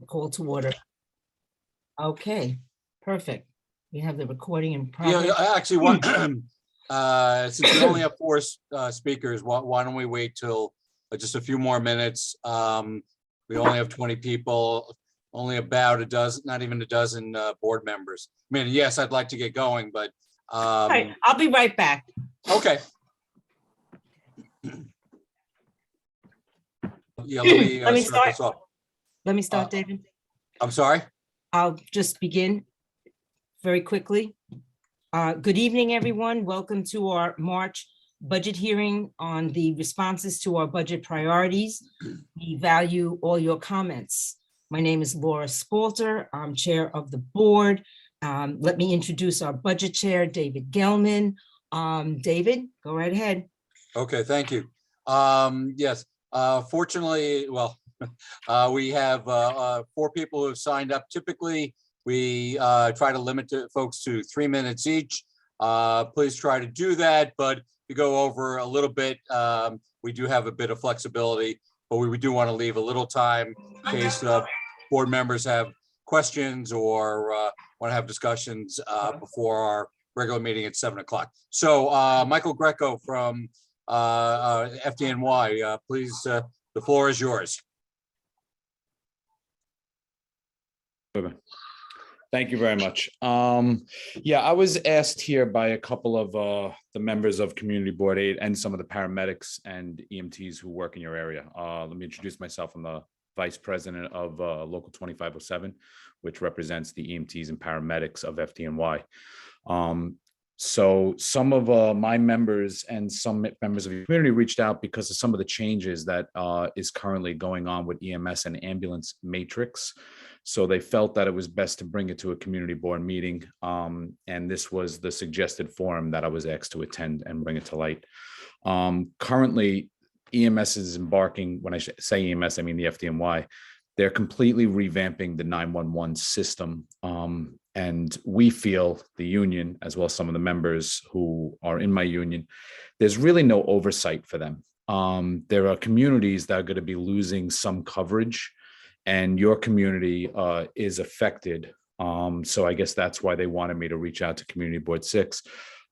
call to order. Okay, perfect. We have the recording in Yeah, progress. I actually want, since we only have four speakers, why don't we wait till just a few more minutes? We only have 20 people, only about a dozen, not even a dozen board members. I mean, yes, I'd like to get going, but All right, I'll be right back. okay. Yeah, let me Let me start this start. off. Let me start, David. I'm sorry. I'll just begin very quickly. Good evening, everyone. Welcome to our March budget hearing on the responses to our budget priorities. We value all your comments. My name is Laura Spalter. I'm chair of the board. Let me introduce our budget chair, David Gelman. David, go right ahead. Okay, thank you. Yes, fortunately, well, we have four people who have signed up. Typically, we try to limit folks to 3 minutes each. Please try to do that, but to go over a little bit, we do have a bit of flexibility, but we do want to leave a little time in case board members have questions or want to have discussions before our regular meeting at 7 o'clock. So Michael Greco from FDNY, please, the floor is yours. Thank you very much. Yeah, I was asked here by a couple of the members of Community Board 8 and some of the paramedics and EMTs who work in your area. Let me introduce myself. I'm the Vice President of Local 2507, which represents the EMTs and paramedics of FDNY. So some of my members and some members of the community reached out because of some of the changes that is currently going on with EMS and ambulance matrix. So they felt that it was best to bring it to a community board meeting. And this was the suggested forum that I was asked to attend and bring it to light. Currently, EMS is embarking, when I say EMS, I mean the FDNY, they're completely revamping the 911 system. And we feel, the union, as well as some of the members who are in my union, there's really no oversight for them. There are communities that are going to be losing some coverage, and your community is affected. So I guess that's why they wanted me to reach out to Community Board 6.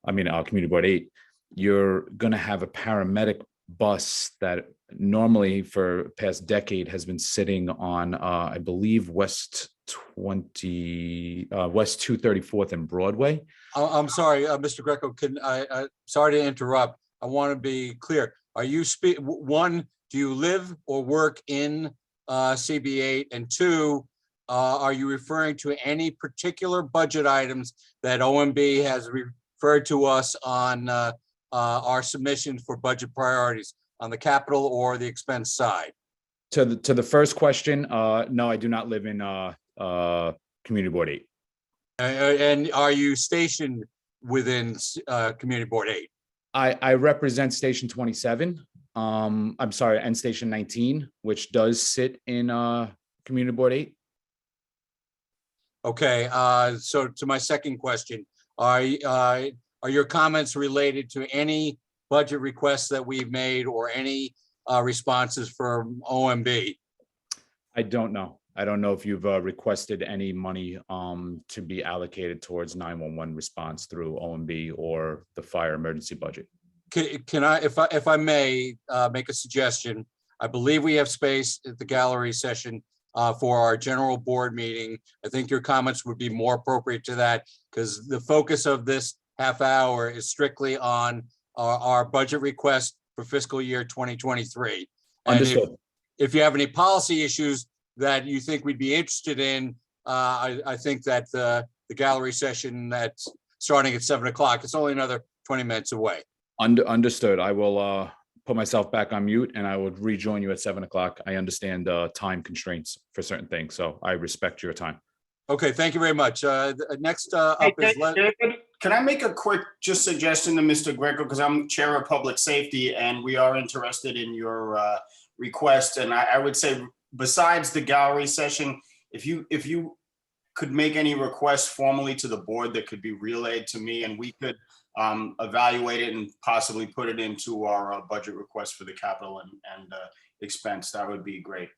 I mean, Community Board 8. You're going to have a paramedic bus that normally for past decade has been sitting on, I believe, West 234th and Broadway. I'm sorry, Mr. Greco, sorry to interrupt. I want to be clear. Are you one, do you live or work in CB8? And two, are you referring to any particular budget items that OMB has referred to us on our submissions for budget priorities on the capital or the expense side? To the first question, no, I do not live in Community Board 8. And are you stationed within Community Board 8? I represent Station 27. I'm sorry, and Station 19, which does sit in Community Board 8. Okay, so to my second question, are your comments related to any budget requests that we've made or any responses from OMB? I don't know. I don't know if you've requested any money to be allocated towards 911 response through OMB or the fire emergency budget. Can I, if I may, make a suggestion? I believe we have space at the gallery session for our general board meeting. I think your comments would be more appropriate to that because the focus of this half hour is strictly on our budget request for fiscal year 2023. Understood. If you have any policy issues that you think we'd be interested in, I think that the gallery session that's starting at 7 o'clock, it's only another 20 minutes away. Understood. I will put myself back on mute and I would rejoin you at 7 o'clock. I understand time constraints for certain things, so I respect your time. Okay, thank you very much. Next up is David, can I make a quick just suggestion to Mr. Greco, because I'm chair of public safety and we are interested in your request. And I would say, besides the gallery session, if you could make any requests formally to the board that could be relayed to me, and we could evaluate it and possibly put it into our budget request for the capital and expense, that would be great.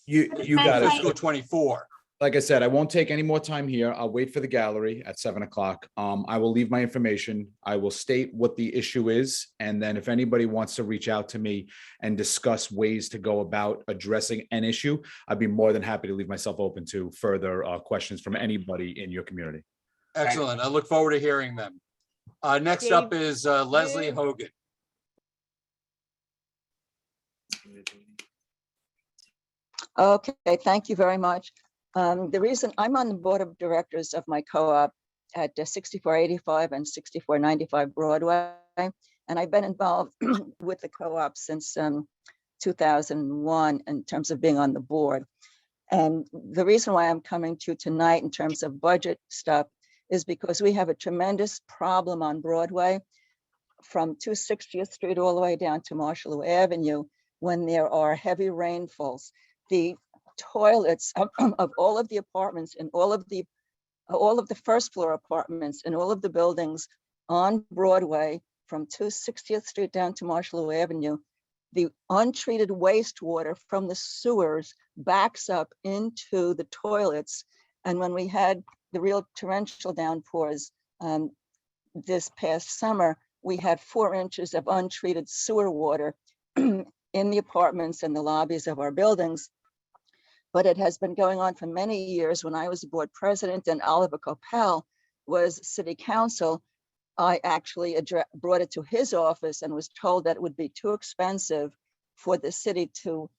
You got it. fiscal 24. Like I said, I won't take any more time here. I'll wait for the gallery at 7 o'clock. I will leave my information. I will state what the issue is. And then if anybody wants to reach out to me and discuss ways to go about addressing an issue, I'd be more than happy to leave myself open to further questions from anybody in your community. Excellent. I look forward to hearing them. Next up is Leslie Hogan. Okay, thank you very much. The reason I'm on the board of directors of my co-op at 6485 and 6495 Broadway, and I've been involved with the co-op since 2001 in terms of being on the board. And the reason why I'm coming to you tonight in terms of budget stuff is because we have a tremendous problem on Broadway from 260th Street all the way down to Marshall Avenue when there are heavy rainfalls. The toilets of all of the apartments and all of the first floor apartments and all of the buildings on Broadway from 260th Street down to Marshall Avenue, the untreated wastewater from the sewers backs up into the toilets. And when we had the real torrential downpours this past summer, we had 4 inches of untreated sewer water in the apartments and the lobbies of our buildings. But it has been going on for many years. When I was the board president and Oliver Coppell was city council, I actually brought it to his office and was told that it would be too expensive for the city to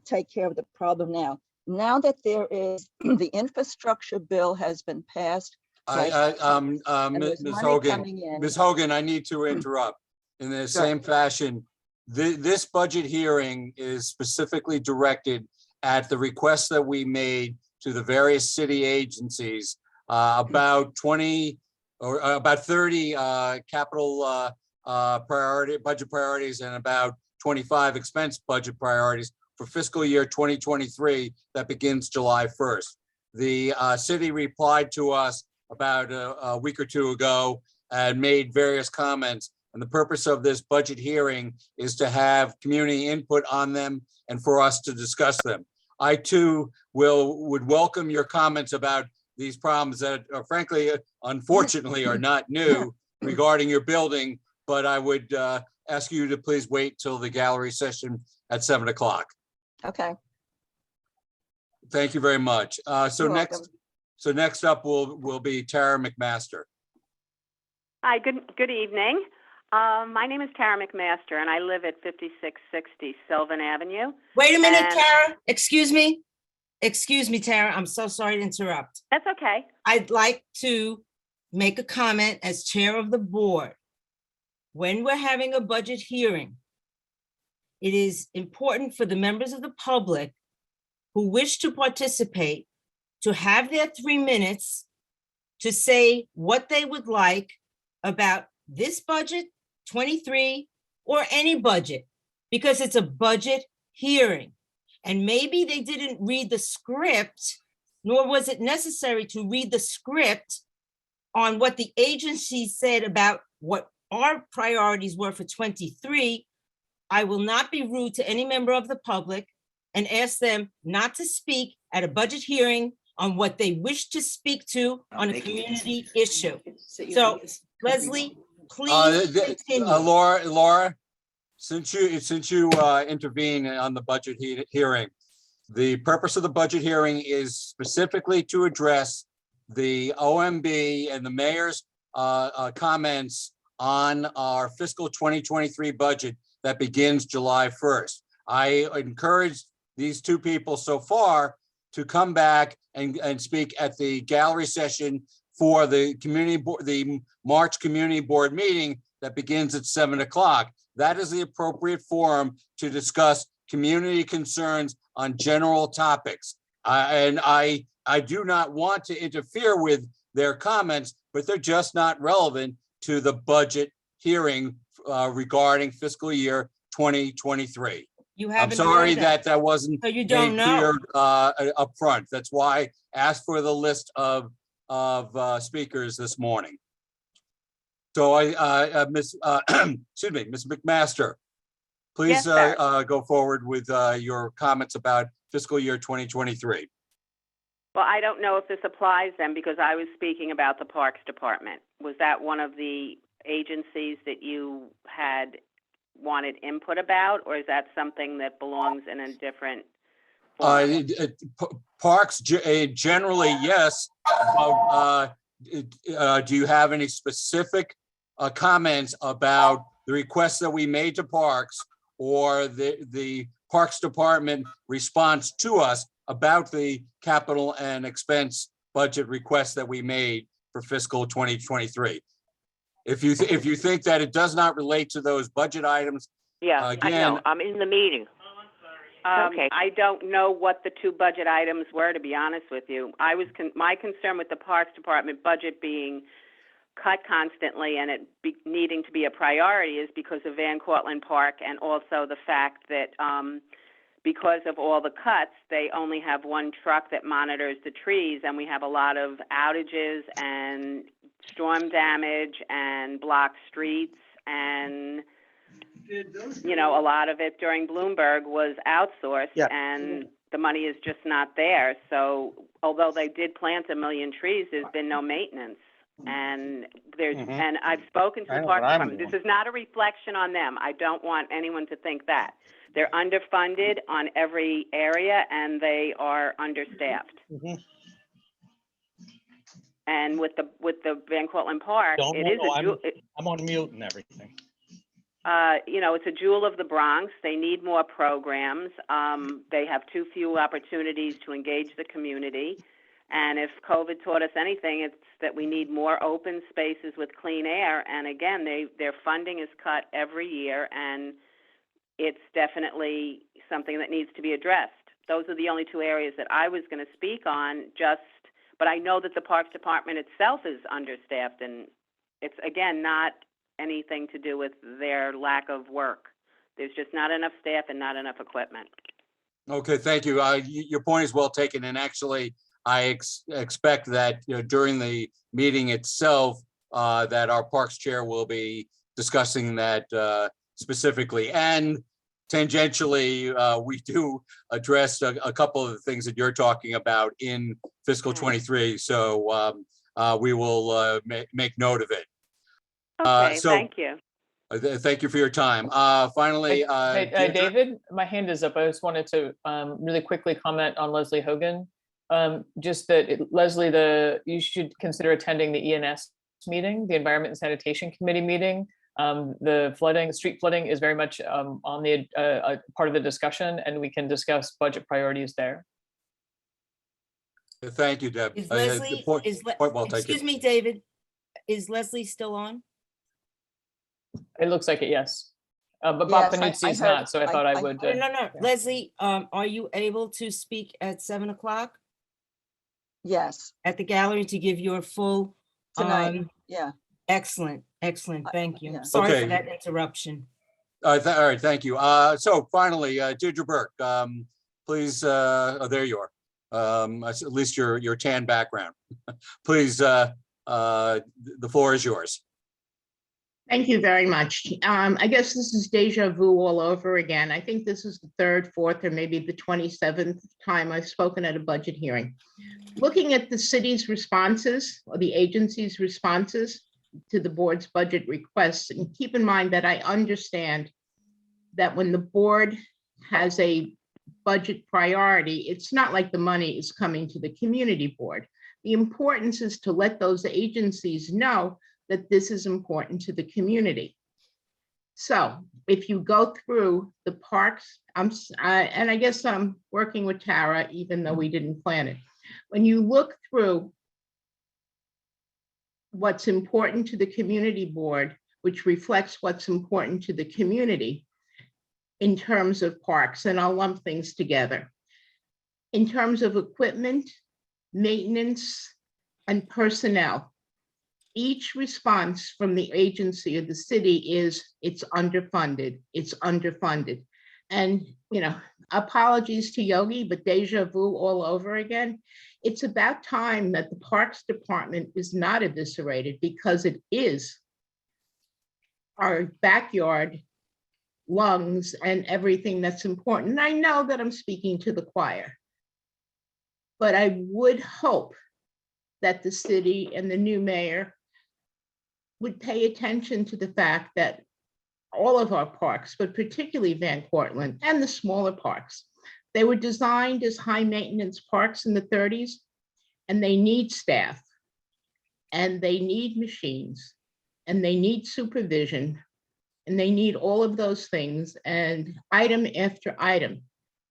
take care of the problem now. Now that there is, the infrastructure bill has been passed. and there's Ms. money Hogan, coming in. Ms. Hogan, I need to interrupt. In the same fashion, this budget hearing is specifically directed at the requests that we made to the various city agencies about 20 or about 30 capital budget priorities and about 25 expense budget priorities for fiscal year 2023 that begins July 1st. The city replied to us about a week or two ago and made various comments. And the purpose of this budget hearing is to have community input on them and for us to discuss them. I too would welcome your comments about these problems that are frankly, unfortunately, are not new regarding your building, but I would ask you to please wait till the gallery session at 7 o'clock. Okay. Thank you very much. So You're next up will be Tara McMaster. Hi, good evening. My name is Tara McMaster, and I live at 5660 Sylvan Avenue. Wait a minute, And- Tara. Excuse me. Excuse me, Tara. I'm so sorry to interrupt. That's okay. I'd like to make a comment as chair of the board. When we're having a budget hearing, it is important for the members of the public who wish to participate to have their 3 minutes to say what they would like about this budget, 23, or any budget, because it's a budget hearing. And maybe they didn't read the script, nor was it necessary to read the script on what the agency said about what our priorities were for 23. I will not be rude to any member of the public and ask them not to speak at a budget hearing on what they wish to speak to on a community issue. So, Leslie, please continue. Laura, since you intervene on the budget hearing, the purpose of the budget hearing is specifically to address the OMB and the mayor's comments on our fiscal 2023 budget that begins July 1st. I encourage these two people so far to come back and speak at the gallery session for the community board, the March community board meeting that begins at 7 o'clock. That is the appropriate forum to discuss community concerns on general topics. And I do not want to interfere with their comments, but they're just not relevant to the budget hearing regarding fiscal year 2023. You I'm haven't sorry heard that wasn't So you made don't know. clear up front. That's why I asked for the list of speakers this morning. So Ms. Excuse me, Ms. McMaster, please Yes, sir. go forward with your comments about fiscal year 2023. Well, I don't know if this applies then, because I was speaking about the Parks Department. Was that one of the agencies that you had wanted input about, or is that something that belongs in a different forum? Parks, generally, yes. Do you have any specific comments about the requests that we made to Parks, or the Parks Department response to us about the capital and expense budget requests that we made for fiscal 2023? If you think that it does not relate to those budget items, Yeah, I again, know, I'm in the meeting. Okay. I don't know what the two budget items were, to be honest with you. My concern with the Parks Department budget being cut constantly and it needing to be a priority is because of Van Cortlandt Park, and also the fact that because of all the cuts, they only have one truck that monitors the trees, and we have a lot of outages and storm damage and blocked streets, and a lot of it during Bloomberg was outsourced, and the money is just not there. So although they did plant 1 million trees, there's been no maintenance. And and I've spoken to the Parks Department. This is not a reflection on them. I don't want anyone to think that. They're underfunded on every area, and they are understaffed. And with the Van Cortlandt Park, I'm on mute and everything. It's a jewel of the Bronx. They need more programs. They have too few opportunities to engage the community. And if COVID taught us anything, it's that we need more open spaces with clean air. And again, their funding is cut every year, and it's definitely something that needs to be addressed. Those are the only two areas that I was going to speak on, but I know that the Parks Department itself is understaffed, and it's, again, not anything to do with their lack of work. There's just not enough staff and not enough equipment. okay, thank you. Your point is well taken, and actually, I expect that during the meeting itself, that our Parks Chair will be discussing that specifically, and tangentially, we do address a couple of the things that you're talking about in fiscal 23. So we will make note of it. Okay, so- thank you. Thank you for your time. Finally, Deirdre? David, my hand is up. I just wanted to really quickly comment on Leslie Hogan. Just that, Leslie, you should consider attending the ENS meeting, the Environment and Sanitation Committee meeting. The street flooding is very much on the part of the discussion, and we can discuss budget priorities there. Thank you, Deb. Is The Leslie, point well taken. excuse me, David, is Leslie still on? It looks like it, yes. But Bob Yes, I Panuzzi is heard- not, so I thought I I- would. No. Leslie, are you able to speak at 7 o'clock Yes, at the gallery to give your full? tonight, yeah. Excellent, thank you. yeah. Sorry Okay. for that interruption. All right, thank you. So finally, Deirdre Burke, please, there you are. At least your tan background. Please, the floor is yours. Thank you very much. I guess this is deja vu all over again. I think this is the third, fourth, or maybe the 27th time I've spoken at a budget hearing. Looking at the city's responses, or the agency's responses to the board's budget requests, and keep in mind that I understand that when the board has a budget priority, it's not like the money is coming to the community board. The importance is to let those agencies know that this is important to the community. So if you go through the parks, and I guess I'm working with Tara, even though we didn't plan it. When you look through what's important to the community board, which reflects what's important to the community in terms of parks, and I'll lump things together. In terms of equipment, maintenance, and personnel, each response from the agency or the city is it's underfunded. And, apologies to Yogi, but deja vu all over again. It's about time that the Parks Department is not eviscerated, because it is our backyard lungs and everything that's important. And I know that I'm speaking to the choir, but I would hope that the city and the new mayor would pay attention to the fact that all of our parks, but particularly Van Cortlandt and the smaller parks, they were designed as high maintenance parks in the 30s, and they need staff, and they need machines, and they need supervision, and they need all of those things. And item after item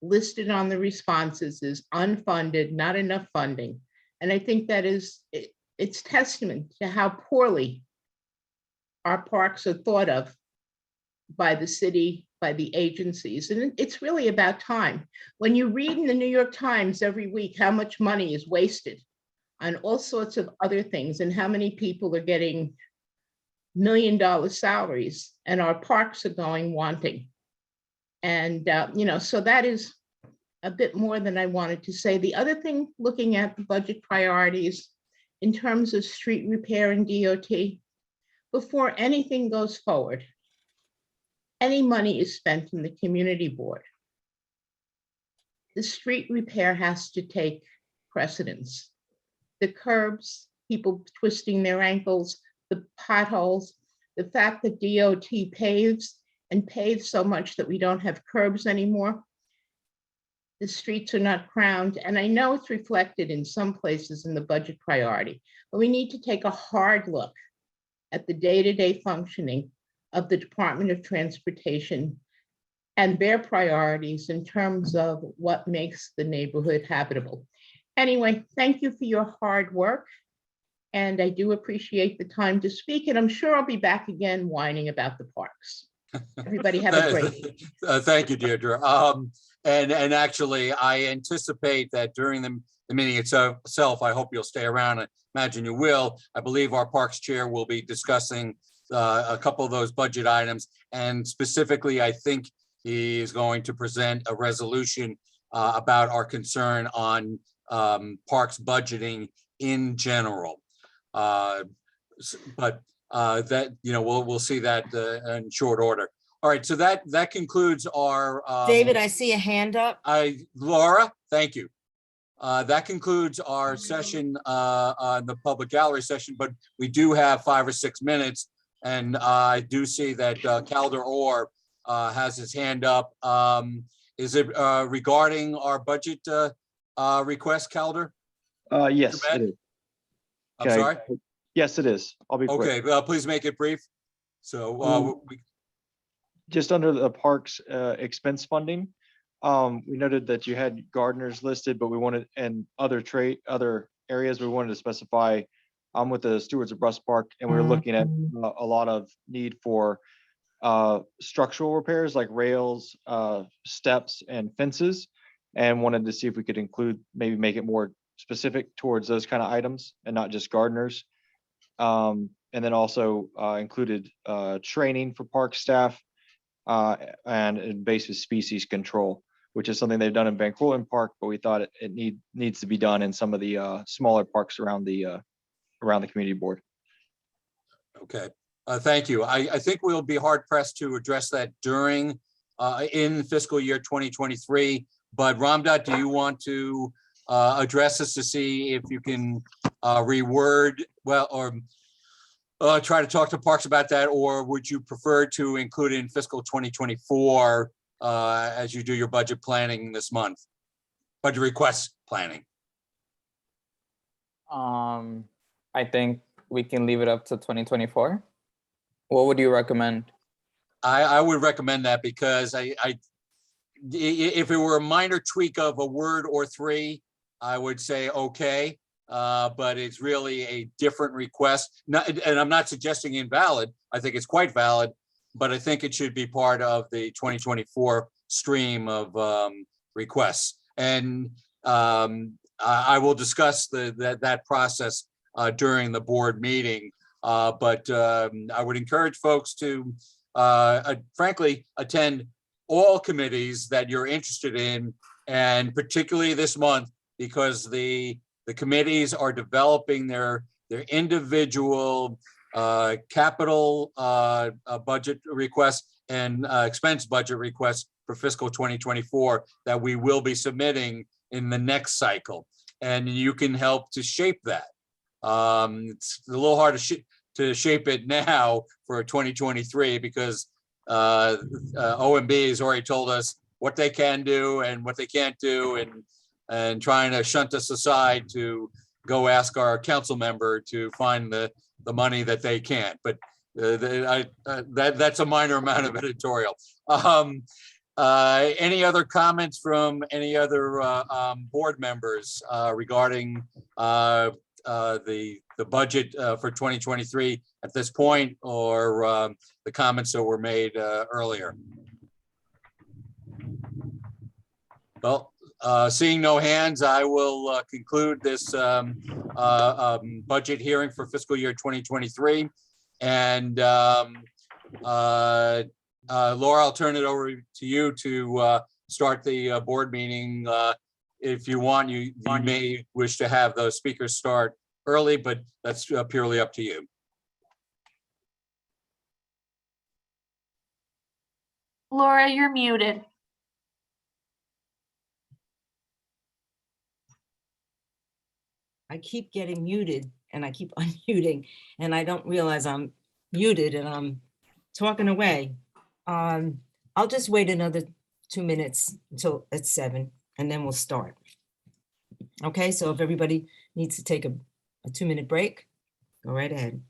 listed on the responses is unfunded, not enough funding. And I think that it's testament to how poorly our parks are thought of by the city, by the agencies. And it's really about time. When you read in the New York Times every week how much money is wasted on all sorts of other things and how many people are getting $1 million salaries and our parks are going wanting. And, so that is a bit more than I wanted to say. The other thing, looking at the budget priorities in terms of street repair and DOT, before anything goes forward, any money is spent in the community board, the street repair has to take precedence. The curbs, people twisting their ankles, the potholes, the fact that DOT paves and paves so much that we don't have curbs anymore. The streets are not crowned, and I know it's reflected in some places in the budget priority, but we need to take a hard look at the day-to-day functioning of the Department of Transportation and their priorities in terms of what makes the neighborhood habitable. Anyway, thank you for your hard work. And I do appreciate the time to speak, and I'm sure I'll be back again whining about the parks. Everybody have a great day. Thank you, Deirdre. And actually, I anticipate that during the meeting itself, I hope you'll stay around. I imagine you will. I believe our Parks Chair will be discussing a couple of those budget items. And specifically, I think he is going to present a resolution about our concern on parks budgeting in general. But that, we'll see that in short order. All right, so that concludes our. David, I see a hand up. Laura, thank you. That concludes our session on the public gallery session, but we do have 5 or 6 minutes. And I do see that Calder Orr has his hand up. Is it regarding our budget request, Calder? Yes, it is. I'm Okay. sorry? Yes, it is. I'll be quick. Okay, please make it brief. So Just under the parks expense funding, we noted that you had gardeners listed, but we wanted, and other areas, we wanted to specify. I'm with the Stewards of Russ Park, and we were looking at a lot of need for structural repairs like rails, steps, and fences, and wanted to see if we could maybe make it more specific towards those kind of items and not just gardeners. And then also included training for park staff and invasive species control, which is something they've done in Van Cortlandt Park, but we thought it needs to be done in some of the smaller parks around the community board. Okay, thank you. I think we'll be hard pressed to address that during in fiscal year 2023. But Ramdat, do you want to address this to see if you can reword or try to talk to Parks about that, or would you prefer to include it in fiscal 2024 as you do your budget planning this month? Budget request planning. I think we can leave it up to 2024. What would you recommend? I would recommend that because if it were a minor tweak of a word or three, I would say okay. But it's really a different request. And I'm not suggesting invalid. I think it's quite valid, but I think it should be part of the 2024 stream of requests. And I will discuss that process during the board meeting. But I would encourage folks to, frankly, attend all committees that you're interested in, and particularly this month, because the committees are developing their individual capital budget requests and expense budget requests for fiscal 2024 that we will be submitting in the next cycle. And you can help to shape that. It's a little hard to shape it now for 2023 because OMB has already told us what they can do and what they can't do, and trying to shunt us aside to go ask our council member to find the money that they can't. But that's a minor amount of editorial. Any other comments from any other board members regarding the budget for 2023 at this point, or the comments that were made earlier? Well, seeing no hands, I will conclude this budget hearing for fiscal year 2023. And Laura, I'll turn it over to you to start the board meeting. If you want, you may wish to have those speakers start early, but that's purely up to you. Laura, you're muted. I keep getting muted and I keep unmuting and I don't realize I'm muted and I'm talking away. I'll just wait another 2 minutes until it's 7 and then we'll start. Okay, so if everybody needs to take a 2-minute break, go right ahead.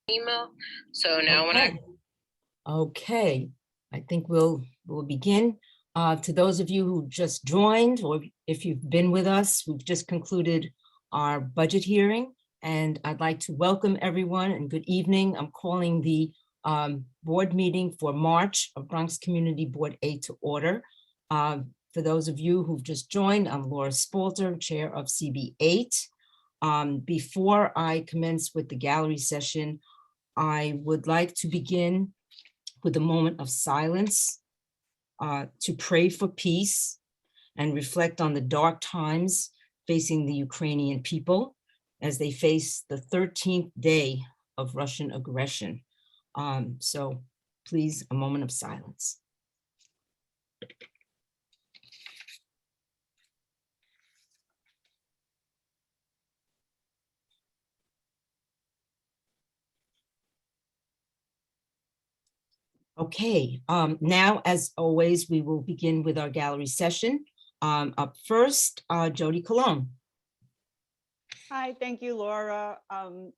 Email. So now when I Okay, I think we'll begin. To those of you who just joined, or if you've been with us, we've just concluded our budget hearing, and I'd like to welcome everyone and good evening. I'm calling the board meeting for March of Bronx Community Board A to order. For those of you who've just joined, I'm Laura Spalter, Chair of CB8. Before I commence with the gallery session, I would like to begin with a moment of silence to pray for peace and reflect on the dark times facing the Ukrainian people as they face the 13th day of Russian aggression. So please, a moment of silence. Okay, now, as always, we will begin with our gallery session. Up first, Jody Colon. Hi, thank you, Laura.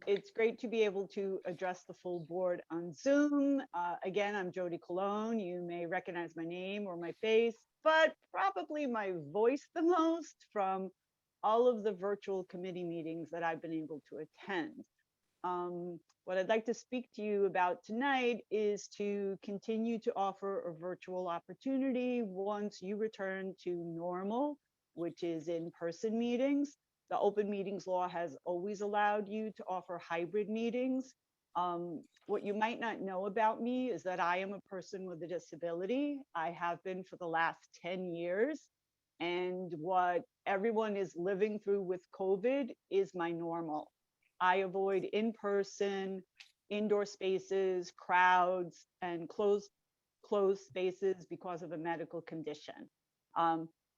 It's great to be able to address the full board on Zoom. Again, I'm Jody Colon. You may recognize my name or my face, but probably my voice the most from all of the virtual committee meetings that I've been able to attend. What I'd like to speak to you about tonight is to continue to offer a virtual opportunity once you return to normal, which is in-person meetings. The open meetings law has always allowed you to offer hybrid meetings. What you might not know about me is that I am a person with a disability. I have been for the last 10 years. And what everyone is living through with COVID is my normal. I avoid in-person, indoor spaces, crowds, and close closed spaces because of a medical condition.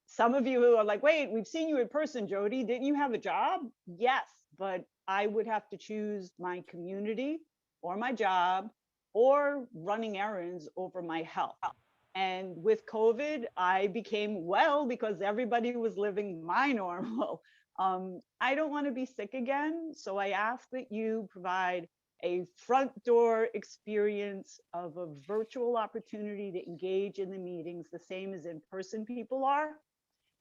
Some of you are like, wait, we've seen you in person, Jody. Didn't you have a job? Yes, but I would have to choose my community or my job or running errands over my health. And with COVID, I became well because everybody was living my normal. I don't want to be sick again. So I ask that you provide a front door experience of a virtual opportunity to engage in the meetings, the same as in-person people are.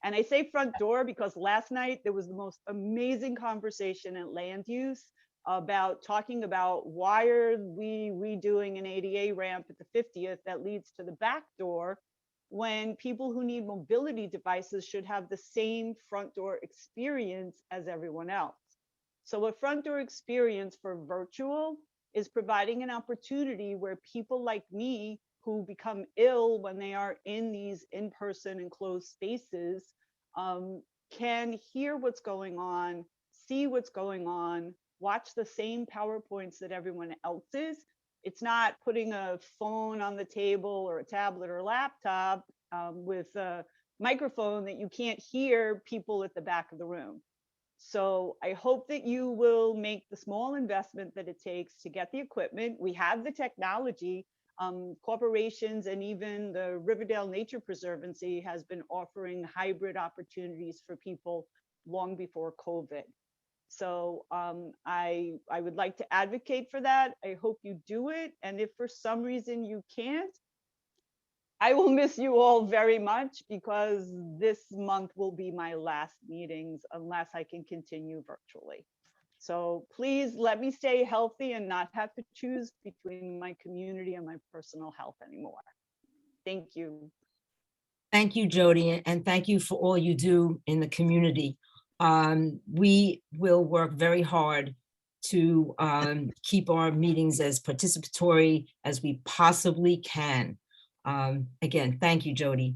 And I say front door because last night there was the most amazing conversation at land use about talking about why are we redoing an ADA ramp at the 50th that leads to the back door when people who need mobility devices should have the same front door experience as everyone else. So a front door experience for virtual is providing an opportunity where people like me who become ill when they are in these in-person enclosed spaces can hear what's going on, see what's going on, watch the same PowerPoints that everyone else is. It's not putting a phone on the table or a tablet or laptop with a microphone that you can't hear people at the back of the room. So I hope that you will make the small investment that it takes to get the equipment. We have the technology. Corporations and even the Riverdale Nature Preservancy has been offering hybrid opportunities for people long before COVID. So I would like to advocate for that. I hope you do it. And if for some reason you can't, I will miss you all very much because this month will be my last meetings unless I can continue virtually. So please let me stay healthy and not have to choose between my community and my personal health anymore. Thank you. Thank you, Jody, and thank you for all you do in the community. We will work very hard to keep our meetings as participatory as we possibly can. Again, thank you, Jody.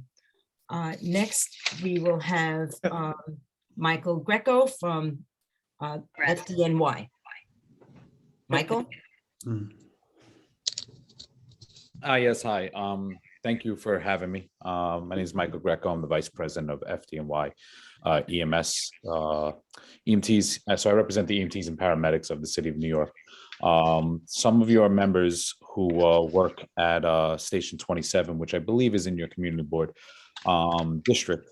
Next, we will have Michael Greco from FDNY. Michael? Yes, hi. Thank you for having me. My name is Michael Greco. I'm the Vice President of FDNY EMS, EMTs. So I represent the EMTs and paramedics of the City of New York. Some of you are members who work at Station 27, which I believe is in your community board district,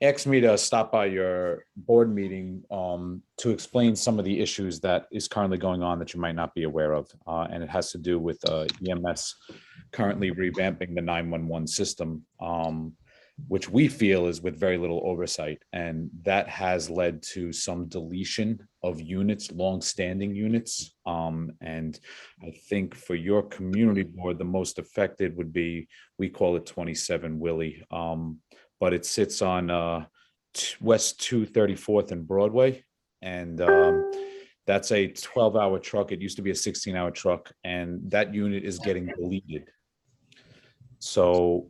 asked me to stop by your board meeting to explain some of the issues that is currently going on that you might not be aware of. And it has to do with EMS currently revamping the 911 system, which we feel is with very little oversight. And that has led to some deletion of units, long-standing units. And I think for your community board, the most affected would be, we call it 27 Willie, but it sits on West 234th and Broadway. And that's a 12-hour truck. It used to be a 16-hour truck, and that unit is getting deleted. So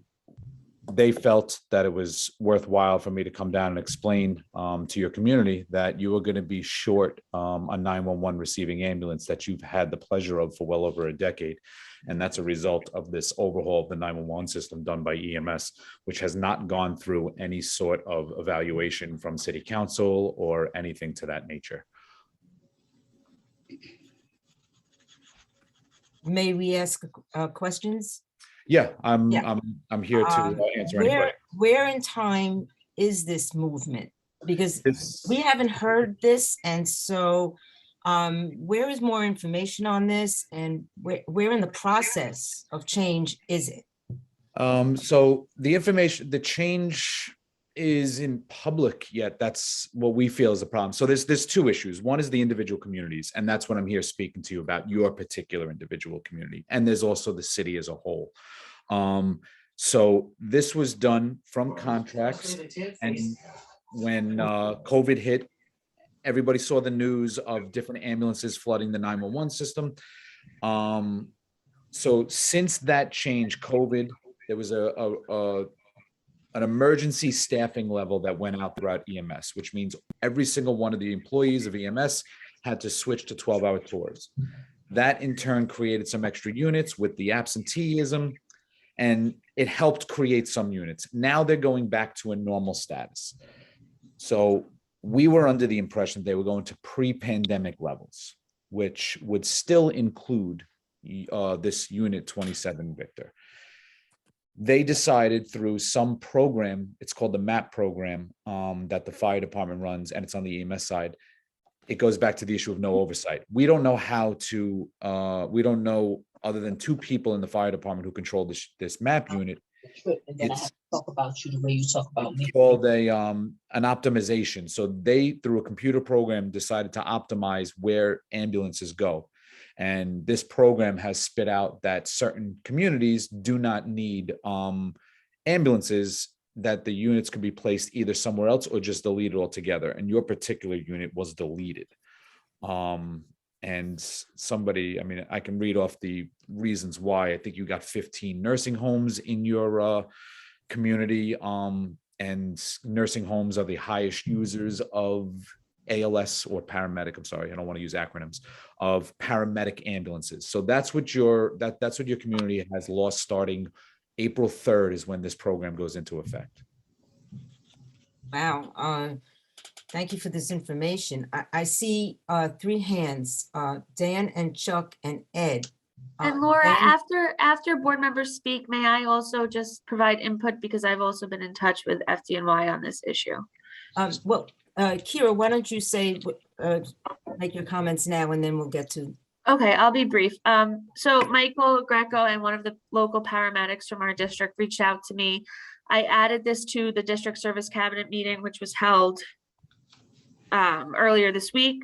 they felt that it was worthwhile for me to come down and explain to your community that you are going to be short a 911 receiving ambulance that you've had the pleasure of for well over a decade. And that's a result of this overhaul of the 911 system done by EMS, which has not gone through any sort of evaluation from City Council or anything to that nature. May we ask questions? Yeah, I'm here to answer any questions. Where in time is this movement? Because we haven't heard this, and so where is more information on this, and where in the process of change is it? So the change is in public yet. That's what we feel is a problem. So there's two issues. One is the individual communities, and that's what I'm here speaking to you about, your particular individual community. And there's also the city as a whole. So this was done from contracts, and when COVID hit, everybody saw the news of different ambulances flooding the 911 system. So since that change, COVID, there was an emergency staffing level that went out throughout EMS, which means every single one of the employees of EMS had to switch to 12-hour tours. That in turn created some extra units with the absenteeism. and it helped create some units. Now they're going back to a normal status. So we were under the impression they were going to pre-pandemic levels, which would still include this unit 27, Victor. They decided through some program, it's called the MAP program, that the fire department runs, and it's on the EMS side. It goes back to the issue of no oversight. We don't know how to, we don't know, other than 2 people in the fire department who control this MAP unit. And then I have to talk about you the way you talk about me. It's called an optimization. So they, through a computer program, decided to optimize where ambulances go. And this program has spit out that certain communities do not need ambulances, that the units could be placed either somewhere else or just deleted altogether. And your particular unit was deleted. And somebody, I mean, I can read off the reasons why. I think you got 15 nursing homes in your community, and nursing homes are the highest users of ALS or paramedic. I'm sorry, I don't want to use acronyms, of paramedic ambulances. So that's what that's what your community has lost starting April 3rd is when this program goes into effect. Wow. Thank you for this information. I see 3 hands, Dan and Chuck and Ed. And Laura, Dan? after board members speak, may I also just provide input, because I've also been in touch with FDNY on this issue. Well, Kira, why don't you say, make your comments now, and then we'll get to. Okay, I'll be brief. So Michael Greco and one of the local paramedics from our district reached out to me. I added this to the district service cabinet meeting, which was held earlier this week.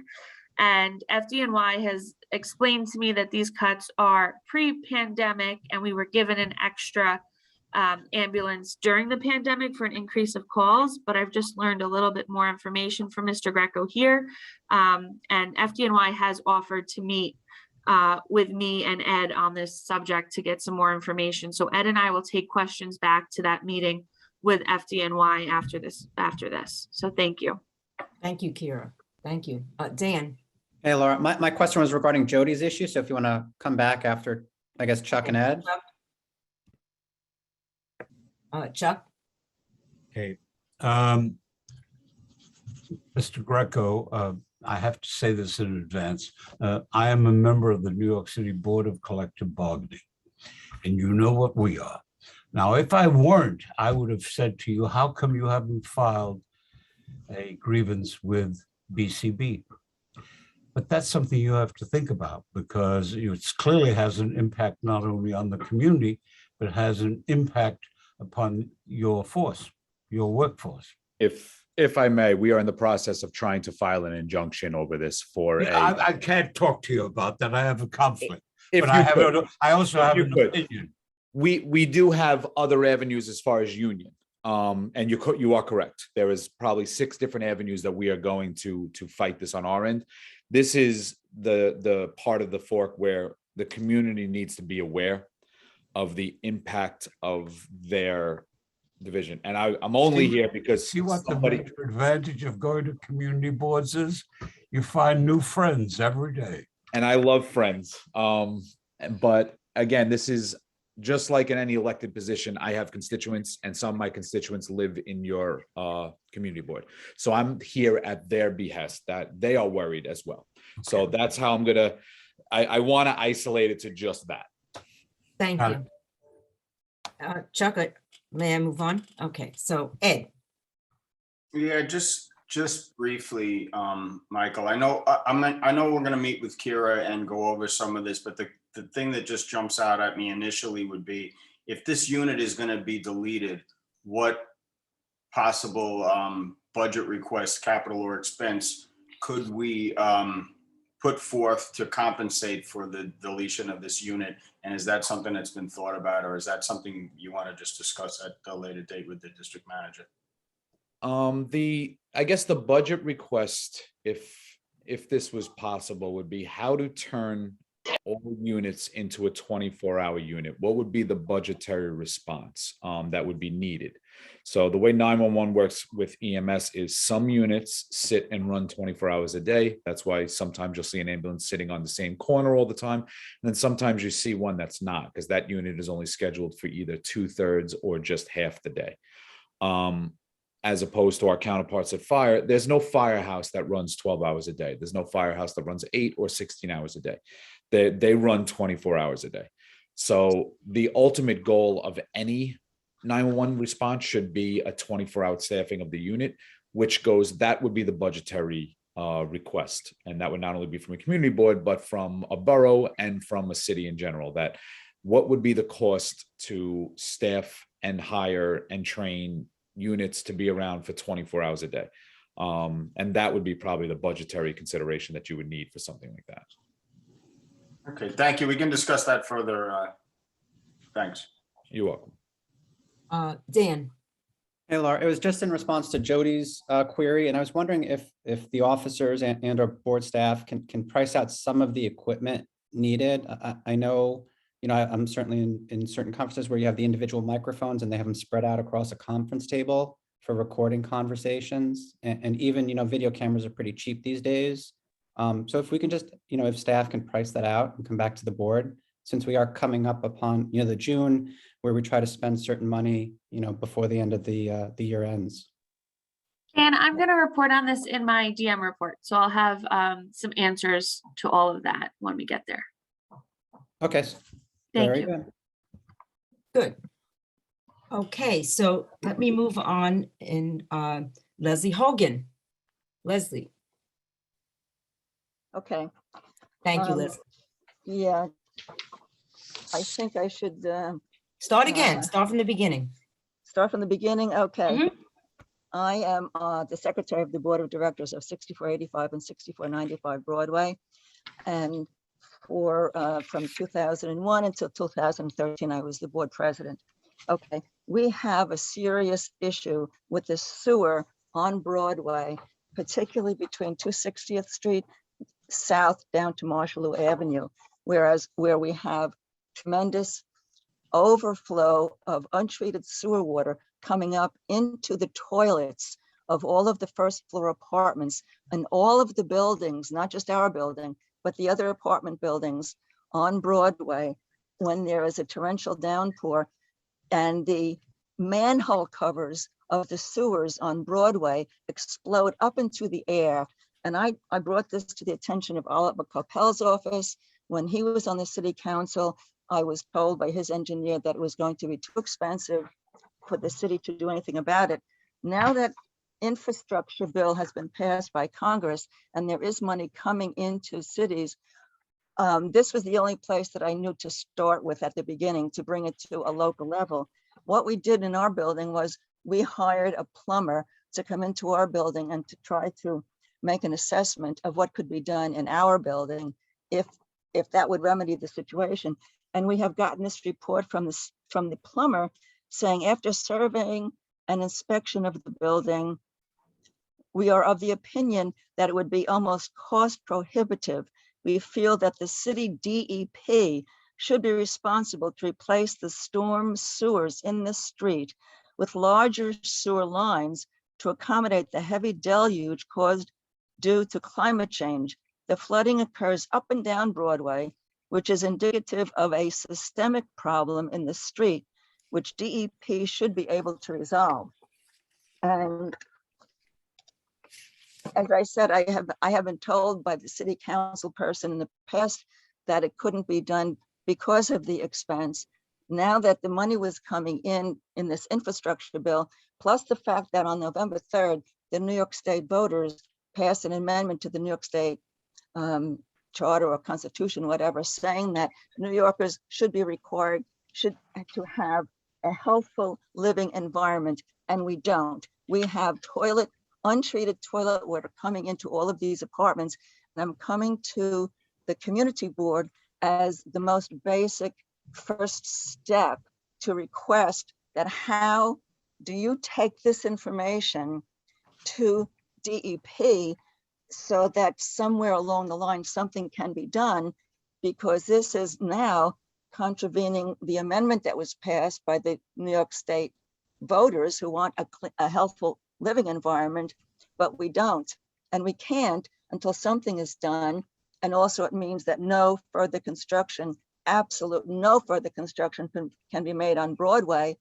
And FDNY has explained to me that these cuts are pre-pandemic, and we were given an extra ambulance during the pandemic for an increase of calls, but I've just learned a little bit more information from Mr. Greco here. And FDNY has offered to meet with me and Ed on this subject to get some more information. So Ed and I will take questions back to that meeting with FDNY after this. So thank you. Thank you, Kira. Thank you. Dan. Hey, Laura, my question was regarding Jody's issue. So if you want to come back after, I guess, Chuck and Ed. Chuck. Okay. Mr. Greco, I have to say this in advance. I am a member of the New York City Board of Collective Bargaining, and you know what we are. Now, if I weren't, I would have said to you, how come you haven't filed a grievance with BCB? But that's something you have to think about, because it clearly has an impact not only on the community, but has an impact upon your force, your workforce. If I may, we are in the process of trying to file an injunction over this for I can't talk to you about that. I have a conflict. But I also have an opinion. We do have other avenues as far as union. And you are correct. There is probably 6 different avenues that we are going to fight this on our end. This is the part of the fork where the community needs to be aware of the impact of their division. And I'm only here because see what the major advantage of going to community boards is? You find new friends every day. And I love friends. But again, this is just like in any elected position. I have constituents, and some of my constituents live in your community board. So I'm here at their behest, that they are worried as well. Okay. So that's how I'm gonna, I want to isolate it to just that. Thank you. Chuck, may I move on? Okay, so Ed. Yeah, just briefly, Michael, I know we're going to meet with Kira and go over some of this, but the thing that just jumps out at me initially would be, if this unit is going to be deleted, what possible budget request, capital or expense, could we put forth to compensate for the deletion of this unit? And is that something that's been thought about, or is that something you want to just discuss at a later date with the district manager? I guess the budget request, if this was possible, would be how to turn all units into a 24-hour unit, what would be the budgetary response that would be needed? So the way 911 works with EMS is some units sit and run 24 hours a day. That's why sometimes you'll see an ambulance sitting on the same corner all the time. And then sometimes you see one that's not, because that unit is only scheduled for either 2/3 or just half the day. As opposed to our counterparts at fire, there's no firehouse that runs 12 hours a day. There's no firehouse that runs 8 or 16 hours a day. They run 24 hours a day. So the ultimate goal of any 911 response should be a 24-hour staffing of the unit, that would be the budgetary request. And that would not only be from a community board, but from a borough and from a city in general, that what would be the cost to staff and hire and train units to be around for 24 hours a day. And that would be probably the budgetary consideration that you would need for something like that. Okay, thank you. We can discuss that further. Thanks. You're welcome. Dan. Hey, Laura, it was just in response to Jody's query, and I was wondering if the officers and our board staff can price out some of the equipment needed. I know, I'm certainly in certain conferences where you have the individual microphones and they have them spread out across a conference table for recording conversations, and even, video cameras are pretty cheap these days. So if we can just, if staff can price that out and come back to the board, since we are coming up upon, the June where we try to spend certain money, before the end of the year ends. And I'm going to report on this in my DM report. So I'll have some answers to all of that when we get there. Okay. Thank Very you. good. Good. Okay, so let me move on and Leslie Hogan. Leslie. Okay. Thank you, Leslie. Yeah. I think I should start again. Start from the beginning. Start from the beginning. Okay. I am the secretary of the board of directors of 6485 and 6495 Broadway. And from 2001 until 2013, I was the board president. Okay. We have a serious issue with the sewer on Broadway, particularly between 260th Street south down to Marshallou Avenue, where we have tremendous overflow of untreated sewer water coming up into the toilets of all of the first floor apartments and all of the buildings, not just our building, but the other apartment buildings on Broadway when there is a torrential downpour, and the manhole covers of the sewers on Broadway explode up into the air. And I brought this to the attention of Oliver Coppell's office. When he was on the city council, I was told by his engineer that it was going to be too expensive for the city to do anything about it. Now that infrastructure bill has been passed by Congress and there is money coming into cities, this was the only place that I knew to start with at the beginning to bring it to a local level. What we did in our building was we hired a plumber to come into our building and to try to make an assessment of what could be done in our building if that would remedy the situation. And we have gotten this report from the plumber saying, after surveying an inspection of the building, we are of the opinion that it would be almost cost prohibitive. We feel that the city DEP should be responsible to replace the storm sewers in the street with larger sewer lines to accommodate the heavy deluge caused due to climate change. The flooding occurs up and down Broadway, which is indicative of a systemic problem in the street, which DEP should be able to resolve. And as I said, I have been told by the city council person in the past that it couldn't be done because of the expense. Now that the money was coming in this infrastructure bill, plus the fact that on November 3rd, the New York State voters passed an amendment to the New York State charter or constitution, whatever, saying that New Yorkers should be required to have a healthful living environment, and we don't. We have untreated toilet water coming into all of these apartments, and I'm coming to the community board as the most basic first step to request that how do you take this information to DEP so that somewhere along the line something can be done, because this is now contravening the amendment that was passed by the New York State voters who want a healthful living environment, but we don't. And we can't until something is done. And also it means that no further construction, no further construction can be made on Broadway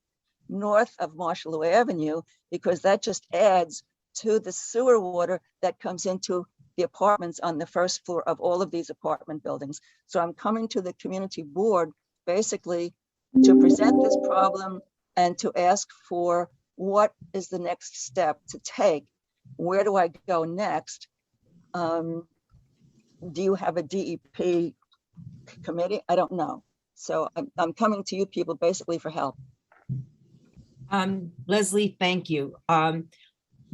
north of Marshall Avenue, because that just adds to the sewer water that comes into the apartments on the first floor of all of these apartment buildings. So I'm coming to the community board basically to present this problem and to ask for what is the next step to take. Where do I go next? Do you have a DEP committee? I don't know. So I'm coming to you people basically for help. Leslie, thank you.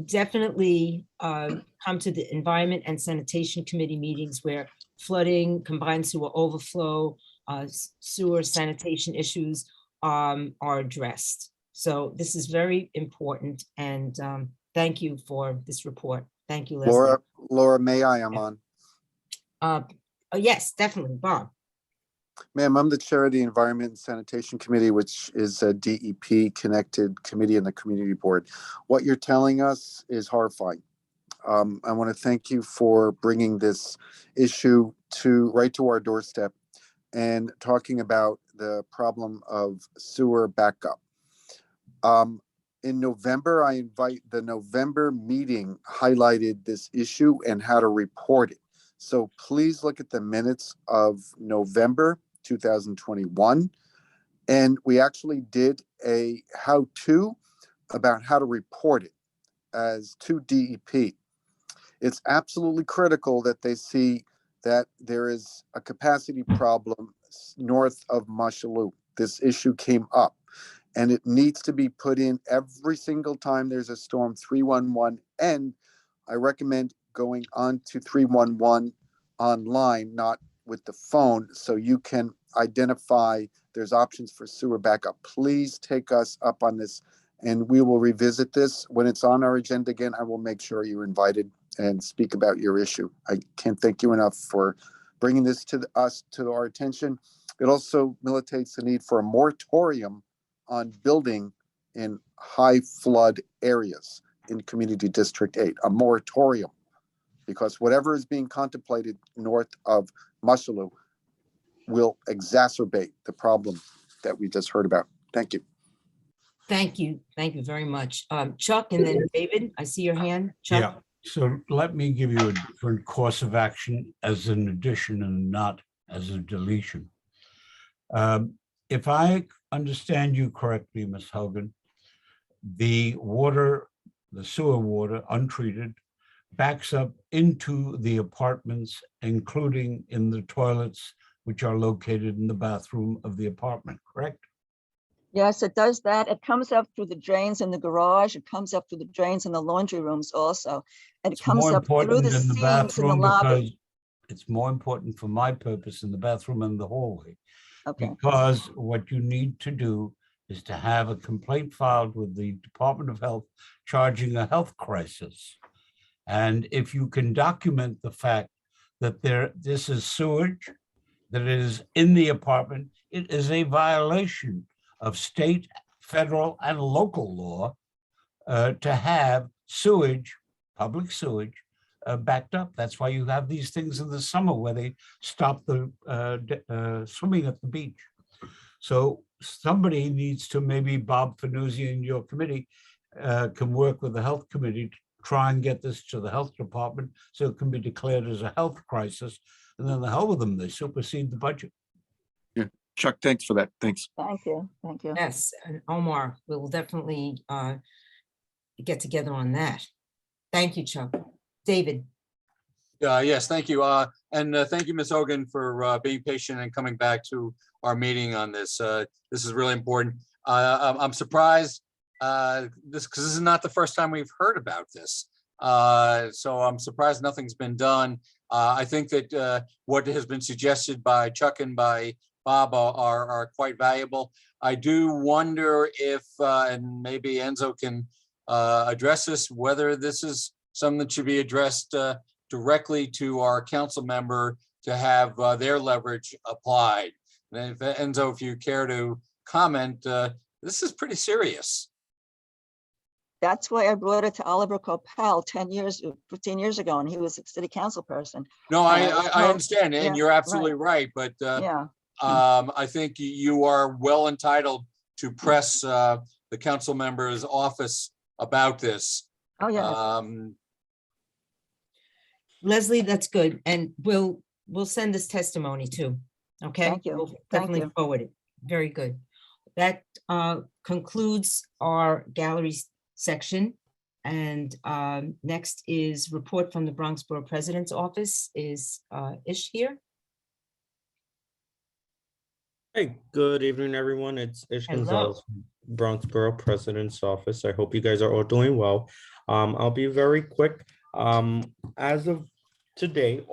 Definitely come to the Environment and Sanitation Committee meetings where flooding, combined sewer overflow, sewer sanitation issues are addressed. So this is very important, and thank you for this report. Thank you, Leslie. Laura, may I? I'm on. Yes, definitely, Bob. Ma'am, I'm the chair of the Environment and Sanitation Committee, which is a DEP connected committee in the community board. What you're telling us is horrifying. I want to thank you for bringing this issue right to our doorstep and talking about the problem of sewer backup. In November, the November meeting highlighted this issue and how to report it. So please look at the minutes of November 2021. And we actually did a how-to about how to report it as to DEP. It's absolutely critical that they see that there is a capacity problem north of Mushaloo. This issue came up and it needs to be put in every single time there's a storm 311. And I recommend going on to 311 online, not with the phone, so you can identify there's options for sewer backup. Please take us up on this and we will revisit this. When it's on our agenda again, I will make sure you're invited and speak about your issue. I can't thank you enough for bringing this to our attention. It also militates the need for a moratorium on building in high flood areas in Community District 8, a moratorium, because whatever is being contemplated north of Mushaloo will exacerbate the problem that we just heard about. Thank you. Thank you. Thank you very much. Chuck, and then David, I see your hand. Chuck? Yeah, so let me give you a different course of action as an addition and not as a deletion. If I understand you correctly, Ms. Hogan, the sewer water, untreated, backs up into the apartments, including in the toilets, which are located in the bathroom of the apartment, correct? Yes, it does that. It comes up through the drains in the garage. It comes up through the drains in the laundry rooms also. And it comes up through the seams in the lobby. It's more important for my purpose in the bathroom and the hallway. Okay. Because what you need to do is to have a complaint filed with the Department of Health charging a health crisis. And if you can document the fact that this is sewage, that it is in the apartment, it is a violation of state, federal, and local law to have sewage, public sewage, backed up. That's why you have these things in the summer where they stop the swimming at the beach. So somebody needs to, maybe Bob Fanuzzi in your committee can work with the health committee to try and get this to the health department so it can be declared as a health crisis. And then the hell with them, they supersede the budget. Yeah, Chuck, thanks for that. Thanks. Thank you. Thank you. Yes, and Omar, we'll definitely get together on that. Thank you, Chuck. David. Yes, thank you. And thank you, Ms. Hogan, for being patient and coming back to our meeting on this. This is really important. I'm surprised because this is not the first time we've heard about this. So I'm surprised nothing's been done. I think that what has been suggested by Chuck and by Bob are quite valuable. I do wonder if, and maybe Enzo can address this, whether this is something that should be addressed directly to our council member to have their leverage applied. And if Enzo, if you care to comment, this is pretty serious. That's why I brought it to Oliver Copel 15 years ago, and he was a city council person. No, And was I told- understand, and Yeah, you're absolutely right, but Yeah, I think you are well entitled to press the council member's office about this. oh, yeah. Leslie, that's good. And we'll send this testimony too. Okay? Thank you. We'll Thank definitely you. forward it. Very good. That concludes our galleries section. And next is report from the Bronx Borough President's Office. Is Ish here? Hey, good evening, everyone. It's Ish Hello. Gonzalez, from Bronx Borough President's Office. I hope you guys are all doing well. I'll be very quick. As of today,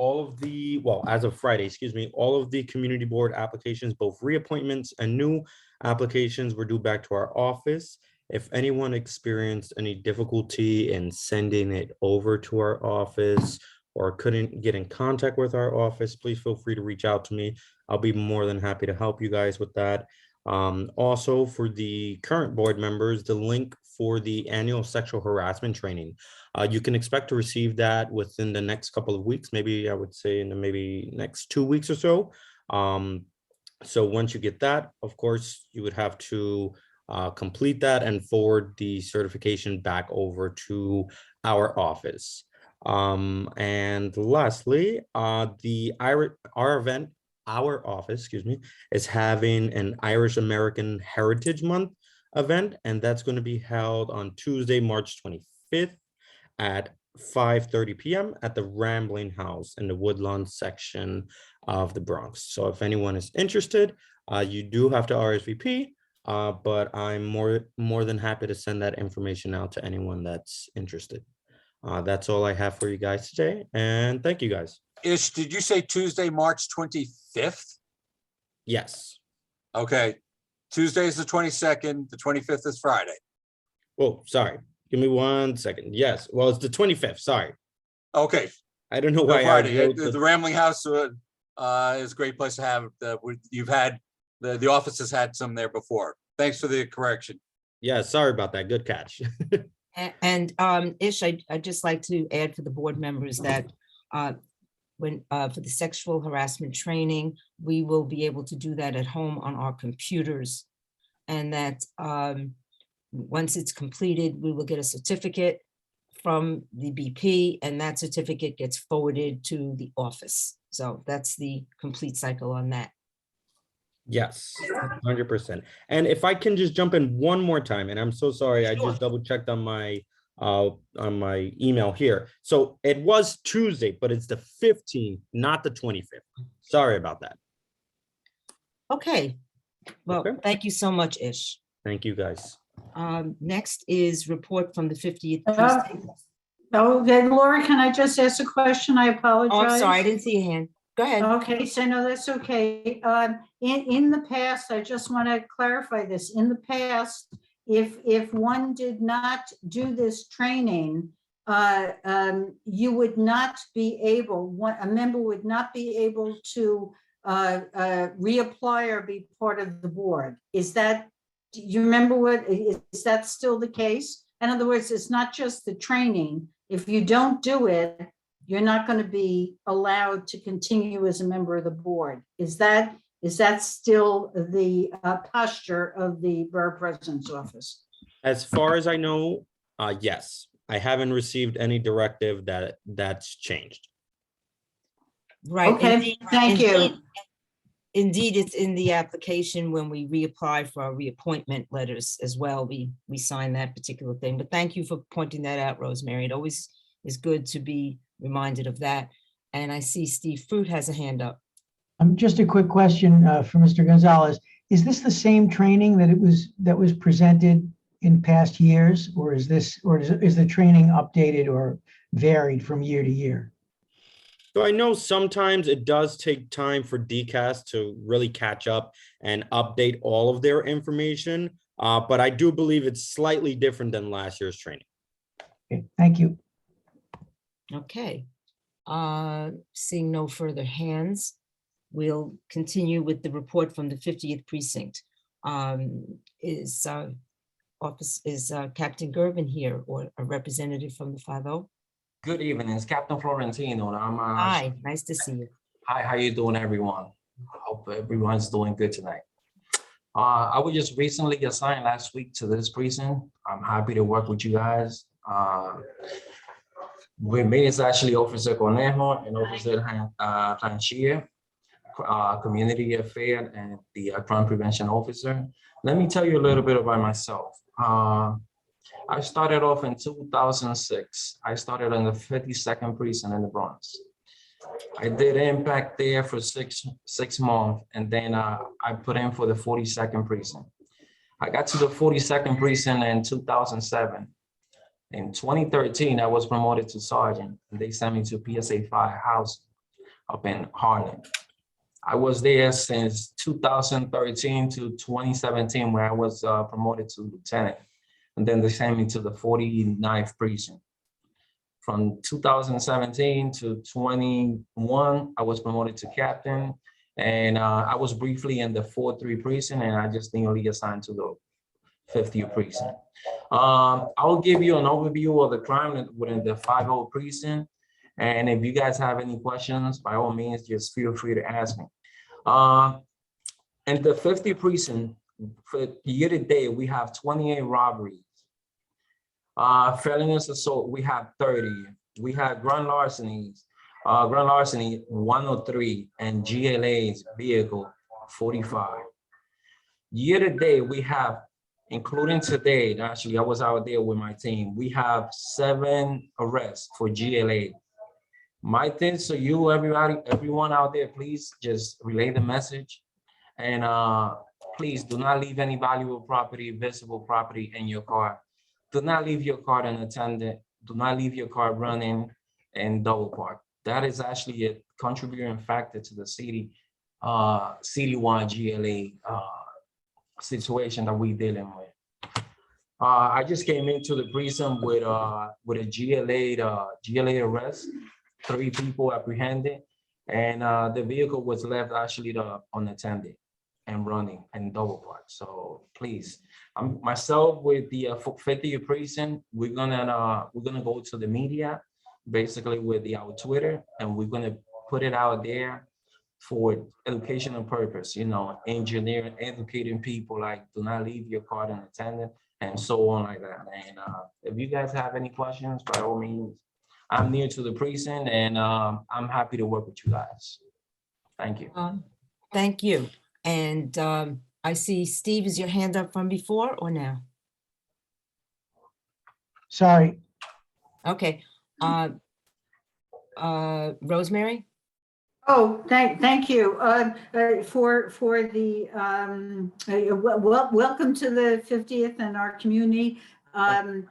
as of Friday, excuse me, all of the community board applications, both reappointments and new applications, were due back to our office. If anyone experienced any difficulty in sending it over to our office or couldn't get in contact with our office, please feel free to reach out to me. I'll be more than happy to help you guys with that. Also, for the current board members, the link for the annual sexual harassment training, you can expect to receive that within the next couple of weeks, maybe I would say in the maybe next 2 weeks or so. So once you get that, of course, you would have to complete that and forward the certification back over to our office. And lastly, our office, excuse me, is having an Irish American Heritage Month event, and that's going to be held on Tuesday, March 25th at 5:30 p.m. at the Rambling House in the Woodlawn section of the Bronx. So if anyone is interested, you do have to RSVP, but I'm more than happy to send that information out to anyone that's interested. That's all I have for you guys today, and thank you guys. Ish, did you say Tuesday, March 25th? Yes. Okay. Tuesday is the 22nd, the 25th is Friday. Oh, sorry. Give me 1 second. Yes. Well, it's the 25th. Sorry. Okay. I don't know No, why. Friday. The Rambling House is a great place to have. You've had, the office has had some there before. Thanks for the correction. Yeah, sorry about that. Good catch. And Ish, I'd just like to add for the board members that when for the sexual harassment training, we will be able to do that at home on our computers. And that once it's completed, we will get a certificate from the BP, and that certificate gets forwarded to the office. So that's the complete cycle on that. Yes, 100%. And if I can just jump in one more time, and I'm so sorry, I just double checked on my email here. So it was Tuesday, but it's the 15th, not the 25th. Sorry about that. Okay. Well, thank you so much, Ish. Thank you, guys. Next is report from the 50th. Oh, then Laura, can I just ask a question? I apologize. Oh, I'm sorry, I didn't see your hand. Go ahead. Okay, so no, that's okay. In the past, I just want to clarify this. In the past, if one did not do this training, you would not be able, a member would not be able to reapply or be part of the board. Is that, do you remember is that still the case? In other words, it's not just the training. If you don't do it, you're not going to be allowed to continue as a member of the board. Is that still the posture of the Borough President's Office? As far as I know, yes. I haven't received any directive that's changed. Right. Okay, thank you. Indeed, it's in the application when we reapply for our reappointment letters as well. We sign that particular thing. But thank you for pointing that out, Rosemary. It always is good to be reminded of that. And I see Steve Fruit has a hand up. Just a quick question for Mr. Gonzalez. Is this the same training that was presented in past years, or is the training updated or varied from year to year? So I know sometimes it does take time for DCAS to really catch up and update all of their information, but I do believe it's slightly different than last year's training. Okay, thank you. Okay. Seeing no further hands, we'll continue with the report from the 50th precinct. Is Captain Gervin here, or a representative from the 50? Good evening, it's Captain Florentino. Hi, nice to see you. Hi, how you doing, everyone? Hope everyone's doing good tonight. I was just recently assigned last week to this precinct. I'm happy to work with you guys. With me is actually Officer Conejo and Officer Ranchia, Community Affairs and the Crime Prevention Officer. Let me tell you a little bit about myself. I started off in 2006. I started in the 52nd precinct in the Bronx. I did impact there for six months, and then I put in for the 42nd precinct. I got to the 42nd precinct in 2007. In 2013, I was promoted to sergeant, and they sent me to PSA 5 house up in Harlem. I was there since 2013 to 2017, where I was promoted to lieutenant. And then they sent me to the 49th precinct. From 2017 to 21, I was promoted to captain. And I was briefly in the 4-3 precinct, and I just newly assigned to the 50th precinct. I'll give you an overview of the crime within the 50 precinct. And if you guys have any questions, by all means, just feel free to ask me. In the 50 precinct, for year to date, we have 28 robberies. Felonious assault, we have 30. We have grand larceny 103, and GLA's vehicle 45. Year to date, we have, including today, actually I was out there with my team, we have 7 arrests for GLA. My thing, so you, everyone out there, please just relay the message, and please do not leave any valuable property, visible property in your car. Do not leave your car unattended. Do not leave your car running and double park. That is actually a contributing factor to the citywide GLA situation that we're dealing with. I just came into the precinct with a GLA arrest, 3 people apprehended, and the vehicle was left actually unattended and running and double parked. So please, myself with the 50th precinct, we're gonna go to the media, basically with our Twitter, and we're gonna put it out there for educational purpose, you know, engineering, educating people, like do not leave your car unattended and so on like that. And if you guys have any questions, by all means, I'm new to the precinct, and I'm happy to work with you guys. Thank you. Thank you. And I see, Steve, is your hand up from before or now? Sorry. Okay. Rosemary? Oh, thank you for the welcome to the 50th and our community. I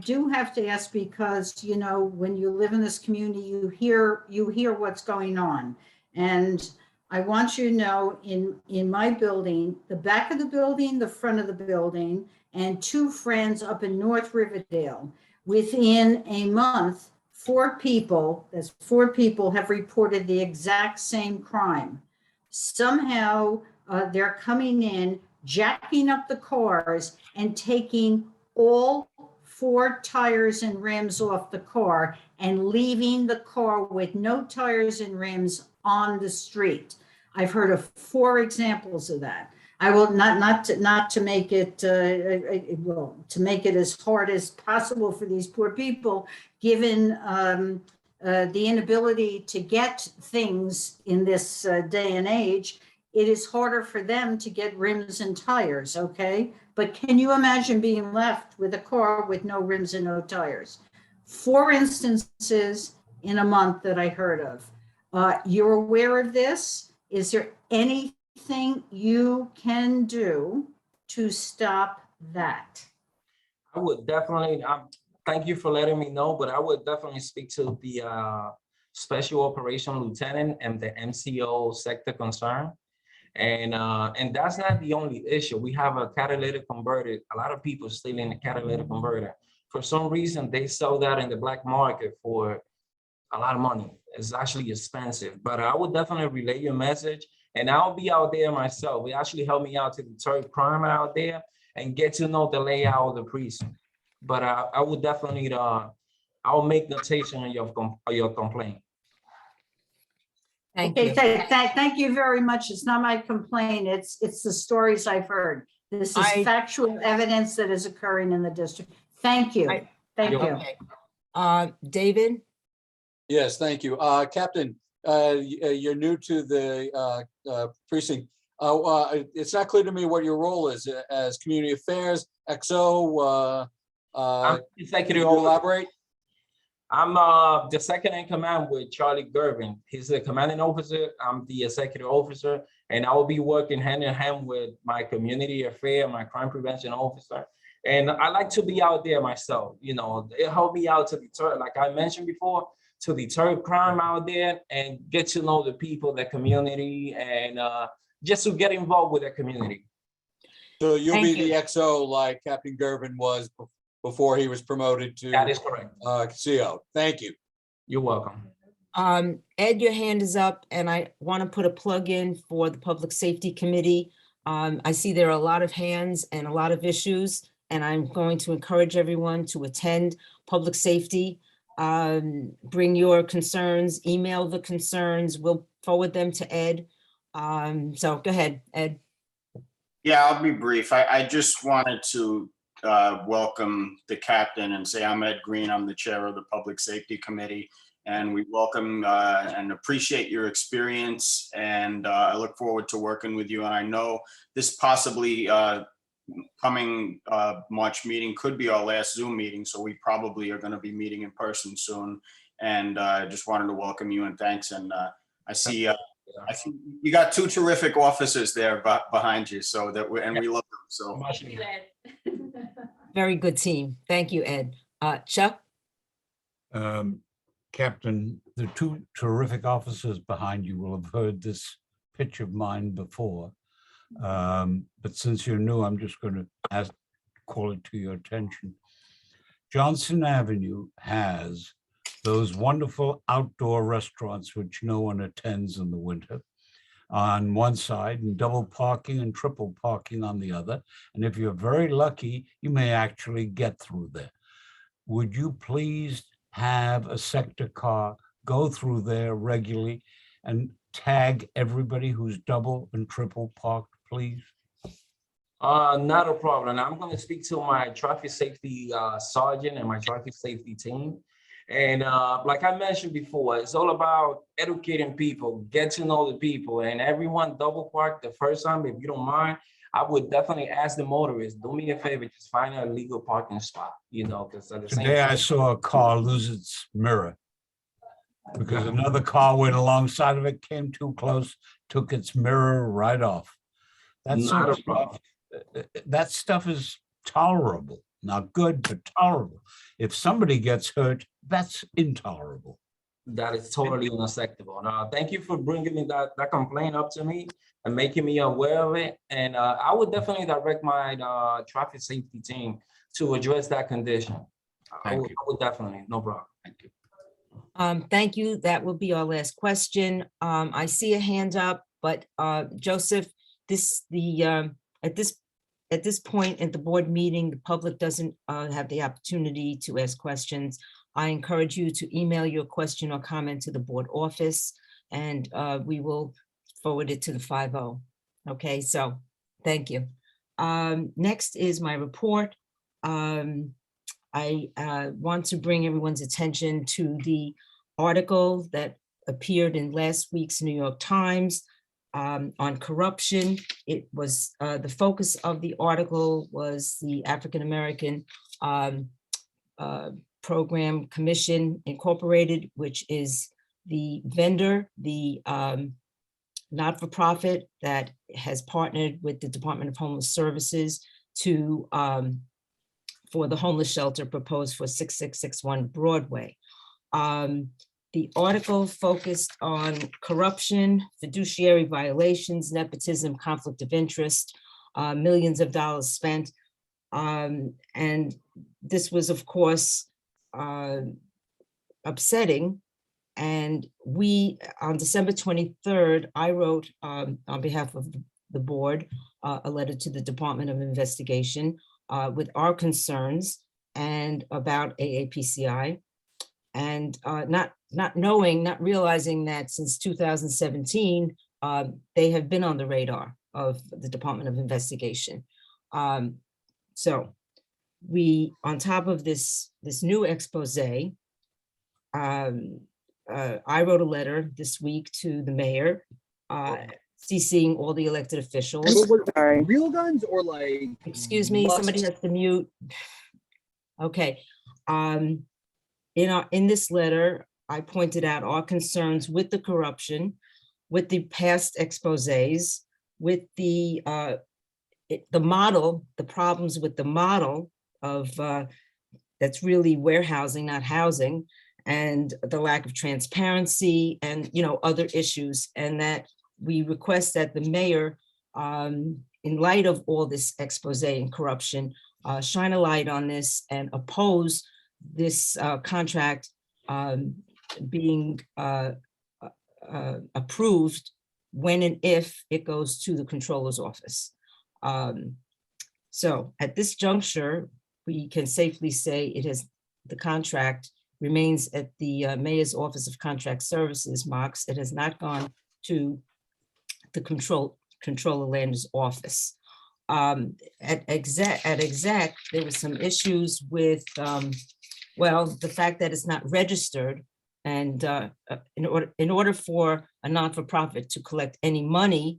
do have to ask, because you know, when you live in this community, you hear what's going on, and I want you to know, in my building, the back of the building, the front of the building, and 2 friends up in North Riverdale, within a month, 4 people have reported the exact same crime. Somehow they're coming in, jacking up the cars and taking all 4 tires and rims off the car and leaving the car with no tires and rims on the street. I've heard of 4 examples of that. I will not to make it to make it as hard as possible for these poor people, given the inability to get things in this day and age. It is harder for them to get rims and tires, okay? But can you imagine being left with a car with no rims and no tires? 4 instances in a month that I heard of. You're aware of this? Is there anything you can do to stop that? I would definitely, thank you for letting me know, but I would definitely speak to the Special Operation Lieutenant and the MCO sector concern. And that's not the only issue. We have a catalytic converter. A lot of people stealing the catalytic converter. For some reason, they sell that in the black market for a lot of money. It's actually expensive, but I would definitely relay your message, and I'll be out there myself. It actually helped me out to deter crime out there and get to know the layout of the precinct. But I would definitely, I'll make notation on your complaint. Thank Okay, you. thank you very much. It's not my complaint. It's the stories I've heard. This is factual evidence that is occurring in the district. Thank you. Thank you. Okay. David? Yes, thank you. Captain, you're new to the precinct. It's not clear to me what your role is as community affairs, XO. I'm executive can you elaborate? I'm the second in command with Charlie Gervin. He's the commanding officer. I'm the executive officer, and I will be working hand in hand with my community affair, my crime prevention officer. And I like to be out there myself. You know, it helped me out to deter, like I mentioned before, to deter crime out there and get to know the people, the community, and just to get involved with the community. So you'll be the XO like Captain Gervin was before he was promoted to. That is correct. CO. Thank you. You're welcome. Ed, your hand is up, and I want to put a plug in for the Public Safety Committee. I see there are a lot of hands and a lot of issues, and I'm going to encourage everyone to attend public safety. Bring your concerns, email the concerns, we'll forward them to Ed. So go ahead, Ed. Yeah, I'll be brief. I just wanted to welcome the captain and say I'm Ed Green. I'm the chair of the Public Safety Committee, and we welcome and appreciate your experience. And I look forward to working with you. And I know this possibly coming March meeting could be our last Zoom meeting, so we probably are going to be meeting in person soon. And I just wanted to welcome you and thanks. And I see you got two terrific officers there behind you, so that we love them. So Very good team. Thank you, Ed. Chuck? Captain, the two terrific officers behind you will have heard this pitch of mine before. But since you're new, I'm just going to call it to your attention. Johnson Avenue has those wonderful outdoor restaurants which no one attends in the winter on one side, and double parking and triple parking on the other. And if you're very lucky, you may actually get through there. Would you please have a sector car go through there regularly and tag everybody who's double and triple parked, please? Not a problem. I'm going to speak to my traffic safety sergeant and my traffic safety team. And like I mentioned before, it's all about educating people, get to know the people, and everyone double park the first time. If you don't mind, I would definitely ask the motorists, do me a favor, just find a legal parking spot, you know, because at the same Today time. I saw a car lose its mirror because another car went alongside of it, came too close, took its mirror right off. That stuff is tolerable, not good, but tolerable. If somebody gets hurt, that's intolerable. That is totally unacceptable. Thank you for bringing me that complaint up to me and making me aware of it. And I would definitely direct my traffic safety team to address that condition. I would definitely, no problem. Thank you. Thank you. That will be our last question. I see a hand up, but Joseph, at this point at the board meeting, the public doesn't have the opportunity to ask questions. I encourage you to email your question or comment to the board office, and we will forward it to the 5-0. Okay, so thank you. Next is my report. I want to bring everyone's attention to the article that appeared in last week's New York Times on corruption. It was the focus of the article was the African American Program Commission Incorporated, which is the vendor, the not-for-profit that has partnered with the Department of Homeless Services to for the homeless shelter proposed for 6661 Broadway. The article focused on corruption, fiduciary violations, nepotism, conflict of interest, millions of dollars spent. And this was, of course, upsetting And we, on December 23rd, I wrote on behalf of the board, a letter to the Department of Investigation with our concerns and about AAPCI. And not realizing that since 2017, they have been on the radar of the Department of Investigation. So we, on top of this new expose, I wrote a letter this week to the mayor, CCing all the elected officials. Real guns or like? Excuse me, somebody has to mute. Okay. In this letter, I pointed out our concerns with the corruption, with the past exposés, with the model, the problems with the model of that's really warehousing, not housing, and the lack of transparency and, other issues, and that we request that the mayor, in light of all this expose and corruption, shine a light on this and oppose this contract being approved when and if it goes to the controller's office. So at this juncture, we can safely say the contract remains at the Mayor's Office of Contract Services, MOX. It has not gone to the Controller Lander's office. At exec, there were some issues with, the fact that it's not registered, and in order for a not-for-profit to collect any money,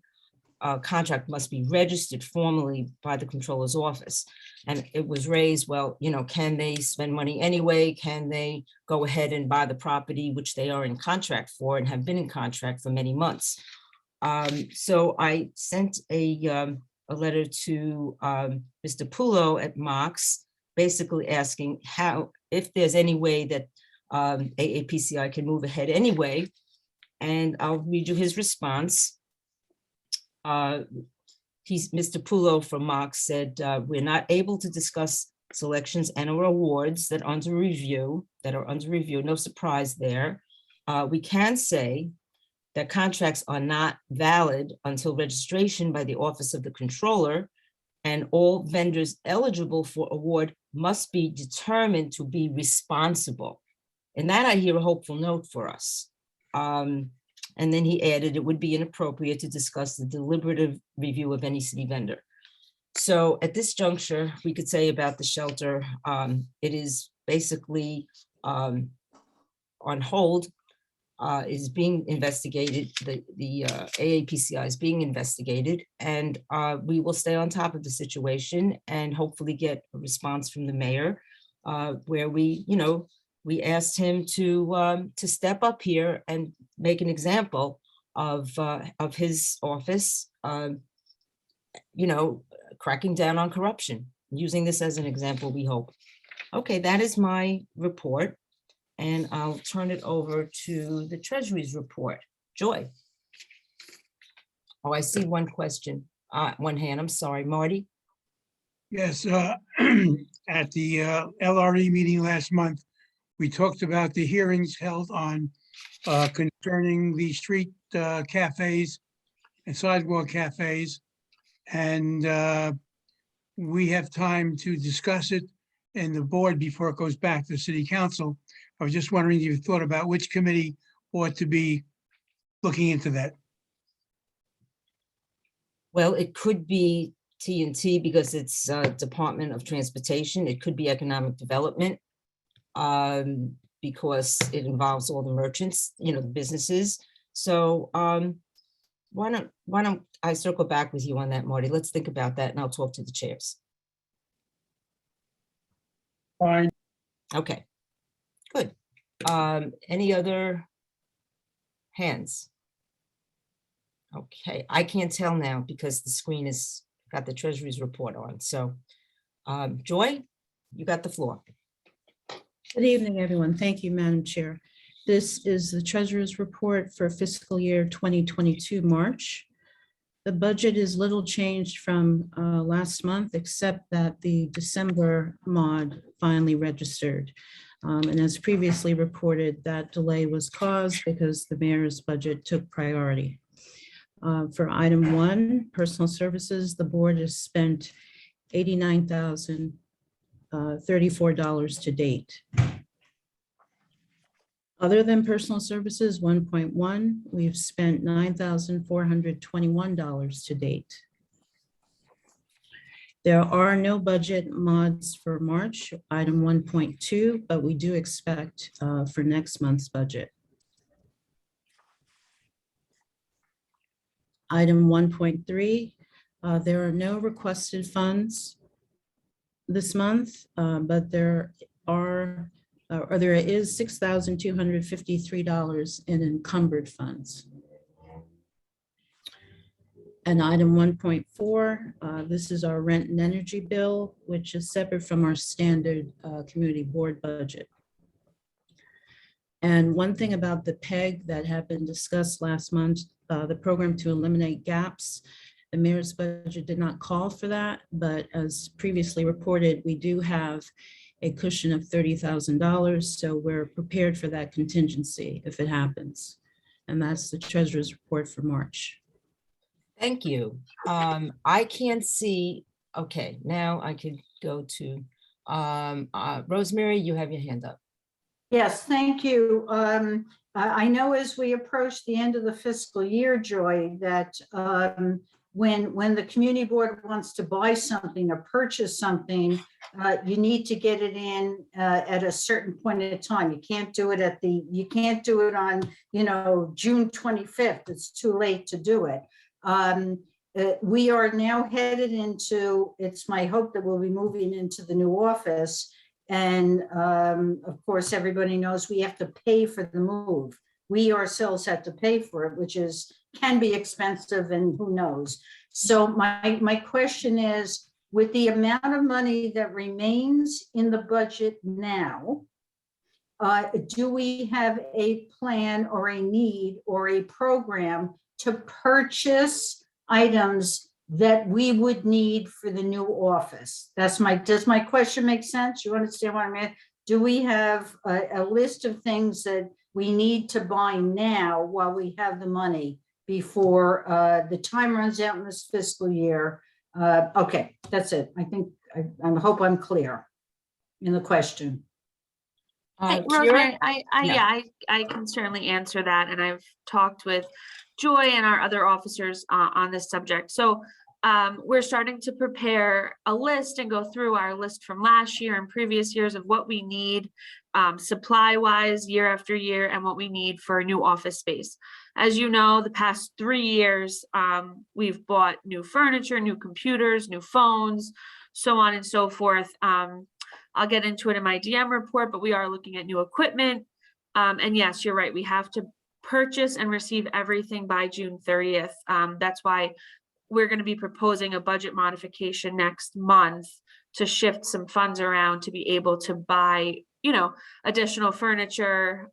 a contract must be registered formally by the controller's office. And it was raised, can they spend money anyway? Can they go ahead and buy the property, which they are in contract for and have been in contract for many months? So I sent a letter to Mr. Pulo at MOX, basically asking if there's any way that AAPCI can move ahead anyway. And I'll read you his response. Mr. Pulo from MOX said, we're not able to discuss selections and or awards that are under review. No surprise there. We can say that contracts are not valid until registration by the Office of the Controller, and all vendors eligible for award must be determined to be responsible. And that I hear a hopeful note for us. And then he added, it would be inappropriate to discuss the deliberative review of any city vendor. So at this juncture, we could say about the shelter, it is basically on hold, is being investigated. The AAPCI is being investigated, and we will stay on top of the situation and hopefully get a response from the mayor, where we asked him to step up here and make an example of his office, cracking down on corruption, using this as an example, we hope. Okay, that is my report, and I'll turn it over to the Treasury's report. Joy. Oh, I see one question, one hand, I'm sorry, Marty. Yes, at the LRE meeting last month, we talked about the hearings held on concerning the street cafes and sidewalk cafes. And we have time to discuss it in the board before it goes back to the city council. I was just wondering if you thought about which committee ought to be looking into that. Well, it could be T&T because it's Department of Transportation. It could be Economic Development. Because it involves all the merchants, the businesses. So why don't I circle back with you on that, Marty? Let's think about that, and I'll talk to the chairs. Fine. Okay, good. Any other hands? Okay, I can't tell now because the screen has got the Treasury's report on. So Joy, you got the floor. Good evening, everyone. Thank you, Madam Chair. This is the Treasurer's report for fiscal year 2022 March. The budget is little changed from last month, except that the December mod finally registered. And as previously reported, that delay was caused because the mayor's budget took priority. For item 1, personal services, the board has spent $89,034 to date. Other than personal services 1.1, we've spent $9,421 to date. There are no budget mods for March, item 1.2, but we do expect for next month's budget. Item 1.3, there are no requested funds this month, but there is $6,253 in encumbered funds. And item 1.4, this is our rent and energy bill, which is separate from our standard community board budget. And one thing about the PEG that had been discussed last month, the program to eliminate gaps, the mayor's budget did not call for that, but as previously reported, we do have a cushion of $30,000, so we're prepared for that contingency if it happens. And that's the treasurer's report for March. Thank you. I can't see, okay, now I can go to, Rosemary, you have your hand up. Yes, thank you. I know as we approach the end of the fiscal year, Joy, that when the community board wants to buy something or purchase something, you need to get it in at a certain point in time. You can't do it on, June 25th. It's too late to do it. We are now headed into, it's my hope that we'll be moving into the new office. And of course, everybody knows we have to pay for the move. We ourselves have to pay for it, which can be expensive and who knows. So my question is, with the amount of money that remains in the budget now, do we have a plan or a need or a program to purchase items that we would need for the new office? Does my question make sense? You understand what I mean? Do we have a list of things that we need to buy now while we have the money before the time runs out in this fiscal year? Okay, that's it. I think, I hope I'm clear in the question. Rosemary, I can certainly answer that, and I've talked with Joy and our other officers on this subject. So we're starting to prepare a list and go through our list from last year and previous years of what we need supply-wise year after year and what we need for a new office space. As you know, the past 3 years, we've bought new furniture, new computers, new phones, so on and so forth. I'll get into it in my DM report, but we are looking at new equipment. And yes, you're right. We have to purchase and receive everything by June 30th. That's why we're going to be proposing a budget modification next month to shift some funds around to be able to buy, additional furniture,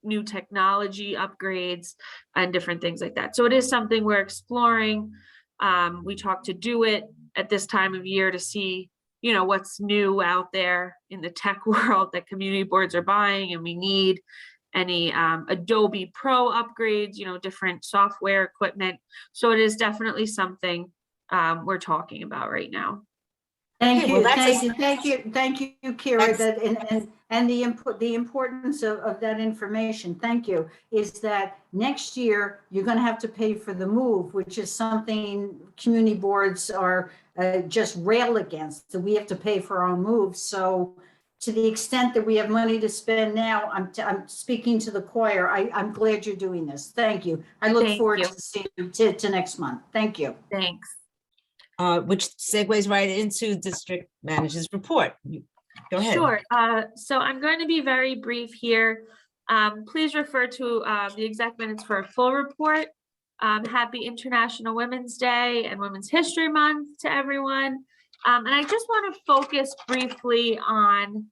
new technology upgrades, and different things like that. So it is something we're exploring. We talk to DoIT at this time of year to see what's new out there in the tech world that community boards are buying, and we need any Adobe Pro upgrades, different software equipment. So it is definitely something we're talking about right now. Thank you, thank you, Kira, and the importance of that information, thank you, is that next year, you're gonna have to pay for the move, which is something community boards are just rail against, so we have to pay for our move. So to the extent that we have money to spend now, I'm speaking to the choir, I'm glad you're doing this, thank you. I look forward to seeing you to next month, thank you. Thanks. Which segues right into district manager's report. Go ahead. Sure. So I'm going to be very brief here. Please refer to the exec minutes for a full report. Happy International Women's Day and Women's History Month to everyone. And I just want to focus briefly on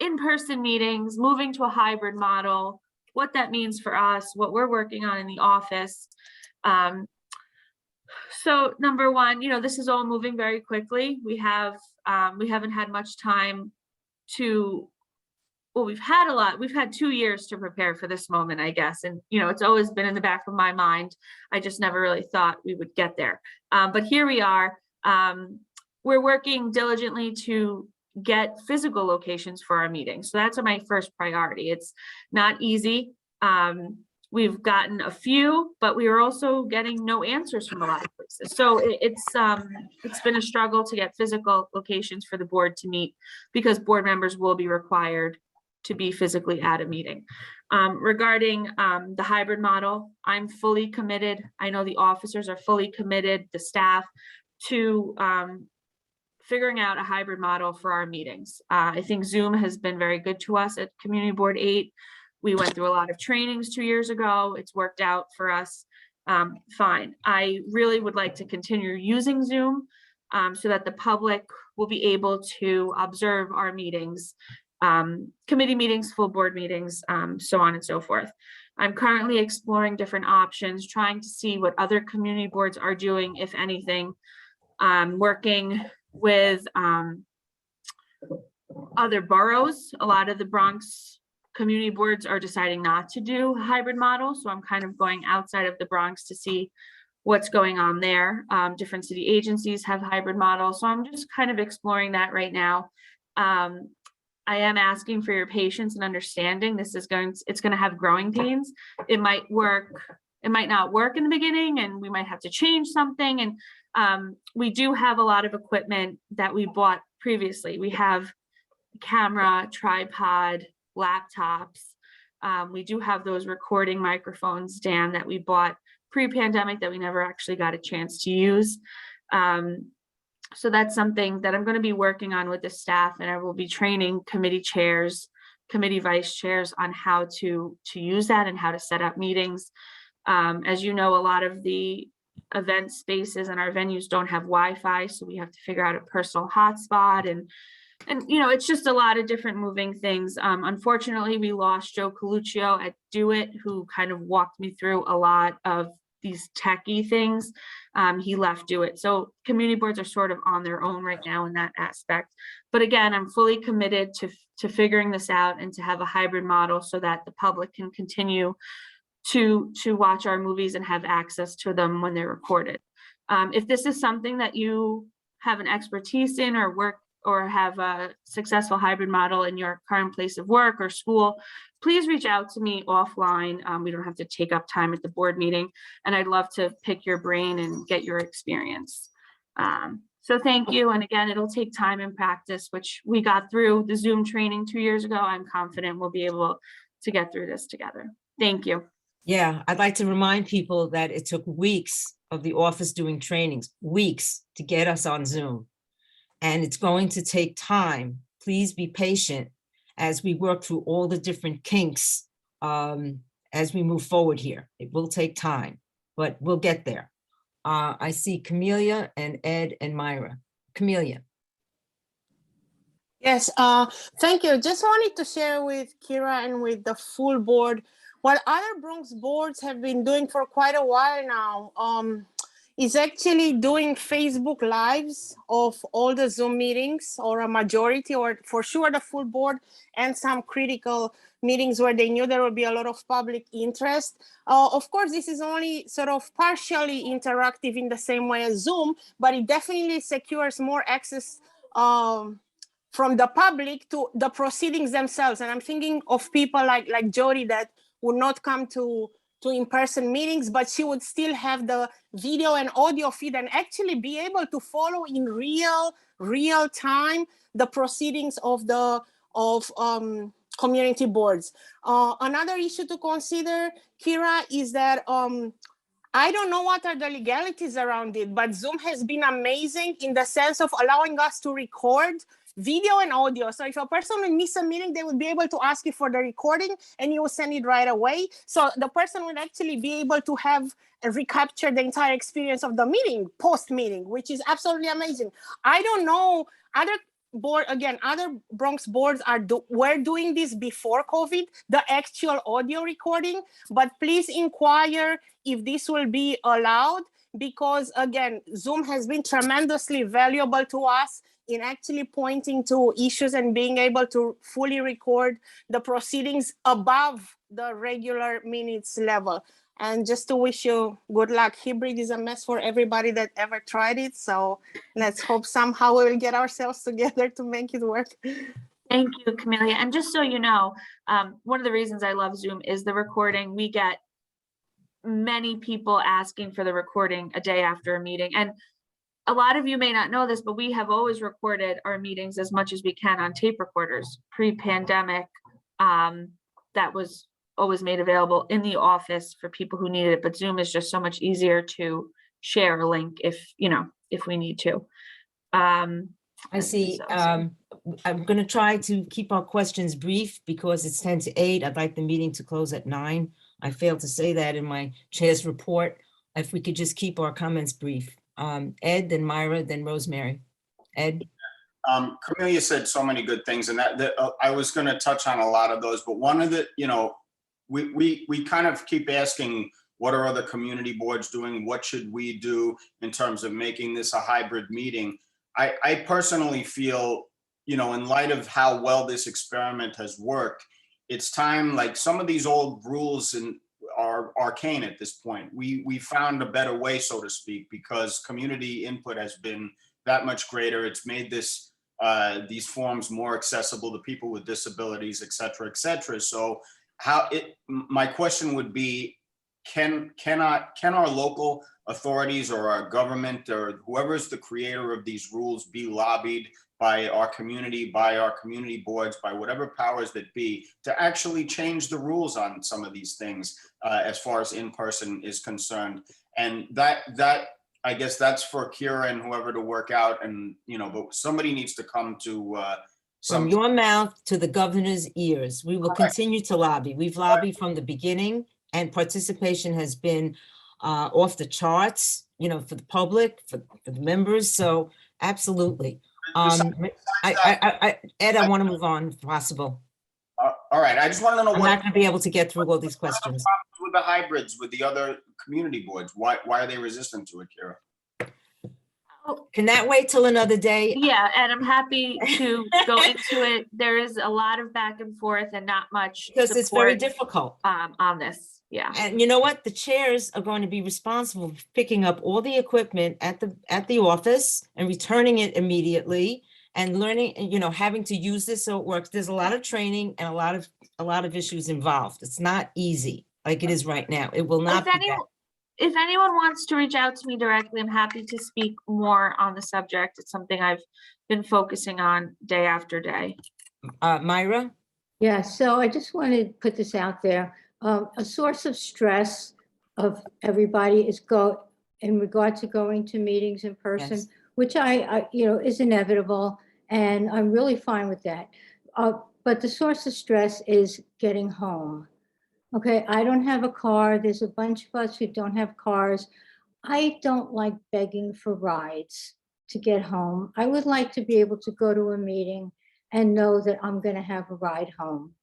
in-person meetings, moving to a hybrid model, what that means for us, what we're working on in the office. So number one, this is all moving very quickly. We haven't had much time well, we've had 2 years to prepare for this moment, I guess. And, it's always been in the back of my mind. I just never really thought we would get there. But here we are. We're working diligently to get physical locations for our meetings. So that's my first priority. It's not easy. We've gotten a few, but we are also getting no answers from a lot of places. So it's been a struggle to get physical locations for the board to meet, because board members will be required to be physically at a meeting. Regarding the hybrid model, I'm fully committed. I know the officers are fully committed, the staff, to figuring out a hybrid model for our meetings. I think Zoom has been very good to us at Community Board 8. We went through a lot of trainings 2 years ago. It's worked out for us fine. I really would like to continue using Zoom so that the public will be able to observe our meetings, committee meetings, full board meetings, so on and so forth. I'm currently exploring different options, trying to see what other community boards are doing, if anything. Working with other boroughs. A lot of the Bronx community boards are deciding not to do a hybrid model. So I'm kind of going outside of the Bronx to see what's going on there. Different city agencies have hybrid models. So I'm just kind of exploring that right now. I am asking for your patience and understanding. It's going to have growing pains. It might work. It might not work in the beginning, and we might have to change something. And we do have a lot of equipment that we bought previously. We have camera, tripod, laptops. We do have those recording microphones, Dan, that we bought pre-pandemic that we never actually got a chance to use. So that's something that I'm going to be working on with the staff, and I will be training committee chairs, committee vice chairs on how to use that and how to set up meetings. As you know, a lot of the event spaces and our venues don't have Wi-Fi, so we have to figure out a personal hotspot, and it's just a lot of different moving things. Unfortunately, we lost Joe Coluccio at Do It, who kind of walked me through a lot of these techie things. He left Do It. So community boards are sort of on their own right now in that aspect. But again, I'm fully committed to figuring this out and to have a hybrid model so that the public can continue to watch our movies and have access to them when they're recorded. If this is something that you have an expertise in, or work or have a successful hybrid model in your current place of work or school, please reach out to me offline. We don't have to take up time at the board meeting, and I'd love to pick your brain and get your experience. So thank you. And again, it'll take time and practice, which we got through the Zoom training 2 years ago. I'm confident we'll be able to get through this together. Thank you. Yeah, I'd like to remind people that it took weeks of the office doing trainings, weeks to get us on Zoom. And it's going to take time. Please be patient as we work through all the different kinks as we move forward here. It will take time, but we'll get there. I see Camelia and Ed and Myra. Camelia. Yes, thank you. Just wanted to share with Kira and with the full board what other Bronx boards have been doing for quite a while now. Is actually doing Facebook Lives of all the Zoom meetings, or a majority, or for sure the full board, and some critical meetings where they knew there would be a lot of public interest. Of course, this is only sort of partially interactive in the same way as Zoom, but it definitely secures more access from the public to the proceedings themselves. And I'm thinking of people like Jody that would not come to in-person meetings, but she would still have the video and audio feed and actually be able to follow in real time the proceedings of community boards. Another issue to consider, Kira, is that I don't know what are the legalities around it, but Zoom has been amazing in the sense of allowing us to record video and audio. So if a person would miss a meeting, they would be able to ask you for the recording and you will send it right away. So the person would actually be able to have recapture the entire experience of the meeting, post-meeting, which is absolutely amazing. I don't know, other Bronx boards were doing this before COVID, the actual audio recording, but please inquire if this will be allowed, because again, Zoom has been tremendously valuable to us in actually pointing to issues and being able to fully record the proceedings above the regular minutes level. And just to wish you good luck. Hybrid is a mess for everybody that ever tried it. So let's hope somehow we will get ourselves together to make it work. Thank you, Camelia. And just so you know, one of the reasons I love Zoom is the recording. We get many people asking for the recording a day after a meeting. And a lot of you may not know this, but we have always recorded our meetings as much as we can on tape recorders. Pre-pandemic, that was always made available in the office for people who needed it. But Zoom is just so much easier to share a link if we need to. I see. I'm going to try to keep our questions brief because it's 10 to 8. I'd like the meeting to close at 9. I failed to say that in my chair's report. If we could just keep our comments brief. Ed, then Myra, then Rosemary. Ed? Camelia said so many good things, and that I was going to touch on a lot of those, but one of the, we kind of keep asking, what are other community boards doing? What should we do in terms of making this a hybrid meeting? I personally feel, in light of how well this experiment has worked, it's time, like some of these old rules are arcane at this point. We found a better way, so to speak, because community input has been that much greater. It's made these forms more accessible to people with disabilities, et cetera, et cetera. So my question would be, can our local authorities or our government or whoever is the creator of these rules be lobbied by our community boards, by whatever powers that be, to actually change the rules on some of these things as far as in-person is concerned? And that I guess that's for Kira and whoever to work out, and but somebody needs to come to From your mouth to the governor's ears. We will continue to lobby. We've lobbied from the beginning, and participation has been off the charts, for the public, for the members. So absolutely. Ed, I want to move on if possible. All right. I just want to know I'm not going to be able to get through all these questions. With the hybrids, with the other community boards, why are they resistant to it, Kira? Can that wait till another day? Yeah, and I'm happy to go into it. There is a lot of back and forth and not much Because it's very support, difficult. on this. Yeah. And you know what? The chairs are going to be responsible for picking up all the equipment at the office and returning it immediately and learning, having to use this so it works. There's a lot of training and a lot of issues involved. It's not easy like it is right now. It will not be that. If anyone wants to reach out to me directly, I'm happy to speak more on the subject. It's something I've been focusing on day after day. Myra? Yeah, so I just want to put this out there. A source of stress of everybody is in regard to going to meetings in person, Yes. which I is inevitable, and I'm really fine with that. But the source of stress is getting home. Okay, I don't have a car. There's a bunch of us who don't have cars. I don't like begging for rides to get home. I would like to be able to go to a meeting and know that I'm going to have a ride home.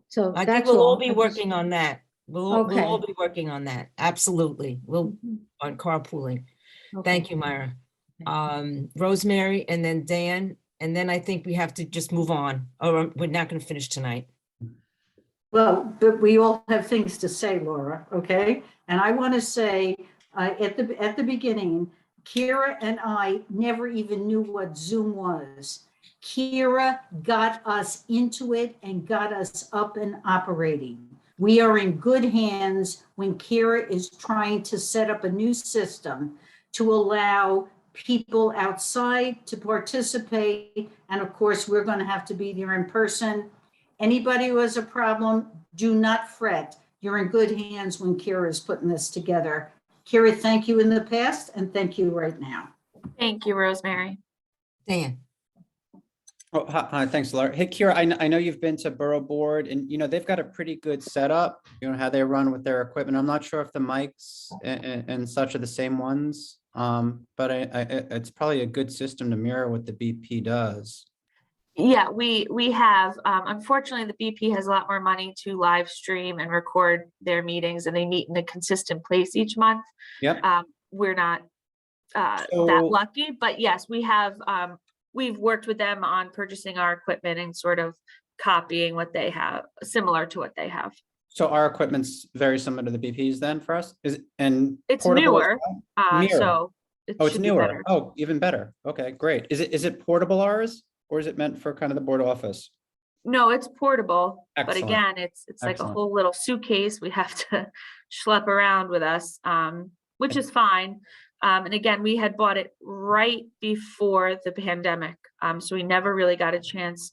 So I think that's we'll all all. be working on that. We'll Okay. all be working on that. Absolutely. We'll on carpooling. Thank you, Myra. Rosemary, and then Dan, and then I think we have to just move on, or we're not going to finish tonight. Well, but we all have things to say, Laura, okay? And I want to say, at the beginning, Kira and I never even knew what Zoom was. Kira got us into it and got us up and operating. We are in good hands when Kira is trying to set up a new system to allow people outside to participate. And of course, we're going to have to be there in person. Anybody who has a problem, do not fret. You're in good hands when Kira is putting this together. Kira, thank you in the past and thank you right now. Thank you, Rosemary. Dan. Oh, hi, thanks, Laura. Hey, Kira, I know you've been to Borough Board, and they've got a pretty good setup, how they run with their equipment. I'm not sure if the mics and such are the same ones, but it's probably a good system to mirror what the BP does. Yeah, we have, unfortunately, the BP has a lot more money to live stream and record their meetings, and they meet in a consistent place each month. Yep. We're not that So- lucky, but yes, we have, we've worked with them on purchasing our equipment and sort of copying what they have, similar to what they have. So our equipment's very similar to the BP's then for us? Is it, and It's portable as newer, well? Newer. so it Oh, it's should be newer. better. Oh, even better. Okay, great. Is it portable ours or is it meant for kind of the board office? No, it's portable, but Excellent. again, it's like a Excellent. whole little suitcase we have to schlep around with us, which is fine. And again, we had bought it right before the pandemic, so we never really got a chance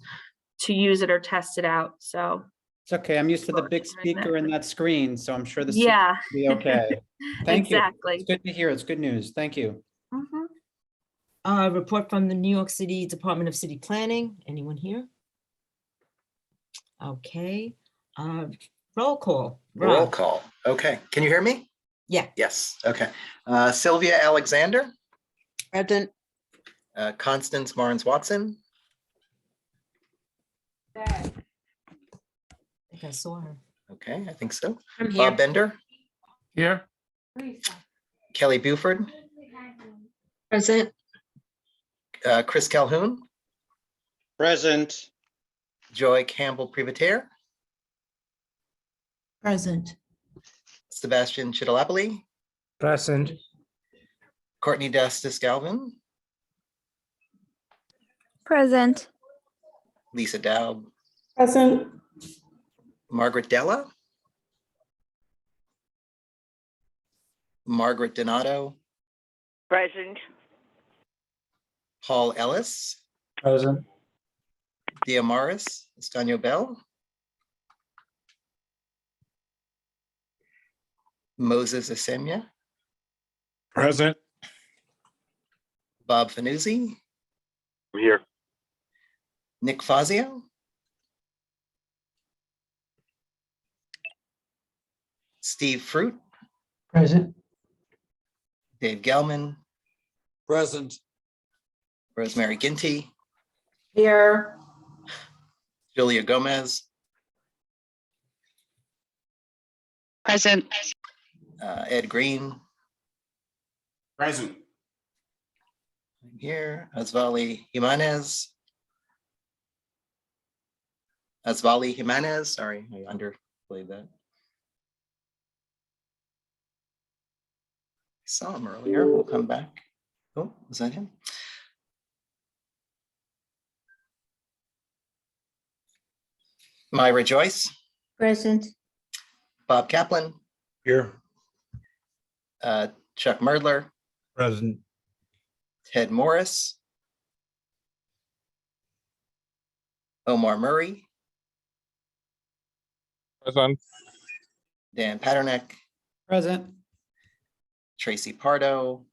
to use it or test it out, so. It's okay. I'm used to the big speaker and that screen, so I'm sure this will Yeah. be okay. Thank you. Exactly. It's good to hear. It's good news. Thank you. Mhm. Report from the New York City Department of City Planning. Anyone here? Okay, roll call. Roll Rob. call. Okay. Can you hear me? Yeah. Yes. Okay. Sylvia Alexander, Present. Constance Barnes Watson, I think I saw her. okay, I think so. I'm here. Bob Bender, Here. Kelly Buford, Present. Chris Calhoun, Present. Joy Campbell Privateer, Present. Sebastian Chitalapoli, Present. Courtney Dastis Galvin, Present. Lisa Dowd, Present. Margaret Della, Margaret Donato, Present. Paul Ellis, Present. Dia Morris, Estanio Bell, Moses Asemia, Present. Bob Fanuzzi, I'm here. Nick Fazio, Steve Fruit, Present. Dave Gelman, Present. Rosemary Ginty, Here. Julia Gomez, Present. Ed Green, Present. I'm here, Osvaldo Jimenez. Osvaldo Jimenez, sorry, I underplayed that. I saw him earlier, we'll come back. Oh, was that him? Myra Joyce, Present. Bob Kaplan, Here. Chuck Merdler, Present. Ted Morris, Omar Murray, Present. Dan Paternick, Present. Tracy Pardo,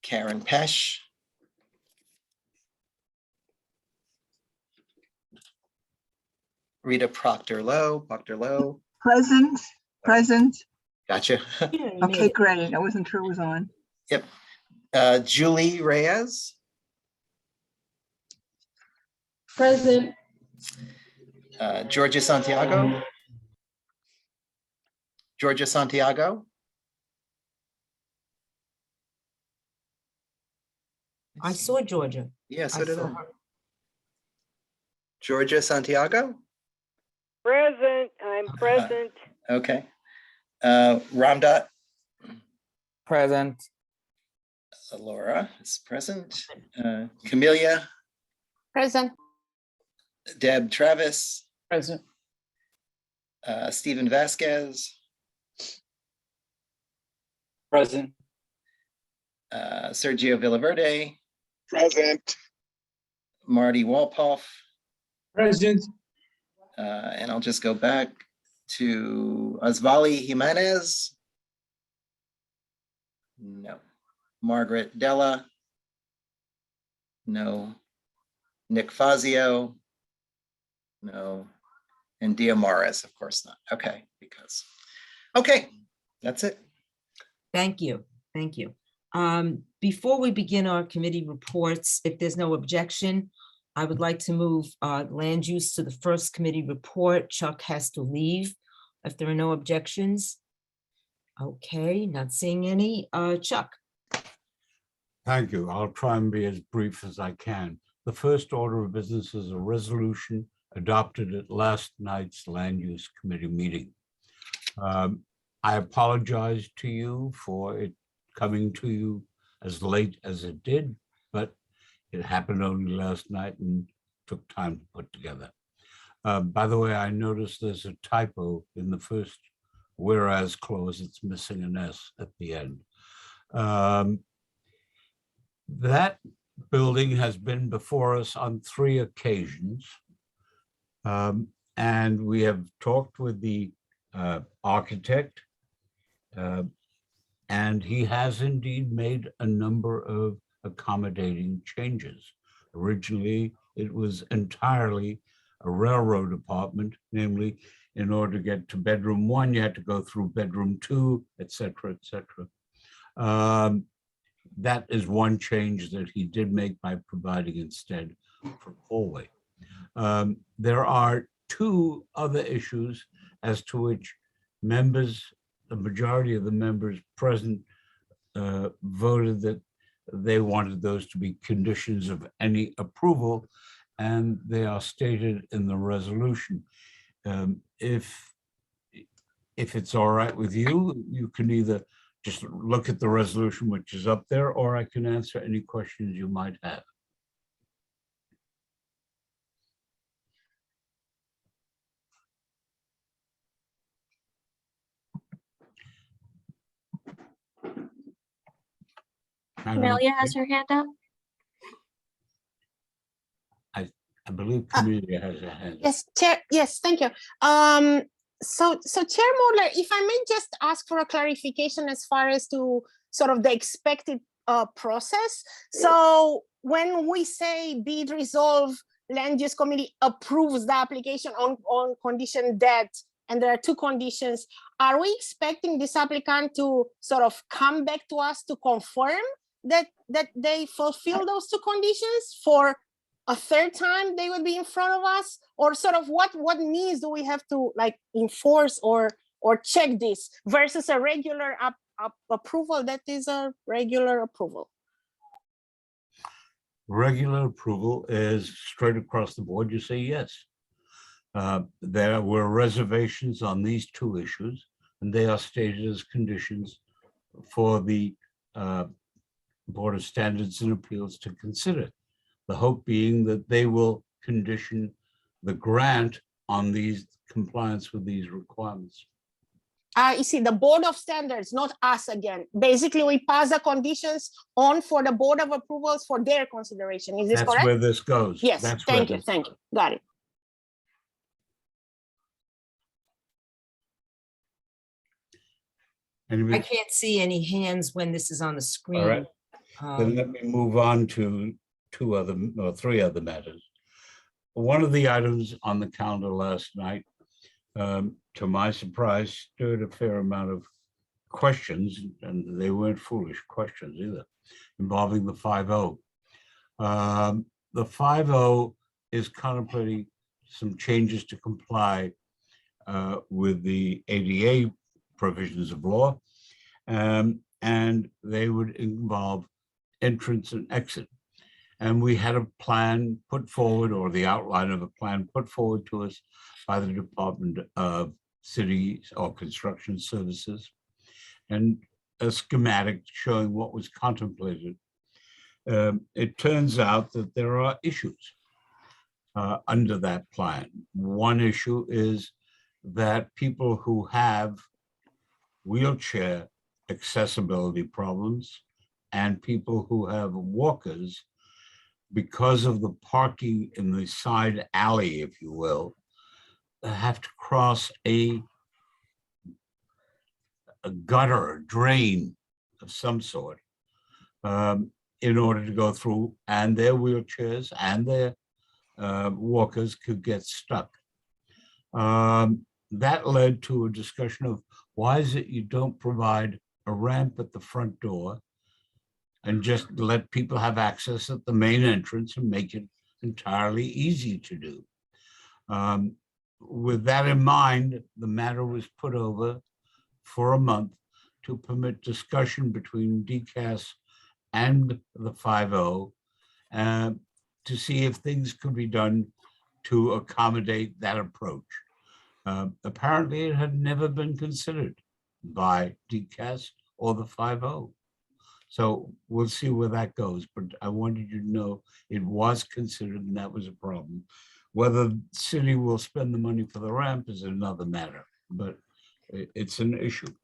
Karen Pesh, Rita Proctor Lowe, Present. Present. gotcha. Okay, great. I wasn't sure it was on. Yep. Julie Reyes, Present. Georgia Santiago. Georgia Santiago, I saw Georgia. yeah, so I did saw I. her. Georgia Santiago, Present. I'm present. okay. Ramdot, Present. Laura is present. Camelia, Present. Deb Travis, Present. Stephen Vasquez, Present. Sergio Villaverde, Present. Marty Walpoff, Present. and I'll just go back to Osvaldo Jimenez. No. Margaret Della. No. Nick Fazio. No. And Dia Morris, of course not. Okay, because, okay, that's it. Thank you. Thank you. Before we begin our committee reports, if there's no objection, I would like to move land use to the first committee report. Chuck has to leave If there are no objections. Okay, not seeing any. Chuck? Thank you. I'll try and be as brief as I can. The first order of business is a resolution adopted at last night's Land Use Committee meeting. I apologize to you for it coming to you as late as it did, but it happened only last night and took time to put together. By the way, I noticed there's a typo in the first whereas clause. It's missing an S at the end. That building has been before us on 3 occasions. And we have talked with the architect, and he has indeed made a number of accommodating changes. Originally, it was entirely a railroad apartment, namely, in order to get to bedroom 1, you had to go through bedroom 2, et cetera, et cetera. That is one change that he did make by providing instead for hallway. There are 2 other issues as to which members, the majority of the members present, voted that they wanted those to be conditions of any approval, and they are stated in the resolution. If it's all right with you, you can either just look at the resolution which is up there, or I can answer any questions you might have. Camelia has her hand up. I believe Camelia has a hand. Yes, Chair. Yes, thank you. So Chair Moeller, if I may just ask for a clarification as far as to sort of the expected process. So when we say be it resolved, Land Use Committee approves the application on condition that, and there are 2 conditions, are we expecting this applicant to sort of come back to us to confirm that they fulfill those 2 conditions for a 3rd time they would be in front of us? Or sort of what means do we have to like enforce or check this versus a regular approval that is a regular approval? Regular approval is straight across the board. You say yes. There were reservations on these 2 issues, and they are stated as conditions for the Board of Standards and Appeals to consider. The hope being that they will condition the grant on these compliance with these requirements. You see, the Board of Standards, not us again. Basically, we pass the conditions on for the Board of Approvals for their consideration. Is this correct? That's where this goes. Yes, That's thank you, thank you. Got it. I can't see any hands when this is on the screen. All right. Then let me move on to 3 other matters. One of the items on the calendar last night, to my surprise, stirred a fair amount of questions, and they weren't foolish questions either, involving the 5.0. The 5.0 is contemplating some changes to comply with the ADA provisions of law, and they would involve entrance and exit. And we had a plan put forward, or the outline of a plan put forward to us by the Department of Cities or Construction Services, and a schematic showing what was contemplated. It turns out that there are issues under that plan. One issue is that people who have wheelchair accessibility problems and people who have walkers, because of the parking in the side alley, if you will, have to cross a gutter, a drain of some sort in order to go through, and their wheelchairs and their walkers could get stuck. That led to a discussion of why is it you don't provide a ramp at the front door and just let people have access at the main entrance and make it entirely easy to do. With that in mind, the matter was put over for a month to permit discussion between DCAS and the 5-0 to see if things could be done to accommodate that approach. Apparently, it had never been considered by DCAS or the 5-0. So we'll see where that goes, but I wanted you to know it was considered and that was a problem. Whether the city will spend the money for the ramp is another matter, but it's an issue.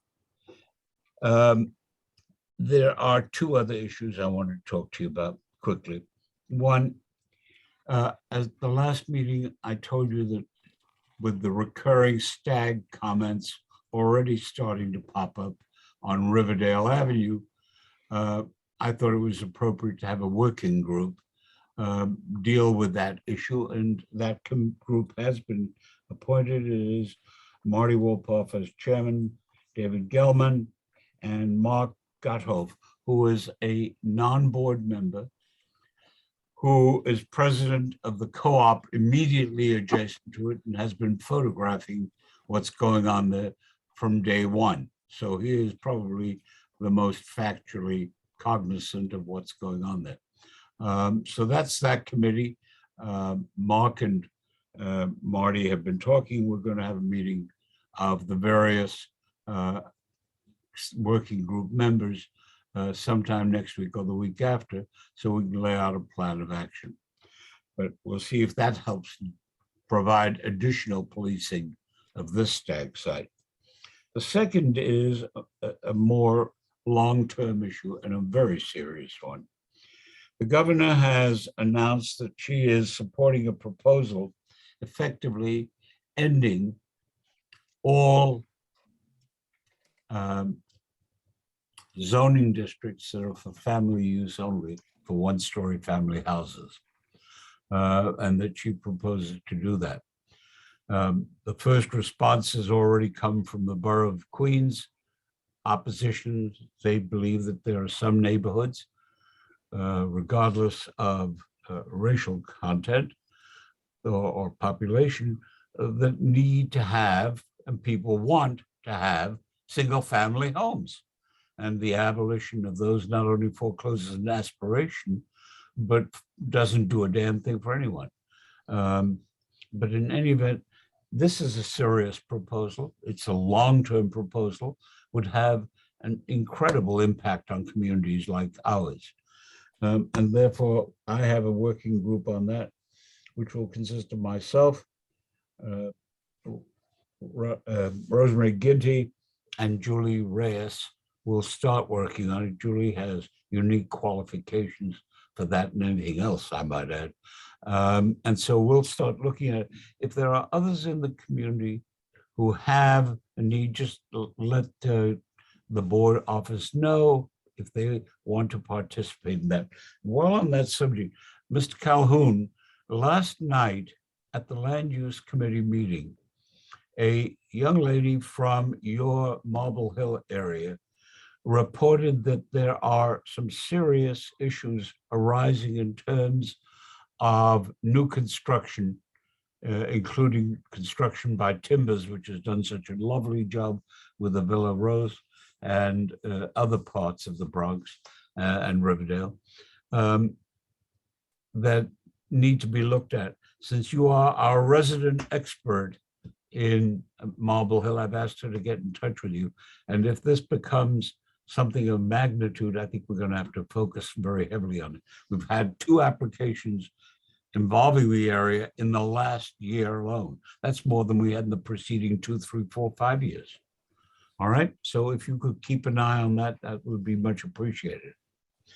There are two other issues I want to talk to you about quickly. One, at the last meeting, I told you that with the recurring stag comments already starting to pop up on Riverdale Avenue, I thought it was appropriate to have a working group deal with that issue, and that group has been appointed. It is Marty Wolpoff as chairman, David Gelman, and Mark Gotthof, who is a non-board member, who is president of the co-op immediately adjacent to it and has been photographing what's going on there from day one. So he is probably the most factually cognizant of what's going on there. So that's that committee. Mark and Marty have been talking. We're going to have a meeting of the various working group members sometime next week or the week after, so we can lay out a plan of action. But we'll see if that helps provide additional policing of this stag site. The second is a more long-term issue and a very serious one. The governor has announced that she is supporting a proposal effectively ending all zoning districts that are for family use only, for one-story family houses, and that she proposes to do that. The first response has already come from the Borough of Queens. Opposition, they believe that there are some neighborhoods, regardless of racial content or population, that need to have, and people want to have, single-family homes. And the abolition of those not only forecloses an aspiration, but doesn't do a damn thing for anyone. But in any event, this is a serious proposal. It's a long-term proposal, would have an incredible impact on communities like ours. And therefore, I have a working group on that, which will consist of myself, Rosemary Ginty, and Julie Reyes will start working on it. Julie has unique qualifications for that and anything else, I might add. And so we'll start looking at if there are others in the community who have a need, just let the board office know if they want to participate in that. While on that subject, Mr. Calhoun, last night at the Land Use Committee meeting, a young lady from your Marble Hill area reported that there are some serious issues arising in terms of new construction, including construction by Timbers, which has done such a lovely job with the Villa Rose and other parts of the Bronx and Riverdale, that need to be looked at. Since you are our resident expert in Marble Hill, I've asked her to get in touch with you. And if this becomes something of magnitude, I think we're going to have to focus very heavily on it. We've had 2 applications involving the area in the last year alone. That's more than we had in the preceding 2, 3, 4, 5 years. All right. So if you could keep an eye on that, that would be much appreciated.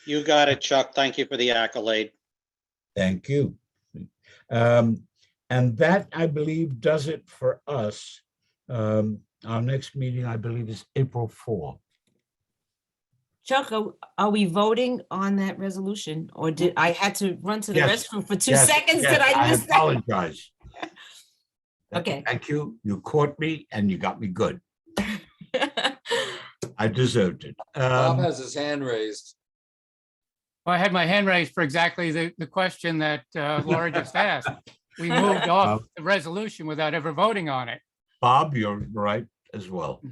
You got it, Chuck. Thank you for the accolade. Thank you. And that, I believe, does it for us. Our next meeting, I believe, is April 4. Chuck, are we voting on that resolution, or did I had to run to the Yes. restroom for 2 Yes, seconds? yes, Did I miss that? apologize. Okay. Thank you. You caught me and you got me good. I deserved it. Bob has his hand raised. Well, I had my hand raised for exactly the question that Laura just asked. we moved off the resolution without ever voting on it. Bob, you're right as well.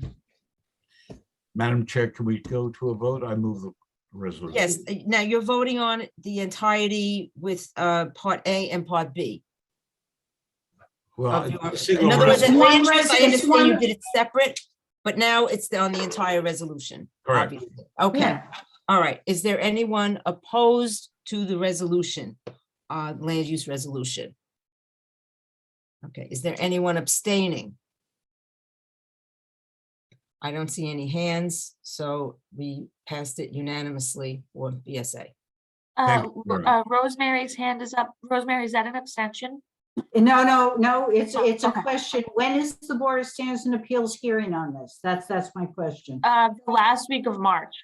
Madam Chair, can we go to a vote? I move the resolution. Yes, now you're voting on the entirety with Part A and Part B. Well, of your- a single In other words, resolution. at Landscape, I it's understand you one- did it separate, but now it's on the entire resolution. Correct. Obviously. Okay, Yeah. all right. Is there anyone opposed to the resolution, land use resolution? Okay, is there anyone abstaining? I don't see any hands, so we passed it unanimously for BSA. Thank you very much. Rosemary's hand is up. Rosemary, is that an abstention? No, it's a okay. question. When is the Board of Standards and Appeals hearing on this? That's my question. The last week of March.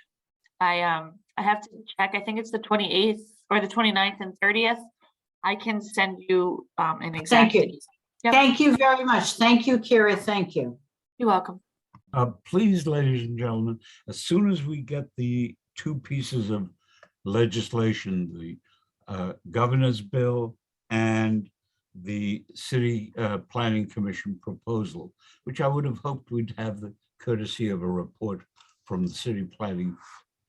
I have to check. I think it's the 28th or the 29th and 30th. I can send you an exact. Thank you. date. Yep. Thank you very much. Thank you, Kira. Thank you. You're welcome. Please, ladies and gentlemen, as soon as we get the two pieces of legislation, the governor's bill and the city planning commission proposal, which I would have hoped we'd have the courtesy of a report from the city planning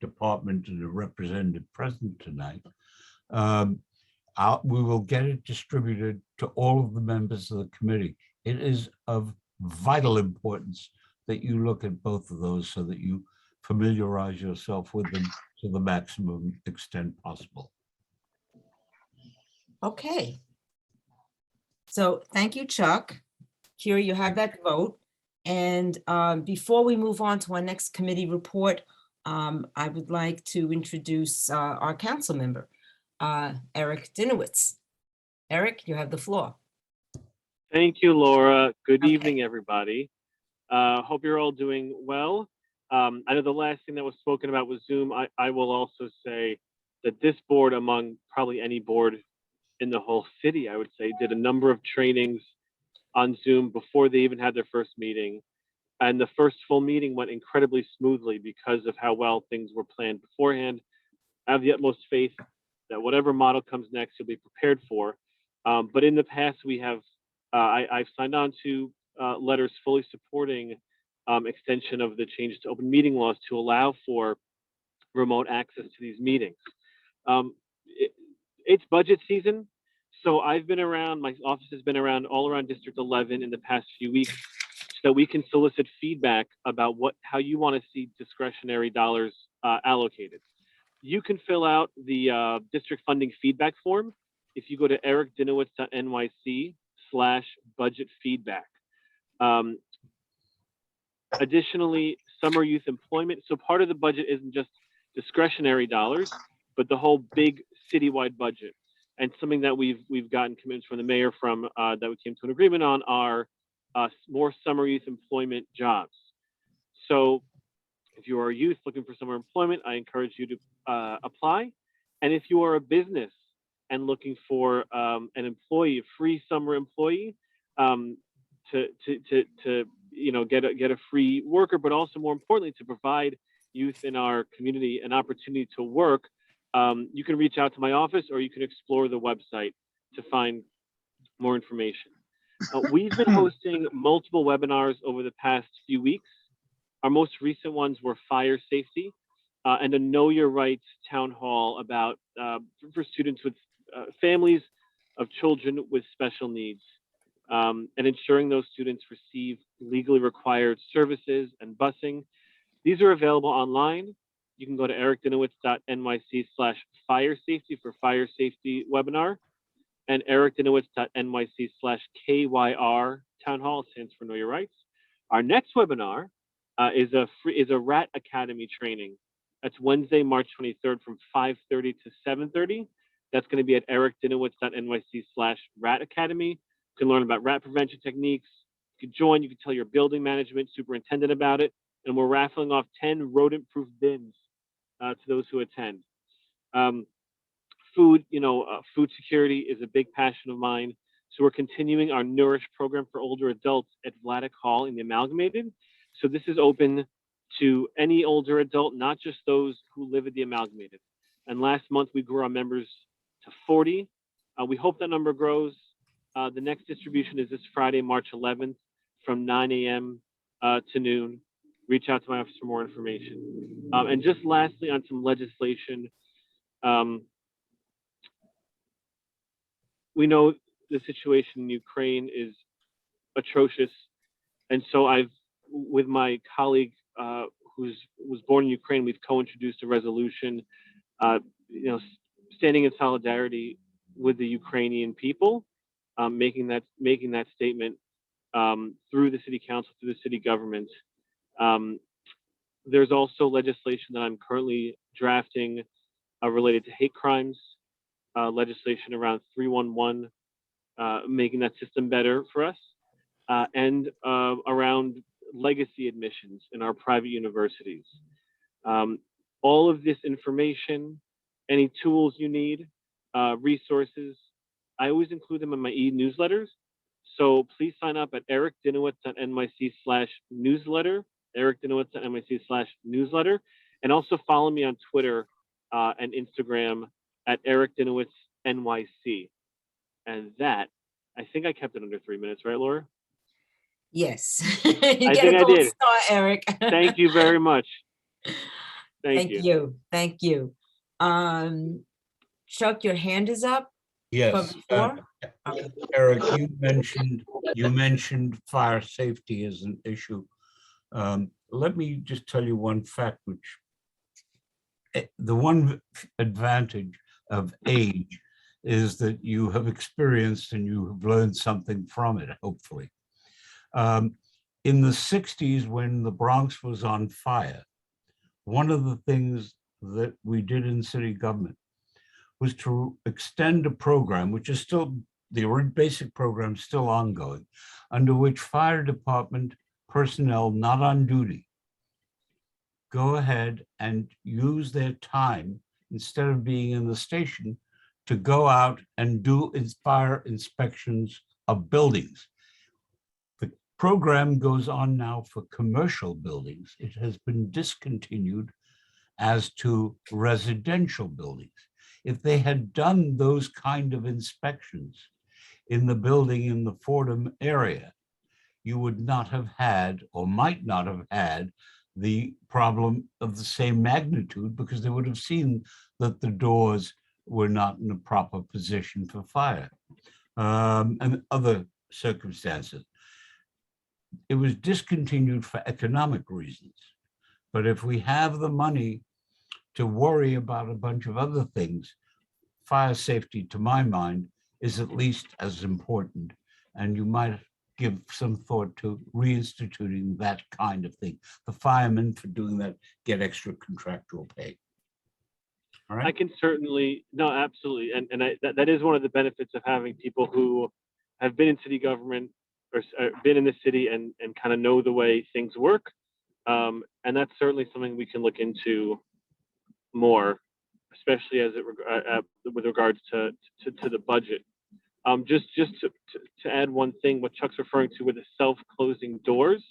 department and a representative present tonight. We will get it distributed to all of the members of the committee. It is of vital importance that you look at both of those so that you familiarize yourself with them to the maximum extent possible. Okay. So thank you, Chuck. Kira, you have that vote. And before we move on to our next committee report, I would like to introduce our council member, Eric Dinowitz. Eric, you have the floor. Thank you, Laura. Good Okay. evening, everybody. Hope you're all doing well. I know the last thing that was spoken about was Zoom. I will also say that this board, among probably any board in the whole city, I would say, did a number of trainings on Zoom before they even had their first meeting. And the first full meeting went incredibly smoothly because of how well things were planned beforehand. I have the utmost faith that whatever model comes next, you'll be prepared for. But in the past, we have, I've signed on to letters fully supporting extension of the changes to open meeting laws to allow for remote access to these meetings. It's budget season, so I've been around, my office has been around all around District 11 in the past few weeks so that we can solicit feedback about how you want to see discretionary dollars allocated. You can fill out the district funding feedback form if you go to ericdinowitz.nyc/budget feedback. Additionally, summer youth employment. So part of the budget isn't just discretionary dollars, but the whole big citywide budget. And something that we've gotten commitments from the mayor from that we came to an agreement on are more summer youth employment jobs. So if you are a youth looking for summer employment, I encourage you to apply. And if you are a business and looking for an employee, a free summer employee, to get a free worker, but also more importantly to provide youth in our community an opportunity to work, you can reach out to my office or you can explore the website to find more information. We've been hosting multiple webinars over the past few weeks. Our most recent ones were fire safety and a Know Your Rights town hall about for students with families of children with special needs. And ensuring those students receive legally required services and busing. These are available online. You can go to ericdinowitz.nyc/fire safety for fire safety webinar and ericdinowitz.nyc/KYR town hall, stands for Know Your Rights. Our next webinar is a RAT Academy training. That's Wednesday, March 23rd from 5:30 to 7:30. That's going to be at ericdinowitz.nyc/RAT Academy. You can learn about rat prevention techniques. You can join, you can tell your building management superintendent about it. And we're raffling off 10 rodent-proof bins to those who attend. Food security is a big passion of mine. So we're continuing our Nourish program for older adults at Vladeck Hall in the Amalgamated. So this is open to any older adult, not just those who live at the Amalgamated. And last month we grew our members to 40. We hope that number grows. The next distribution is this Friday, March 11th, from 9 a.m. To noon. Reach out to my office for more information. And just lastly, on some legislation, we know the situation in Ukraine is atrocious, and so with my colleague who was born in Ukraine, we've co-introduced a resolution, standing in solidarity with the Ukrainian people, making that statement through the city council, through the city government. There's also legislation that I'm currently drafting related to hate crimes, legislation around 311, making that system better for us, and around legacy admissions in our private universities. All of this information, any tools you need, resources, I always include them in my e-newsletters. So please sign up at ericdinowitz.nyc/newsletter, ericdinowitz.nyc/newsletter, and also follow me on Twitter and Instagram at ericdinowitz.nyc. And that, I think I kept it under 3 minutes, right, Laura? Yes. I Get think a I gold did. star, Eric. Thank you very much. Thank you. Thank you. Chuck, your hand is up. Yes. From before? Eric, you mentioned fire safety as an issue. Let me just tell you one fact, which the one advantage of age is that you have experienced and you have learned something from it, hopefully. In the 60s, when the Bronx was on fire, one of the things that we did in city government was to extend a program, which is still, the basic program still ongoing, under which fire department personnel not on duty go ahead and use their time, instead of being in the station, to go out and do fire inspections of buildings. The program goes on now for commercial buildings. It has been discontinued as to residential buildings. If they had done those kind of inspections in the building in the Fordham area, you would not have had, or might not have had, the problem of the same magnitude, because they would have seen that the doors were not in a proper position for fire, and other circumstances. It was discontinued for economic reasons. But if we have the money to worry about a bunch of other things, fire safety, to my mind, is at least as important. And you might give some thought to reinstituting that kind of thing. The firemen, for doing that, get extra contractual pay. All right. I can certainly, no, absolutely. And that is one of the benefits of having people who have been in city government or been in the city and kind of know the way things work. And that's certainly something we can look into more, especially as it with regards to the budget. Just to add one thing, what Chuck's referring to with the self-closing doors,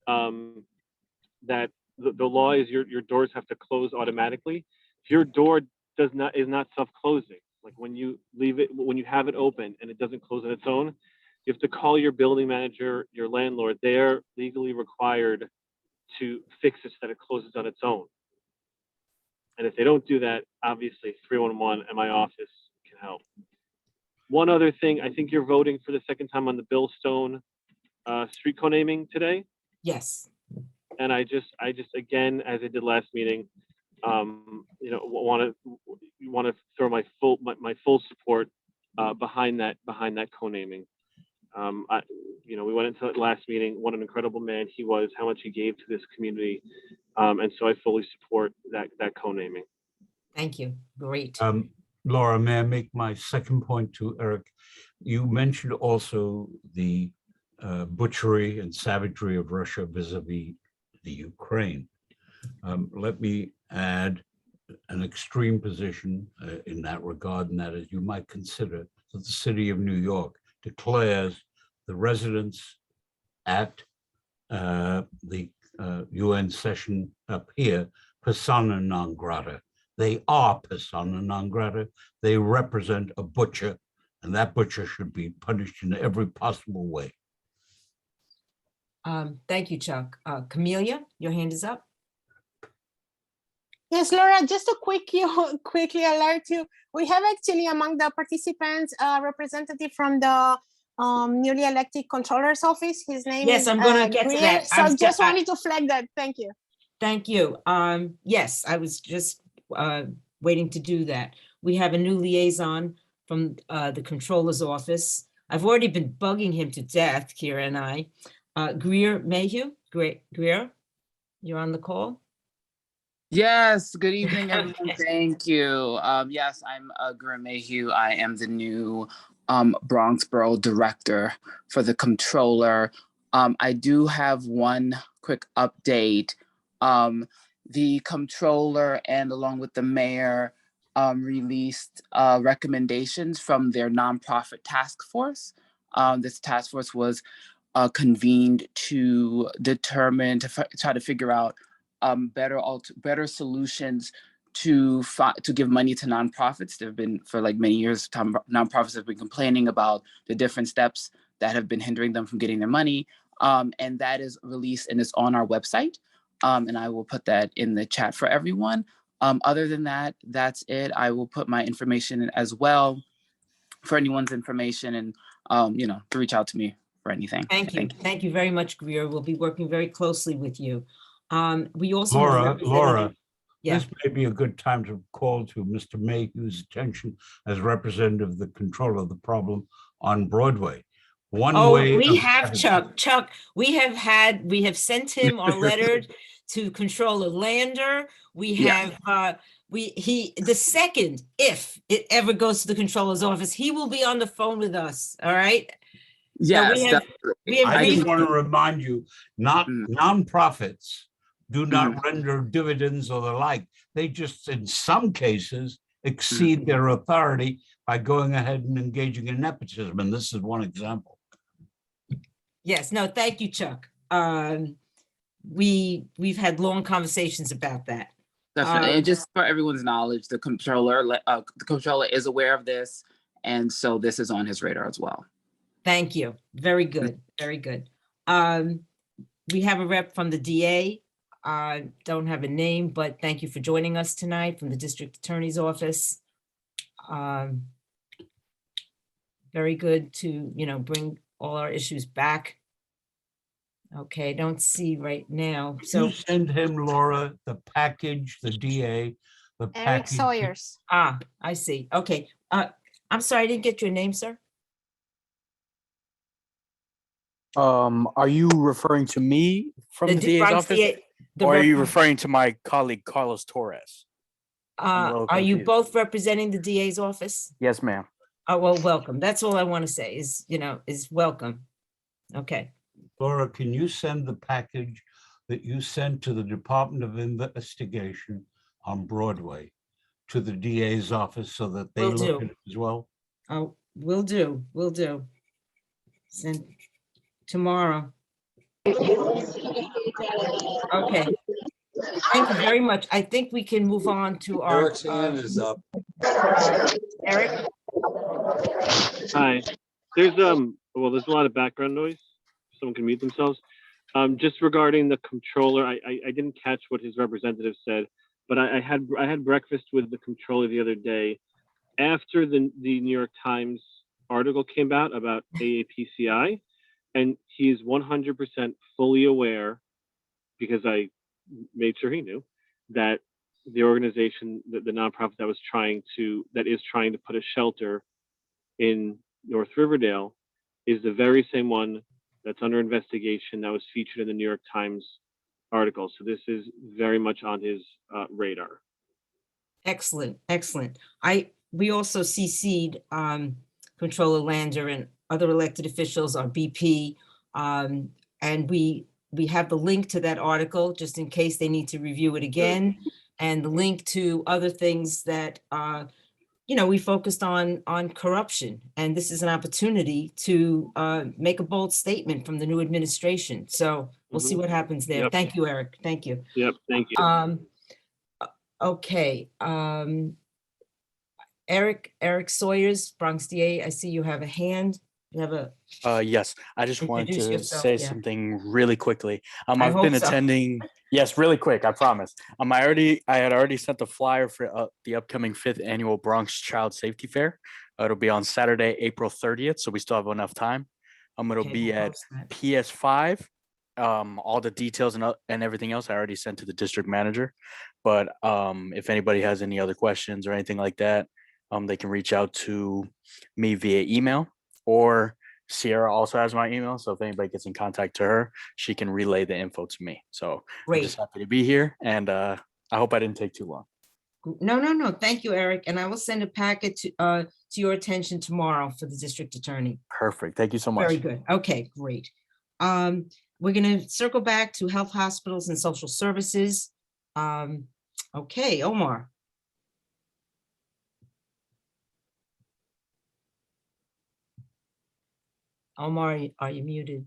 that the law is your doors have to close automatically. If your door is not self-closing, like when you leave it, when you have it open and it doesn't close on its own, you have to call your building manager, your landlord. They are legally required to fix it so that it closes on its own. And if they don't do that, obviously 311 and my office can help. One other thing, I think you're voting for the second time on the Bill Stone street co-naming today. Yes. And I just again, as I did last meeting, want to throw my full support behind that co-naming. We went into it last meeting. What an incredible man he was! How much he gave to this community, and so I fully support that co-naming. Thank you. Great. Laura, may I make my second point to Eric? You mentioned also the butchery and savagery of Russia vis-a-vis the Ukraine. Let me add an extreme position in that regard, and that is you might consider that the city of New York declares the residents at the UN session up here persona non grata. They are persona non grata. They represent a butcher And that butcher should be punished in every possible way. Thank you, Chuck. Camelia, your hand is up. Yes, Laura, just to quickly alert you, we have actually among the participants a representative from the newly elected controller's office. His name Yes, is I'm gonna get to Greer. that. So just wanted to flag that. Thank you. Thank you. Yes, I was just waiting to do that. We have a new liaison from the controller's office. I've already been bugging him to death, Kira and I. Greer Mayhew, Greer, you're on the call. Yes, good evening, everyone. Thank you. Yes, I'm Greer Mayhew. I am the new Bronx Borough Director for the Comptroller. I do have one quick update. The Comptroller and along with the Mayor released recommendations from their nonprofit task force. This task force was convened to determine, try to figure out better solutions to give money to nonprofits. There have been, for like many years, nonprofits have been complaining about the different steps that have been hindering them from getting their money. And that is released and it's on our website. And I will put that in the chat for everyone. Other than that, that's it. I will put my information in as well for anyone's information and, to reach out to me for anything. Thank you. Thank you very much, Greer. We'll be working very closely with you. We also have a Laura, representative- Yeah. this may be a good time to call to Mr. Mayhew's attention as representative of the control of the problem on Broadway. One Oh, way. we of have having- Chuck, we have sent him our letter to Controller Lander. We have, the second, if it ever goes to the controller's office, he will be on the phone with us, all right? Yes, we have I just briefed- want to remind you, nonprofits do not render dividends or the like. They just, in some cases, exceed their authority by going ahead and engaging in nepotism. And this is one example. Yes, no, thank you, Chuck. We've had long conversations about that. Definitely. And just for everyone's knowledge, the Comptroller is aware of this. And so this is on his radar as well. Thank you. Very good. Very good. We have a rep from the DA. I don't have a name, but thank you for joining us tonight from the District Attorney's Office. Very good to, bring all our issues back. Okay, don't see right now. So You send him, Laura, the package, the DA, the Eric package. Sawyers. I see. Okay. I'm sorry, I didn't get your name, sir. Are you referring to me from the DA's Bronx office? DA Or are you rep- referring to my colleague Carlos Torres? I'm a little Are you confused. both representing the DA's office? Yes, ma'am. Oh, well, welcome. That's all I want to say is, is welcome. Okay. Laura, can you send the package that you sent to the Department of Investigation on Broadway to the DA's office so that they Will look do. at it as well? Oh, will do. Send tomorrow. Okay. Thank you very much. I think we can move on to our. Eric's hand is up. Eric? Hi, there's a lot of background noise. Someone can mute themselves. Just regarding the Comptroller, I didn't catch what his representative said, but I had breakfast with the Comptroller the other day after the New York Times article came out about AAPCI, and he is 100% fully aware, because I made sure he knew, that the organization, the nonprofit that is trying to put a shelter in North Riverdale is the very same one that's under investigation that was featured in the New York Times article. So this is very much on his radar. Excellent, excellent. We also CC'd Controller Lander and other elected officials, our BP, and we have the link to that article just in case they need to review it again, and the link to other things that we focused on corruption, and this is an opportunity to make a bold statement from the new administration. So we'll see what happens there. Yep. Thank you, Eric. Thank you. Yep, thank you. Okay. Eric Sawyers, Bronx DA, I see you have a hand. You have a, Yes, I just wanted Introduce to yourself, say yeah. something really quickly. I I've been hope so. attending, yes, really quick, I promise. I had already sent the flyer for the upcoming 5th annual Bronx Child Safety Fair. It'll be on Saturday, April 30th, so we still have enough time. It'll Okay, be we'll at post that. PS5. All the details and everything else I already sent to the district manager. But if anybody has any other questions or anything like that, they can reach out to me via email, or Sierra also has my email. So if anybody gets in contact to her, she can relay the info to me. So I'm just happy to be here, and I hope I didn't take too long. No. Thank you, Eric. And I will send a packet to your attention tomorrow for the district attorney. Perfect. Thank you so much. Very good. Okay, great. We're gonna circle back to health, hospitals, and social services. Okay, Omar. Omar, are you muted?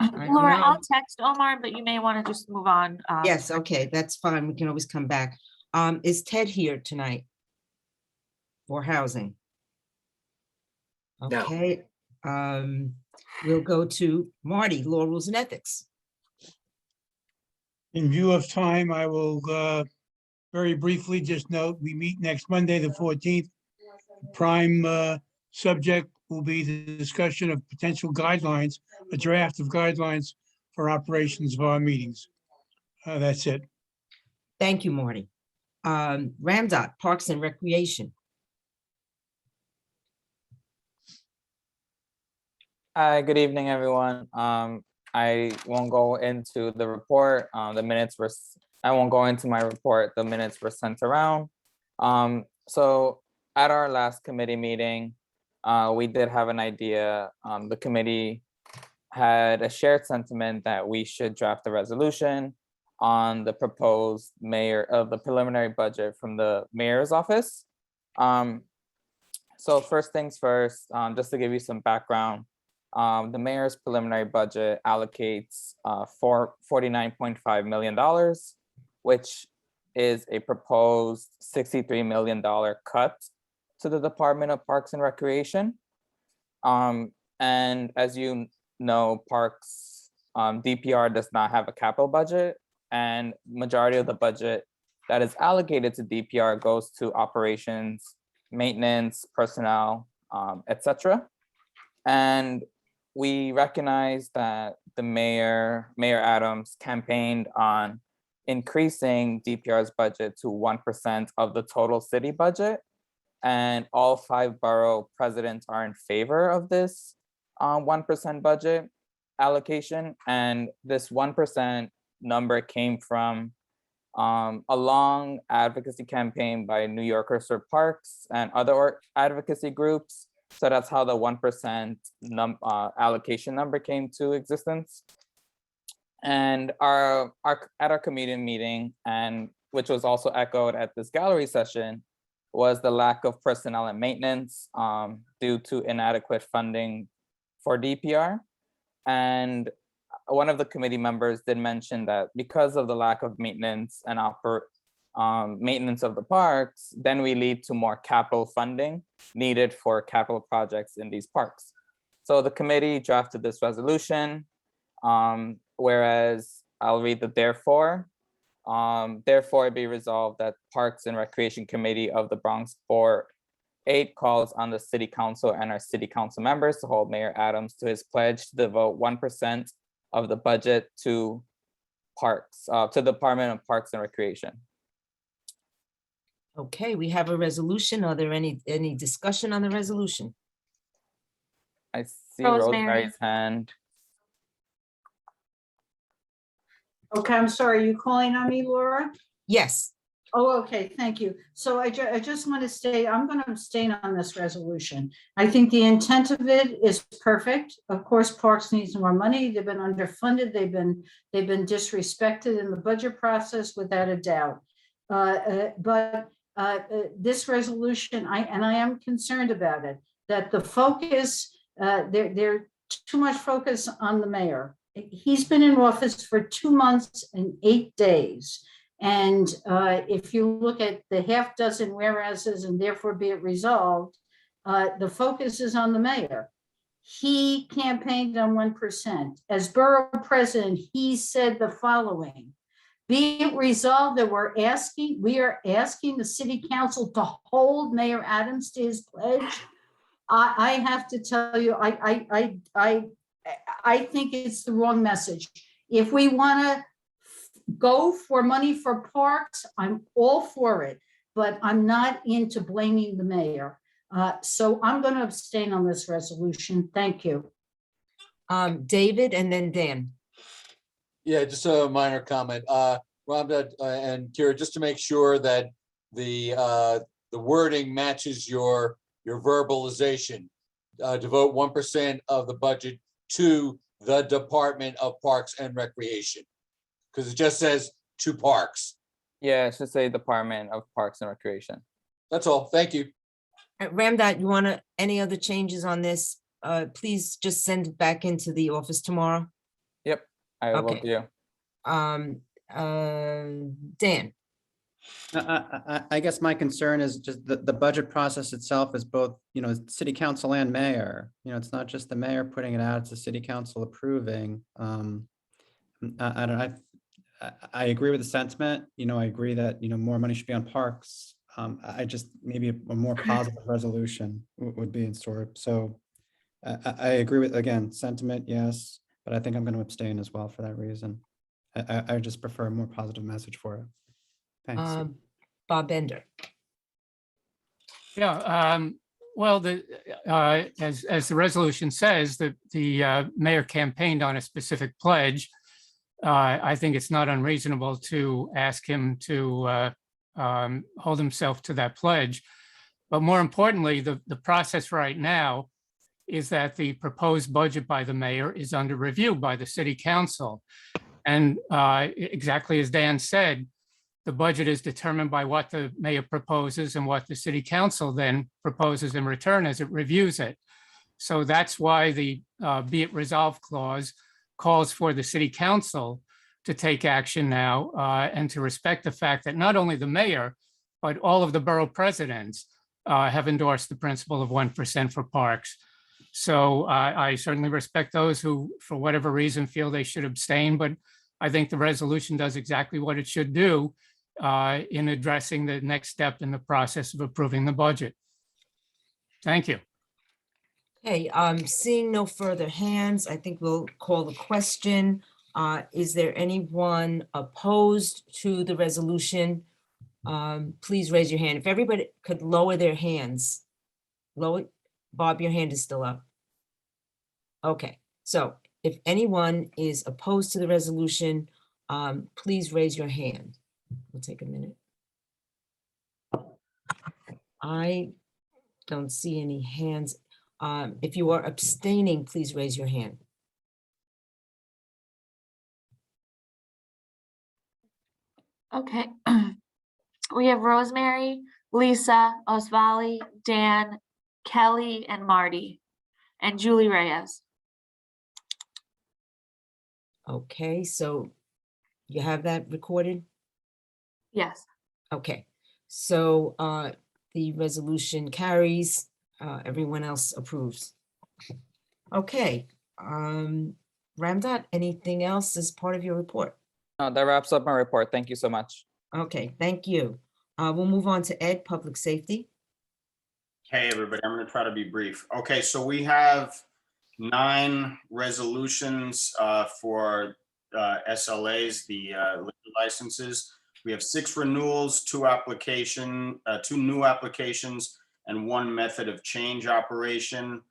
Laura, no. I'll text Omar, but you may want to just move on. Yes, okay, that's fine. We can always come back. Is Ted here tonight? For housing? No. Okay, we'll go to Marty, law, rules, and ethics. In view of time, I will very briefly just note, we meet next Monday, the 14th. Prime subject will be the discussion of potential guidelines, a draft of guidelines for operations of our meetings. That's it. Thank you, Marty. Ramdot, Parks and Recreation. Hi, good evening, everyone. I won't go into the report. I won't go into my report. The minutes were sent around. So at our last committee meeting, we did have an idea. The committee had a shared sentiment that we should draft a resolution on the proposed preliminary budget from the mayor's office. So first things first, just to give you some background, the mayor's preliminary budget allocates $49.5 million, which is a proposed $63 million cut to the Department of Parks and Recreation. And as you know, Parks, DPR does not have a capital budget, and majority of the budget that is allocated to DPR goes to operations, maintenance, personnel, etc. And we recognize that the Mayor Adams campaigned on increasing DPR's budget to 1% of the total city budget. And all 5 borough presidents are in favor of this 1% budget allocation. And this 1% number came from a long advocacy campaign by New Yorkers for Parks and other advocacy groups. So that's how the 1% allocation number came to existence. And at our committee meeting, and which was also echoed at this gallery session, was the lack of personnel and maintenance due to inadequate funding for DPR. And one of the committee members did mention that because of the lack of maintenance and maintenance of the parks, then we lead to more capital funding needed for capital projects in these parks. So the committee drafted this resolution, whereas I'll read the therefore. Therefore, it be resolved that Parks and Recreation Committee of the Bronx Board 8 calls on the City Council and our City Council members to hold Mayor Adams to his pledge to devote 1% of the budget to parks, to the Department of Parks and Recreation. Okay, we have a resolution. Are there any discussion on the resolution? I see Rosemary. Rosemary's hand. Okay, I'm sorry, you calling on me, Laura? Yes. Oh, okay, thank you. So I just want to say, I'm going to abstain on this resolution. I think the intent of it is perfect. Of course, Parks needs more money. They've been underfunded. They've been disrespected in the budget process without a doubt. But this resolution, I am concerned about it, that the focus, there's too much focus on the mayor he's been in office for 2 months and 8 days. And if you look at the half dozen whereases and therefore be it resolved, the focus is on the mayor. He campaigned on 1%. As borough president, he said the following: be it resolved that we are asking the city council to hold Mayor Adams to his pledge. I have to tell you, I think it's the wrong message. If we want to go for money for parks, I'm all for it, but I'm not into blaming the mayor. So I'm going to abstain on this resolution. Thank you. David and then Dan. Yeah, just a minor comment. Rhonda and Kira, just to make sure that the wording matches your verbalization, devote 1% of the budget to the Department of Parks and Recreation, because it just says to parks. Yeah, it should say Department of Parks and Recreation. That's all. Thank you. Ramdot, you want to, any other changes on this? Please just send it back into the office tomorrow. Yep, I will Okay. do. Dan. I guess my concern is just the budget process itself is both, city council and mayor. It's not just the mayor putting it out, it's the city council approving. I agree with the sentiment. I agree that, more money should be on parks. I just, maybe a more positive resolution would be in store. So I agree with, again, sentiment, yes, but I think I'm going to abstain as well for that reason. I just prefer a more positive message for it. Thanks. Bob Bender. Yeah, well, as the resolution says, that the mayor campaigned on a specific pledge. I think it's not unreasonable to ask him to hold himself to that pledge. But more importantly, the process right now is that the proposed budget by the mayor is under review by the city council. And exactly as Dan said, the budget is determined by what the mayor proposes and what the city council then proposes in return as it reviews it. So that's why the be it resolved clause calls for the city council to take action now and to respect the fact that not only the mayor, but all of the borough presidents have endorsed the principle of 1% for parks. So I certainly respect those who, for whatever reason, feel they should abstain, but I think the resolution does exactly what it should do in addressing the next step in the process of approving the budget. Thank you. Okay, seeing no further hands, I think we'll call the question. Is there anyone opposed to the resolution? Please raise your hand. If everybody could lower their hands. Lower, Bob, your hand is still up. Okay, so if anyone is opposed to the resolution, please raise your hand. We'll take a minute. I don't see any hands. If you are abstaining, please raise your hand. Okay. We have Rosemary, Lisa, Osvaldi, Dan, Kelly, and Marty, and Julie Reyes. Okay, so you have that recorded? Yes. Okay, so the resolution carries, everyone else approves. Okay, Ramdot, anything else as part of your report? No, that wraps up my report. Thank you so much. Okay, thank you. We'll move on to Ed, Public Safety. Hey, everybody, I'm going to try to be brief. Okay, so we have 9 resolutions for SLAs, the liquor licenses. We have 6 renewals, 2 new applications, and 1 method of change operation.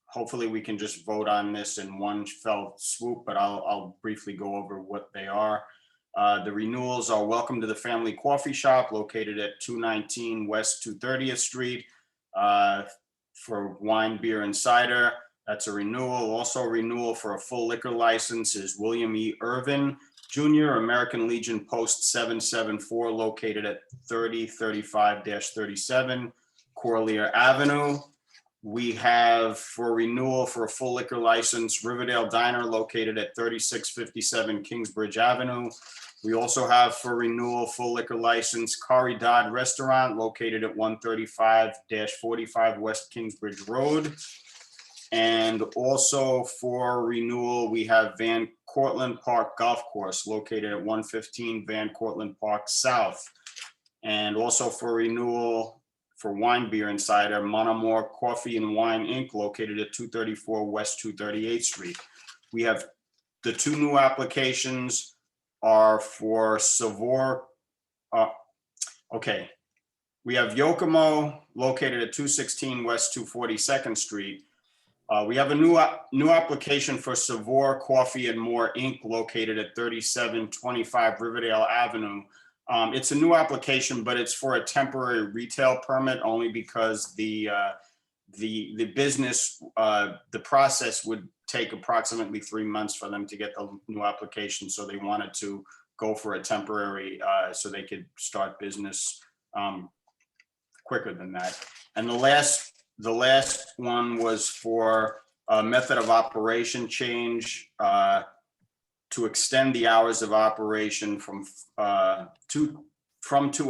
Hopefully we can just vote on this in one fell swoop, but I'll briefly go over what they are. The renewals are Welcome to the Family Coffee Shop located at 219 West 230th Street for wine, beer, and cider. That's a renewal. Also a renewal for a full liquor license is William E. Irvin Jr., American Legion Post 774 located at 3035-37 Corlier Avenue. We have for renewal for a full liquor license, Riverdale Diner located at 3657 Kingsbridge Avenue. We also have for renewal full liquor license, Kari Dodd Restaurant located at 135-45 West Kingsbridge Road. And also for renewal, we have Van Cortlandt Park Golf Course located at 115 Van Cortlandt Park South. And also for renewal for wine, beer, and cider, Monomore Coffee and Wine Inc. located at 234 West 238th Street. We have the two new applications are for Savor. Okay. We have Yokomo located at 216 West 242nd Street. We have a new application for Savor Coffee and More Inc. located at 3725 Riverdale Avenue. It's a new application, but it's for a temporary retail permit only because the business, the process would take approximately 3 months for them to get the new application. So they wanted to go for a temporary, so they could start business quicker than that. And the last one was for a method of operation change to extend the hours of operation from 2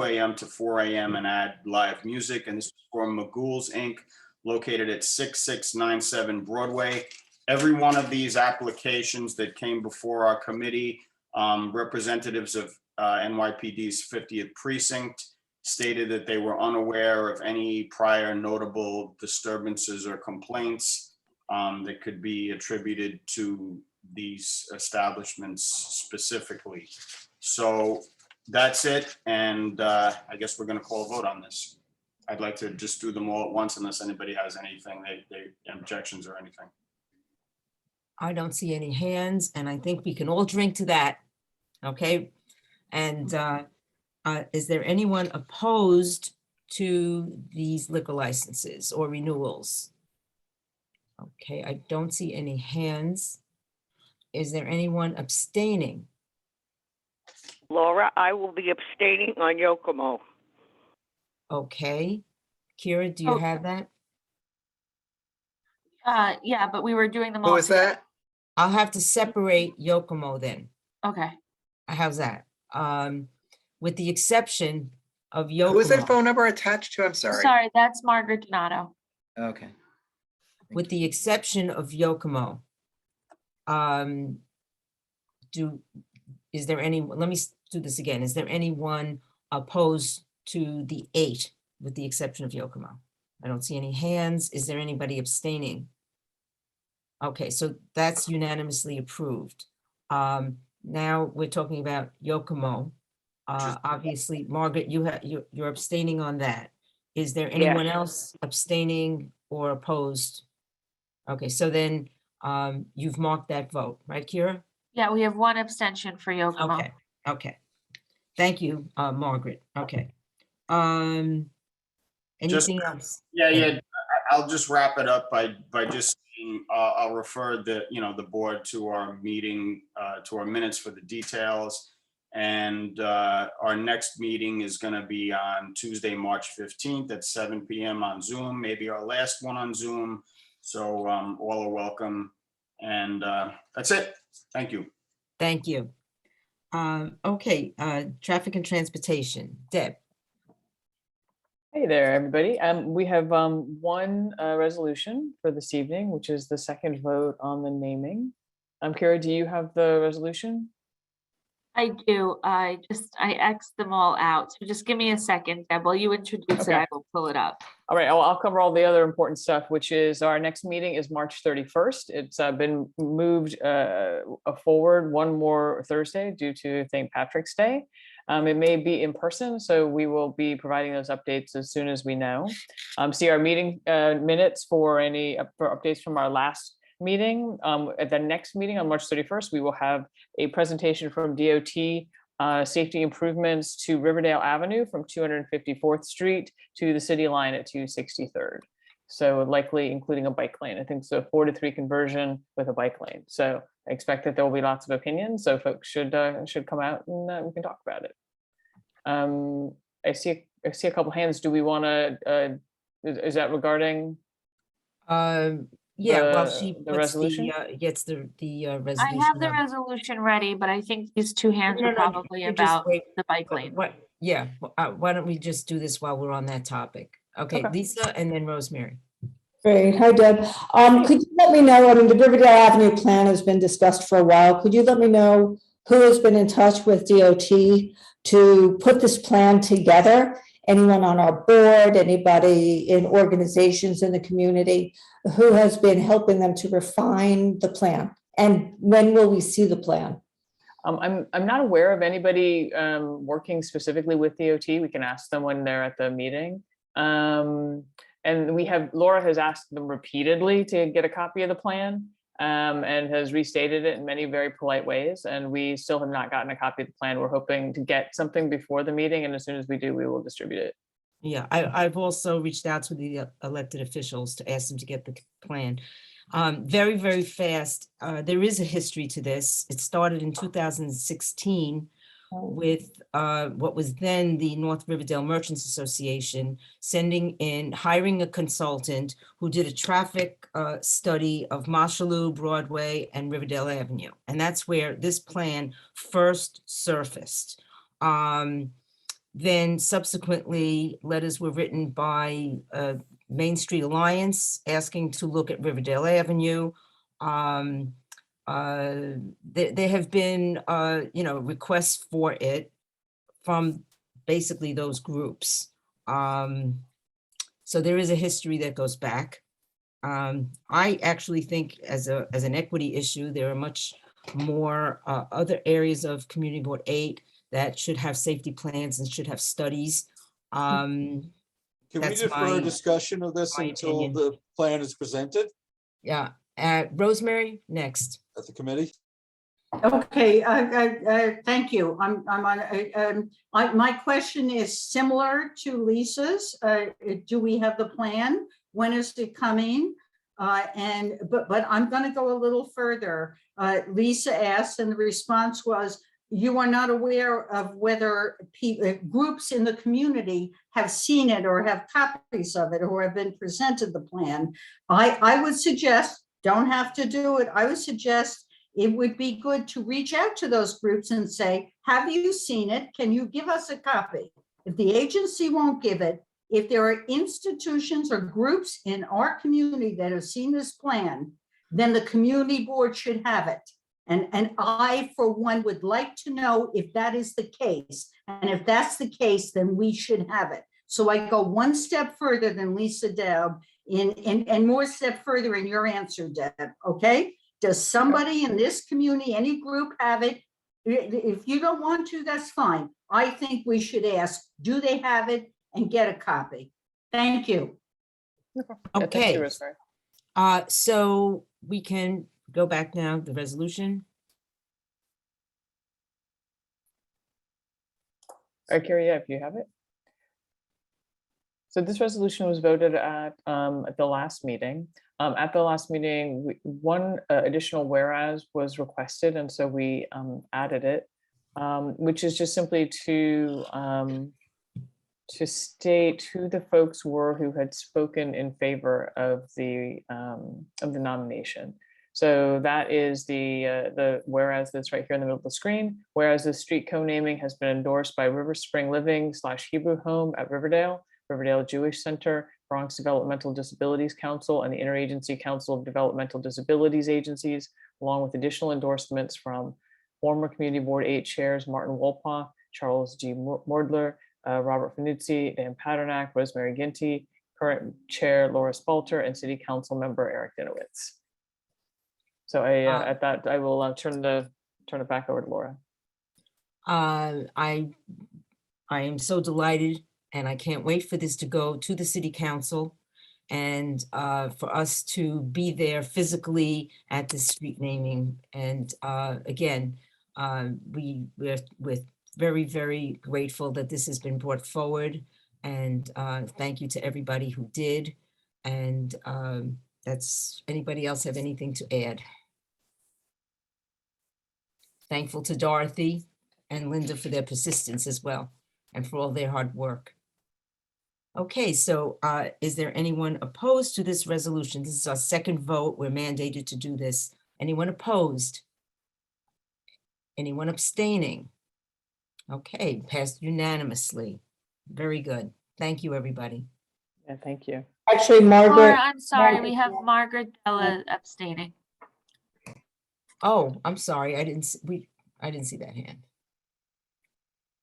a.m. to 4 a.m. and add live music. And this is for Magoo's Inc. located at 6697 Broadway. Every one of these applications that came before our committee, representatives of NYPD's 50th precinct stated that they were unaware of any prior notable disturbances or complaints that could be attributed to these establishments specifically. So that's it. And I guess we're going to call a vote on this. I'd like to just do them all at once unless anybody has anything, objections or anything. I don't see any hands, and I think we can all drink to that. Okay. And is there anyone opposed to these liquor licenses or renewals? Okay, I don't see any hands. Is there anyone abstaining? Laura, I will be abstaining on Yokomo. Okay. Kira, do you have that? Yeah, but we were doing them all. Who is together. that? I'll have to separate Yokomo then. Okay. How's that? With the exception of Yokomo. Who is that phone number attached to? I'm sorry. Sorry, that's Margaret Donato. Okay. With the exception of Yokomo. Is there any, let me do this again. Is there anyone opposed to the 8 with the exception of Yokomo? I don't see any hands. Is there anybody abstaining? Okay, so that's unanimously approved. Now we're talking about Yokomo. Obviously, Margaret, you're abstaining on that. Is there anyone else abstaining or opposed? Okay, so then you've marked that vote, right, Kira? Yeah, we have one abstention for Yokomo. Okay, okay. Thank you, Margaret. Okay. Anything else? Yeah. I'll just wrap it up by just saying, I'll refer the board to our meeting, to our minutes for the details. And our next meeting is going to be on Tuesday, March 15th at 7 p.m. on Zoom, maybe our last one on Zoom. So all are welcome. And that's it. Thank you. Thank you. Okay, traffic and transportation, Deb. Hey there, everybody. We have one resolution for this evening, which is the second vote on the naming. Kira, do you have the resolution? I do. I X'd them all out. So just give me a second, Deb. While you introduce it, I will pull it up. All right, I'll cover all the other important stuff, which is our next meeting is March 31st. It's been moved forward one more Thursday due to St. Patrick's Day. It may be in person, so we will be providing those updates as soon as we know. See our meeting minutes for any updates from our last meeting. At the next meeting on March 31st, we will have a presentation from DOT safety improvements to Riverdale Avenue from 254th Street to the city line at 263rd. So likely including a bike lane. I think it's a 4-to-3 conversion with a bike lane. So I expect that there will be lots of opinions. So folks should come out and we can talk about it. I see a couple hands. Do we want to? Is that regarding? Yeah, while she the puts resolution? gets the I resolution. have the up. resolution ready, but I think these two hands No, are no, probably you just about wait. the bike lane. Yeah, why don't we just do this while we're on that topic? Okay, Okay. Lisa and then Rosemary. Great. Hi, Deb. Could you let me know, I mean, the Riverdale Avenue plan has been discussed for a while. Could you let me know who has been in touch with DOT to put this plan together? Anyone on our board, anybody in organizations in the community who has been helping them to refine the plan? And when will we see the plan? I'm not aware of anybody working specifically with DOT. We can ask them when they're at the meeting. And Laura has asked them repeatedly to get a copy of the plan and has restated it in many very polite ways. And we still have not gotten a copy of the plan. We're hoping to get something before the meeting. And as soon as we do, we will distribute it. Yeah, I've also reached out to the elected officials to ask them to get the plan. Very, very fast. There is a history to this. It started in 2016 with what was then the North Riverdale Merchants Association hiring a consultant who did a traffic study of Marshalloo, Broadway, and Riverdale Avenue. And that's where this plan first surfaced. Then subsequently, letters were written by Main Street Alliance asking to look at Riverdale Avenue. There have been, requests for it from basically those groups. So there is a history that goes back. I actually think as an equity issue, there are much more other areas of Community Board 8 that should have safety plans and should have studies. Can we That's defer my- discussion of this my until opinion. the plan is presented Yeah, Rosemary, next. at the committee? Okay, thank you. My question is similar to Lisa's. Do we have the plan? When is it coming? But I'm going to go a little further. Lisa asked, and the response was, you are not aware of whether groups in the community have seen it or have copies of it or have been presented the plan. I would suggest, don't have to do it, I would suggest it would be good to reach out to those groups and say, have you seen it? Can you give us a copy? If the agency won't give it, if there are institutions or groups in our community that have seen this plan, then the community board should have it. And I, for one, would like to know if that is the case. And if that's the case, then we should have it. So I go one step further than Lisa Deb and more step further in your answer, Deb, okay? Does somebody in this community, any group have it? If you don't want to, that's fine. I think we should ask, do they have it, and get a copy? Thank you. Okay. So we can go back now, the resolution. All right, Carrie, if you have it. So this resolution was voted at the last meeting. At the last meeting, one additional whereas was requested, and so we added it, which is just simply to state who the folks were who had spoken in favor of the nomination. So that is the whereas that's right here in the middle of the screen. Whereas the street co-naming has been endorsed by River Spring Living / Hebrew Home at Riverdale, Riverdale Jewish Center, Bronx Developmental Disabilities Council, and the Interagency Council of Developmental Disabilities Agencies, along with additional endorsements from former Community Board 8 chairs Martin Wolpaw, Charles G. Mordler, Robert Fanuzzi, Dan Paternak, Rosemary Ginty, current chair Laura Spalter, and City Council member Eric Dinowitz. So at that, I will turn it back over to Laura. I am so delighted, and I can't wait for this to go to the City Council and for us to be there physically at the street naming. And again, we're very, very grateful that this has been brought forward, and thank you to everybody who did. And that's, anybody else have anything to add? Thankful to Dorothy and Linda for their persistence as well, and for all their hard work. Okay, so is there anyone opposed to this resolution? This is our second vote. We're mandated to do this. Anyone opposed? Anyone abstaining? Okay, passed unanimously. Very good. Thank you, everybody. Yeah, thank you. Actually, Laura, Margaret. I'm sorry, we have Margaret Della abstaining. Oh, I'm sorry. I didn't see that hand.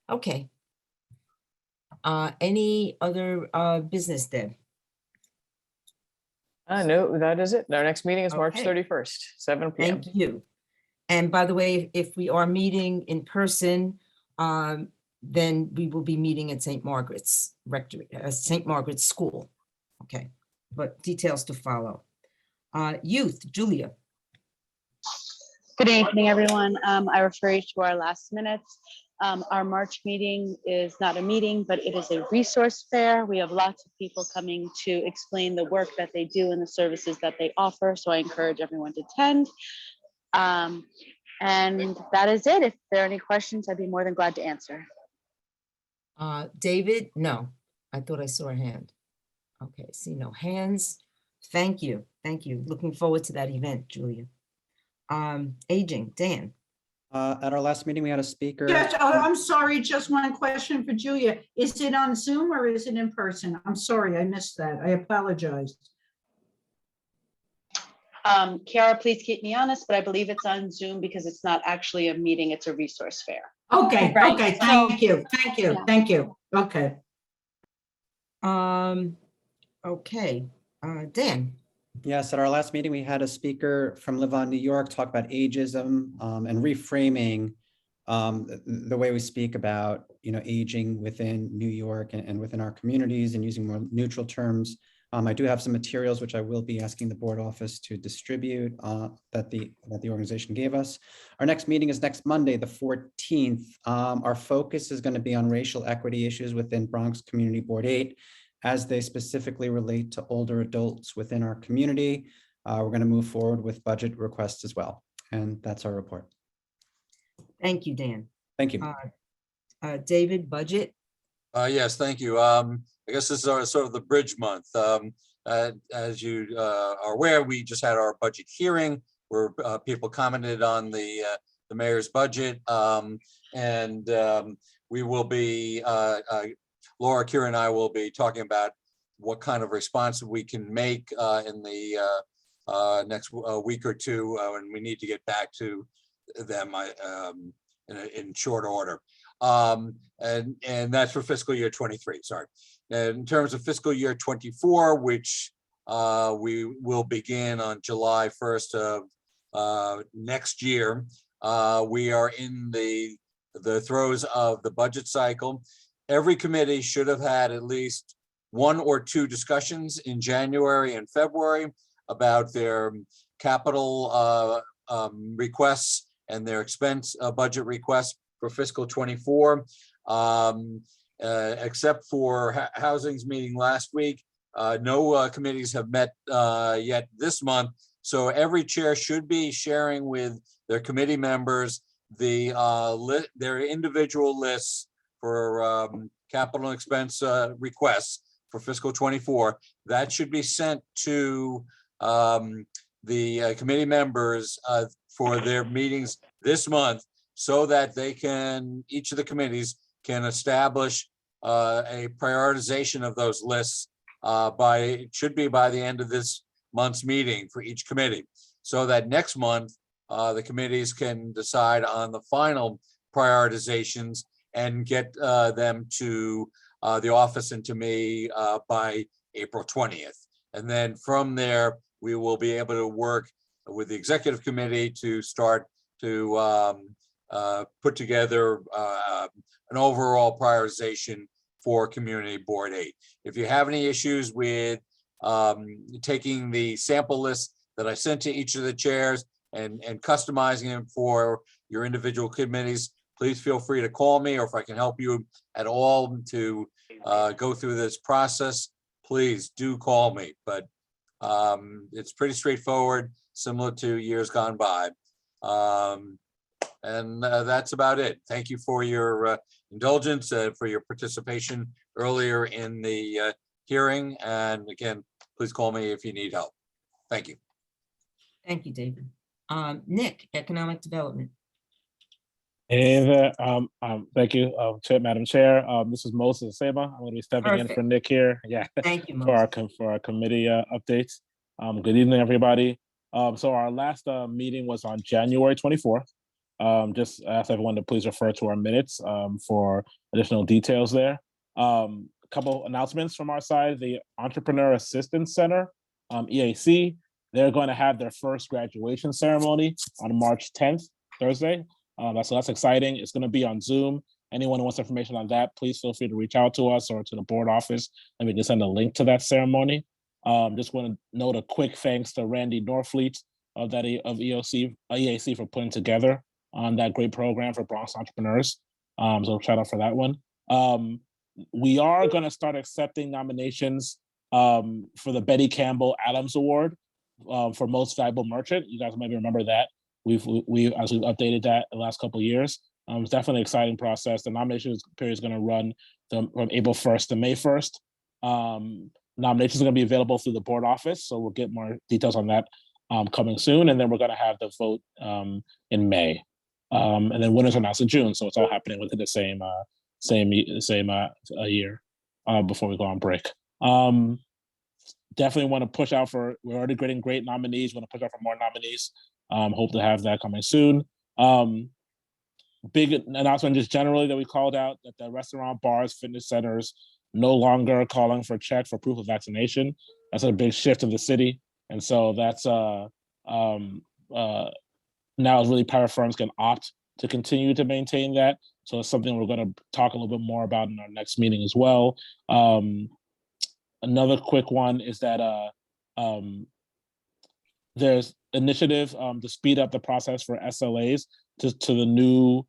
Okay. Any other business, Deb? No, that is it. Our next meeting is March Okay. 31st, 7 p.m. Thank you. And by the way, if we are meeting in person, then we will be meeting at St. Margaret's Rectory, St. Margaret's School. Okay, but details to follow. Youth, Julia. Good evening, everyone. I refer you to our last minutes. Our March meeting is not a meeting, but it is a resource fair. We have lots of people coming to explain the work that they do and the services that they offer. So I encourage everyone to attend. And that is it. If there are any questions, I'd be more than glad to answer. David, no, I thought I saw a hand. Okay, see no hands. Thank you, thank you. Looking forward to that event, Julia. Aging, Dan. At our last meeting, we had a speaker. Yes, I'm sorry, just one question for Julia. Is it on Zoom or is it in person? I'm sorry, I missed that. I apologize. Kiara, please keep me honest, but I believe it's on Zoom because it's not actually a meeting, it's a resource fair. Okay, Right. okay, thank you, thank you, Yeah. thank you. Okay. Okay, Dan. Yes, at our last meeting, we had a speaker from Live On New York talk about ageism and reframing the way we speak about, aging within New York and within our communities and using more neutral terms. I do have some materials which I will be asking the board office to distribute that the organization gave us. Our next meeting is next Monday, the 14th. Our focus is going to be on racial equity issues within Bronx Community Board 8 as they specifically relate to older adults within our community. We're going to move forward with budget requests as well. And that's our report. Thank you, Dan. Thank you. David, budget. Yes, thank you. I guess this is our sort of the bridge month. As you are aware, we just had our budget hearing where people commented on the mayor's budget. We will be, Laura, Kira, and I will be talking about what kind of response we can make in the next week or two, and we need to get back to them in short order. And that's for fiscal year 23, sorry. And in terms of fiscal year 24, which we will begin on July 1st of next year, we are in the throes of the budget cycle. Every committee should have had at least 1 or 2 discussions in January and February about their capital requests and their expense budget requests for fiscal 24. Except for Housing's meeting last week, no committees have met yet this month. So every chair should be sharing with their committee members their individual lists for capital expense requests for fiscal 24. That should be sent to the committee members for their meetings this month, so that they can, each of the committees can establish a prioritization of those lists it should be by the end of this month's meeting for each committee, so that next month the committees can decide on the final prioritizations and get them to the office and to me by April 20th. And then from there, we will be able to work with the executive committee to start to put together an overall prioritization for Community Board 8. If you have any issues with taking the sample list that I sent to each of the chairs and customizing them for your individual committees, please feel free to call me, or if I can help you at all to go through this process, please do call me. But it's pretty straightforward, similar to years gone by. And that's about it. Thank you for your indulgence, for your participation earlier in the hearing. And again, please call me if you need help. Thank you. Thank you, David. Nick, Economic Development. Hey there, thank you, Madam Chair. This is Moses Seba. I'm going to be stepping in for Perfect. Nick here. Yeah. Thank you, For our Moses. for our committee updates. Good evening, everybody. So our last meeting was on January 24th. Just ask everyone to please refer to our minutes for additional details there. A couple announcements from our side. The Entrepreneur Assistance Center, EAC, they're going to have their first graduation ceremony on March 10th, Thursday. So that's exciting. It's going to be on Zoom. Anyone who wants information on that, please feel free to reach out to us or to the board office, and we can send a link to that ceremony. Just want to note a quick thanks to Randy Norfleet of EAC for putting together on that great program for Bronx entrepreneurs. So shout out for that one. We are going to start accepting nominations for the Betty Campbell Adams Award for Most Valuable Merchant. You guys maybe remember that. We've updated that the last couple of years. It's definitely an exciting process. The nomination period is going to run from April 1st to May 1st. Nominations are going to be available through the board office, so we'll get more details on that coming soon. And then we're going to have the vote in May, and then winners are announced in June. So it's all happening within the same year before we go on break. Definitely want to push out for. We're already getting great nominees. Want to push out for more nominees. Hope to have that coming soon. Big announcement just generally that we called out that the restaurant, bars, fitness centers no longer calling for check for proof of vaccination. That's a big shift in the city. And so that's now really private firms can opt to continue to maintain that. So it's something we're going to talk a little bit more about in our next meeting as well. Another quick one is that there's initiative to speed up the process for SLAs to the new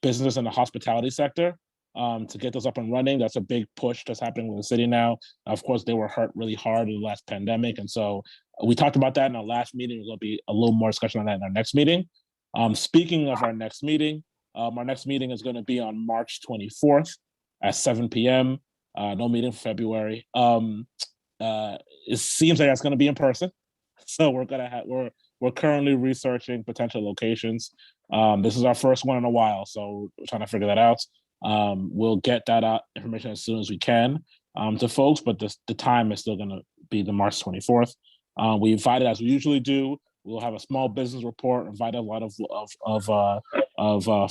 business in the hospitality sector to get those up and running. That's a big push that's happening with the city now. Of course, they were hurt really hard in the last pandemic. And so we talked about that in our last meeting. There's going to be a little more discussion on that in our next meeting. Speaking of our next meeting is going to be on March 24th at 7 p.m. No meeting for February. It seems like that's going to be in person. So we're currently researching potential locations. This is our first one in a while, so we're trying to figure that out. We'll get that information as soon as we can to folks, but the time is still going to be the March 24th. We invited, as we usually do, we'll have a small business report, invite a lot of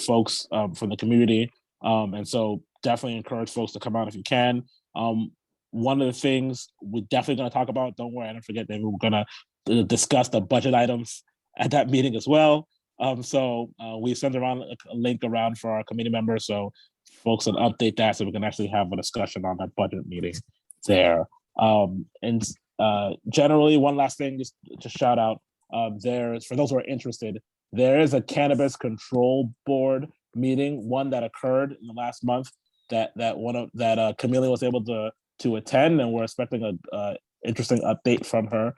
folks from the community, and so definitely encourage folks to come out if you can. One of the things we're definitely going to talk about, don't worry, I don't forget, David, we're going to discuss the budget items at that meeting as well. So we send around a link around for our committee members, so folks can update that so we can actually have a discussion on that budget meeting there. And generally, one last thing, just to shout out, for those who are interested, there is a Cannabis Control Board meeting, one that occurred in the last month that Camille was able to attend, and we're expecting a interesting update from her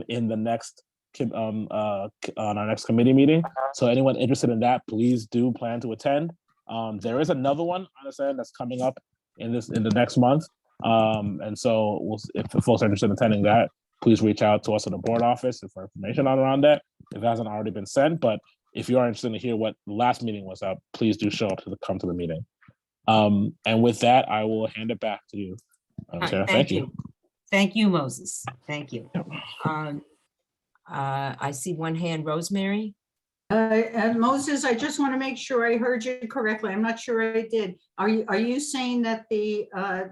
in the next on our next committee meeting. So anyone interested in that, please do plan to attend. There is another one, I understand, that's coming up in the next month. And so if the folks are interested in attending that, please reach out to us at the board office for information around that if it hasn't already been sent. But if you are interested to hear what the last meeting was up, please do show up to come to the meeting. And with that, I will hand it back to you, Sarah. Thank you. Thank you, Moses. Thank you. I see one hand, Rosemary. Moses, I just want to make sure I heard you correctly. I'm not sure I did. Are you saying that the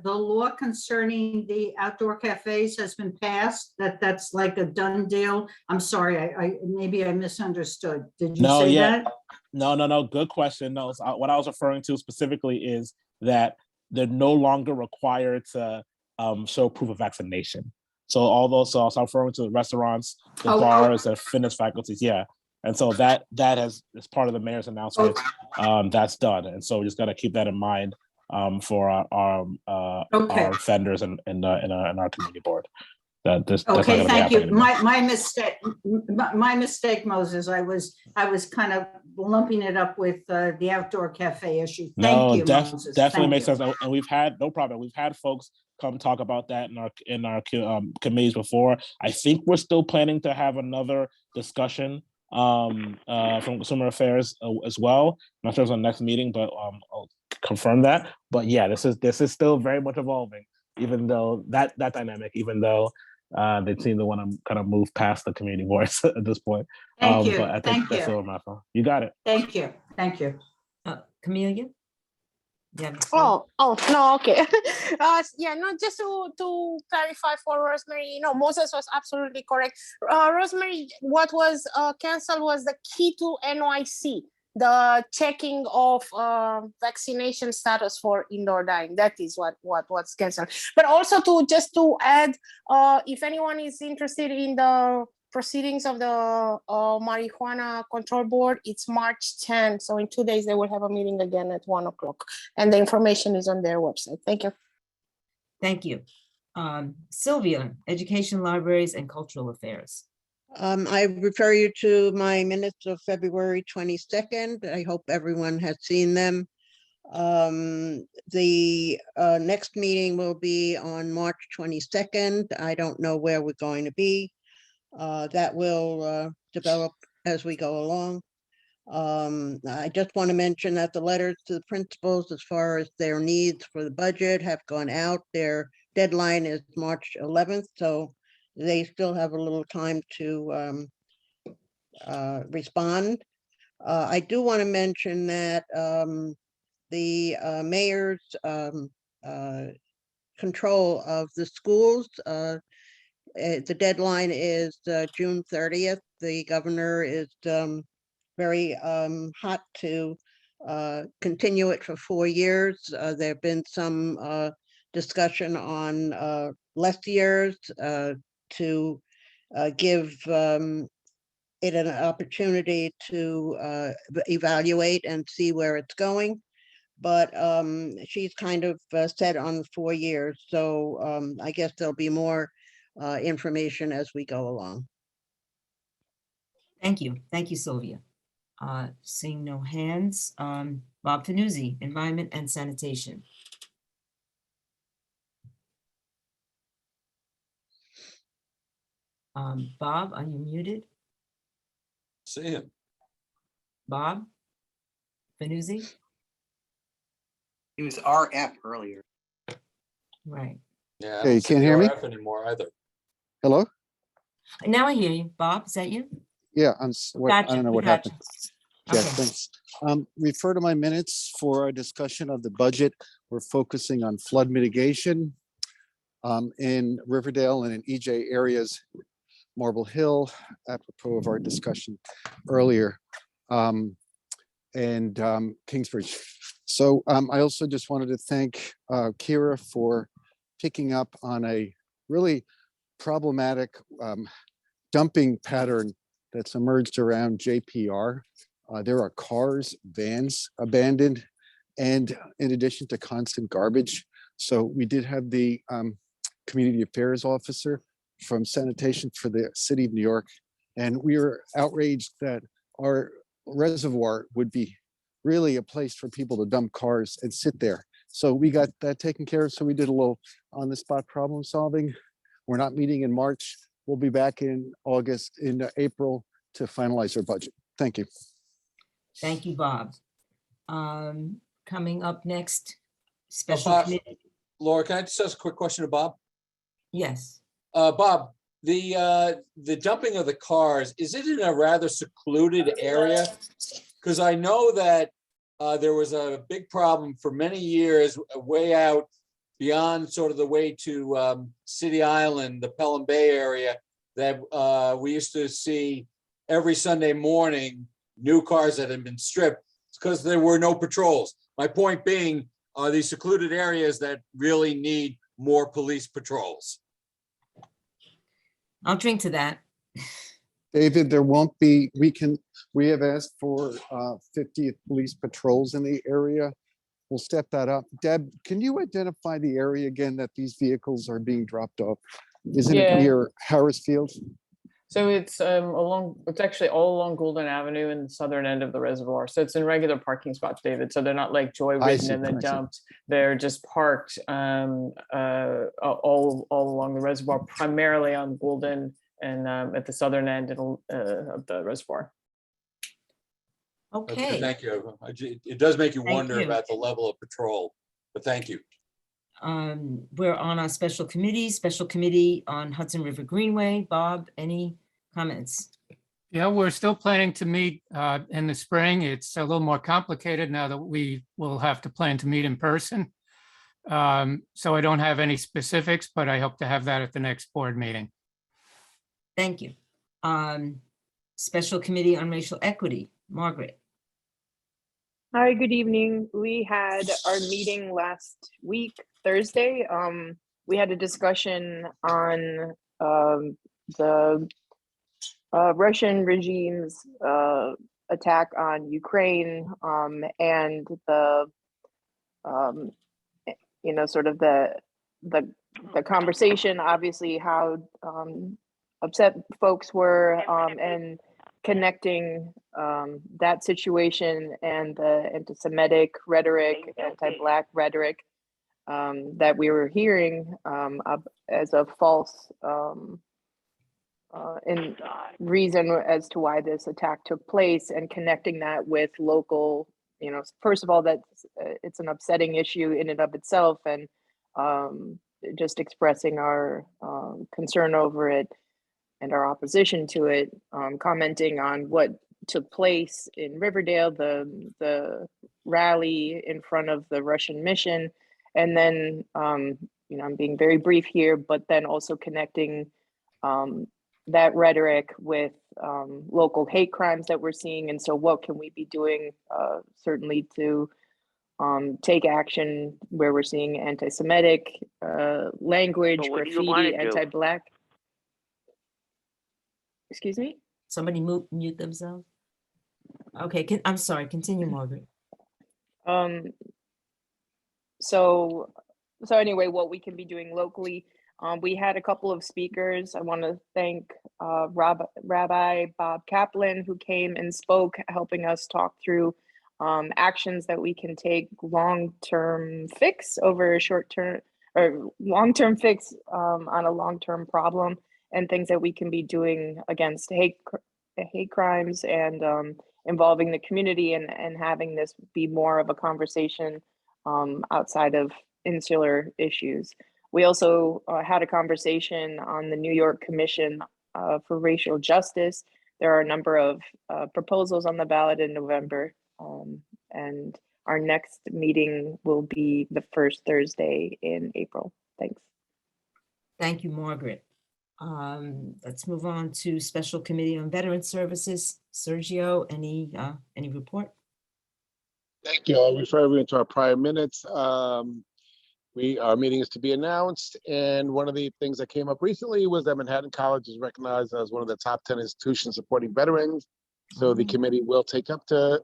law concerning the outdoor cafes has been passed? That's like a done deal? I'm sorry, I maybe I misunderstood. Did you say that? No. Good question. No, so what I was referring to specifically is that they're no longer required to show proof of vaccination. So I was referring to the restaurants, the bars, the fitness faculties. Yeah. And so that is part of the mayor's announcement. That's done. And so we just got to keep that in mind for our vendors and our community board. Thank you. My mistake, Moses. I was kind of lumping it up with the outdoor cafe issue. No, Thank you, Moses. definitely Thank makes you. sense. And we've had, no problem, we've had folks come talk about that in our committees before. I think we're still planning to have another discussion from Consumer Affairs as well. I'm not sure it's on the next meeting, but I'll confirm that. But yeah, this is still very much evolving, even though that dynamic, even though they seem to want to kind of move past the community voice at this point. Thank you. But I think Thank that's you. all my fault. You got it. Thank you. Thank you. Camelia? Yeah. Oh, no, okay. Yeah, no, just to clarify for Rosemary, no, Moses was absolutely correct. Rosemary, what was canceled was the key to NYC, the checking of vaccination status for indoor dining. That is what's canceled. But also to add, if anyone is interested in the proceedings of the Marijuana Control Board, it's March 10th. So in 2 days, they will have a meeting again at 1 o'clock. And the information is on their website. Thank you. Thank you. Sylvia, Education, Libraries, and Cultural Affairs. I refer you to my minutes of February 22nd. I hope everyone has seen them. The next meeting will be on March 22nd. I don't know where we're going to be. That will develop as we go along. I just want to mention that the letters to the principals as far as their needs for the budget have gone out. Their deadline is March 11th, so they still have a little time to respond. I do want to mention that the mayor's control of the schools, the deadline is June 30th. The governor is very hot to continue it for 4 years. There have been some discussion on less years to give it an opportunity to evaluate and see where it's going. But she's kind of set on 4 years. So I guess there'll be more information as we go along. Thank you. Thank you, Sylvia. Seeing no hands, Bob Fanuzzi, Environment and Sanitation. Bob, are you muted? See him. Bob Fanuzzi? It was RF earlier. Right. Yeah. I Hey, don't you see can't hear me? RF anymore either. Hello? Now I hear you. Bob, is that you? Yeah, I Gotcha, don't know we what gotcha. happened. Yeah, Okay. thanks. Refer to my minutes for our discussion of the budget. We're focusing on flood mitigation in Riverdale and in EJ areas, Marble Hill, apropos of our discussion earlier, and Kingsbridge. So I also just wanted to thank Kira for picking up on a really problematic dumping pattern that's emerged around JPR. There are cars, vans abandoned, and in addition to constant garbage. So we did have the community affairs officer from sanitation for the city of New York, and we were outraged that our reservoir would be really a place for people to dump cars and sit there. So we got that taken care of. So we did a little on the spot problem solving. We're not meeting in March. We'll be back in August, in April to finalize our budget. Thank you. Thank you, Bob. Coming up next, special Bob, committee. Laura, can I just ask a quick question to Bob? Yes. Bob, the dumping of the cars, is it in a rather secluded area? Because I know that there was a big problem for many years way out beyond sort of the way to City Island, the Pelham Bay area, that we used to see every Sunday morning new cars that had been stripped because there were no patrols. My point being, are these secluded areas that really need more police patrols? I'll drink to that. David, there won't be, we have asked for 50 police patrols in the area. We'll step that up. Deb, can you identify the area again that these vehicles are being dropped off? Isn't it Yeah. near Harris Field? So it's it's actually all along Golden Avenue in the southern end of the reservoir. So it's in regular parking spots, David. So they're not like joyridden see, and then I see. dumped. They're just parked all along the reservoir, primarily on Golden and at the southern end of the reservoir. Okay. Thank you. It does make you Thank wonder you. about the level of patrol, but thank you. We're on our special committee on Hudson River Greenway. Bob, any comments? Yeah, we're still planning to meet in the spring. It's a little more complicated now that we will have to plan to meet in person. So I don't have any specifics, but I hope to have that at the next board meeting. Thank you. Special Committee on Racial Equity, Margaret. Hi, good evening. We had our meeting last week, Thursday. We had a discussion on the Russian regime's attack on Ukraine and the sort of the conversation, obviously how upset folks were and connecting that situation and the anti-Semitic rhetoric, anti-Black rhetoric that we were hearing as a false reason as to why this attack took place, and connecting that with local, first of all, that it's an upsetting issue in and of itself, and just expressing our concern over it and our opposition to it, commenting on what took place in Riverdale, the rally in front of the Russian mission, and then I'm being very brief here, but then also connecting that rhetoric with local hate crimes that we're seeing, and so what can we be doing certainly to take action where we're seeing anti-Semitic language, So what do you wanna graffiti, do? anti-Black. Excuse me? Somebody mute themselves. Okay, I'm sorry, continue, Margaret. So anyway, what we can be doing locally, we had a couple of speakers. I want to thank Rabbi Bob Kaplan, who came and spoke, helping us talk through actions that we can take long-term fix over a short-term, or long-term fix on a long-term problem, and things that we can be doing against hate crimes and involving the community and having this be more of a conversation outside of insular issues. We also had a conversation on the New York Commission for Racial Justice. There are a number of proposals on the ballot in November, and our next meeting will be the first Thursday in April. Thanks. Thank you, Margaret. Let's move on to Special Committee on Veteran Services. Sergio, any report? Thank you. I'll refer everyone to our prior minutes. Our meeting is to be announced, and one of the things that came up recently was that Manhattan College is recognized as one of the top 10 institutions supporting veterans. So the committee will take up to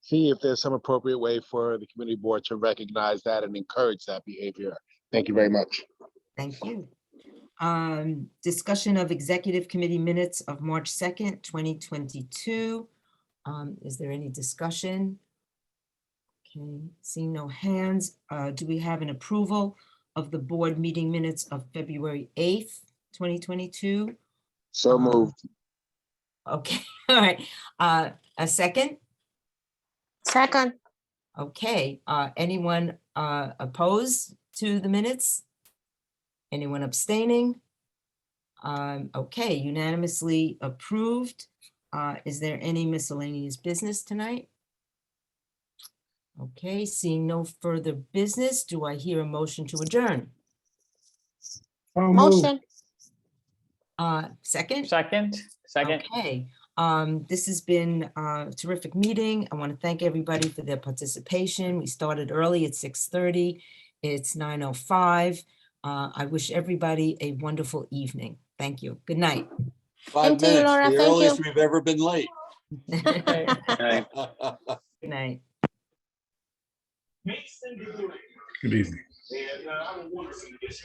see if there's some appropriate way for the committee board to recognize that and encourage that behavior. Thank you very much. Thank you. Discussion of Executive Committee minutes of March 2nd, 2022. Is there any discussion? Okay, seeing no hands, do we have an approval of the board meeting minutes of February 8th, 2022? So moved. Okay, all right. A second? Second. Okay, anyone opposed to the minutes? Anyone abstaining? Okay, unanimously approved. Is there any miscellaneous business tonight? Okay, seeing no further business, do I hear a motion to adjourn? Motion. Second? Second. Okay, this has been a terrific meeting. I want to thank everybody for their participation. We started early at 6:30. It's 9:05. I wish everybody a wonderful evening. Thank you. Good night. 5 Thank you, minutes, Laura. the Thank earliest you. we've ever been late. Good night. Good evening. Yeah, I don't want to see this.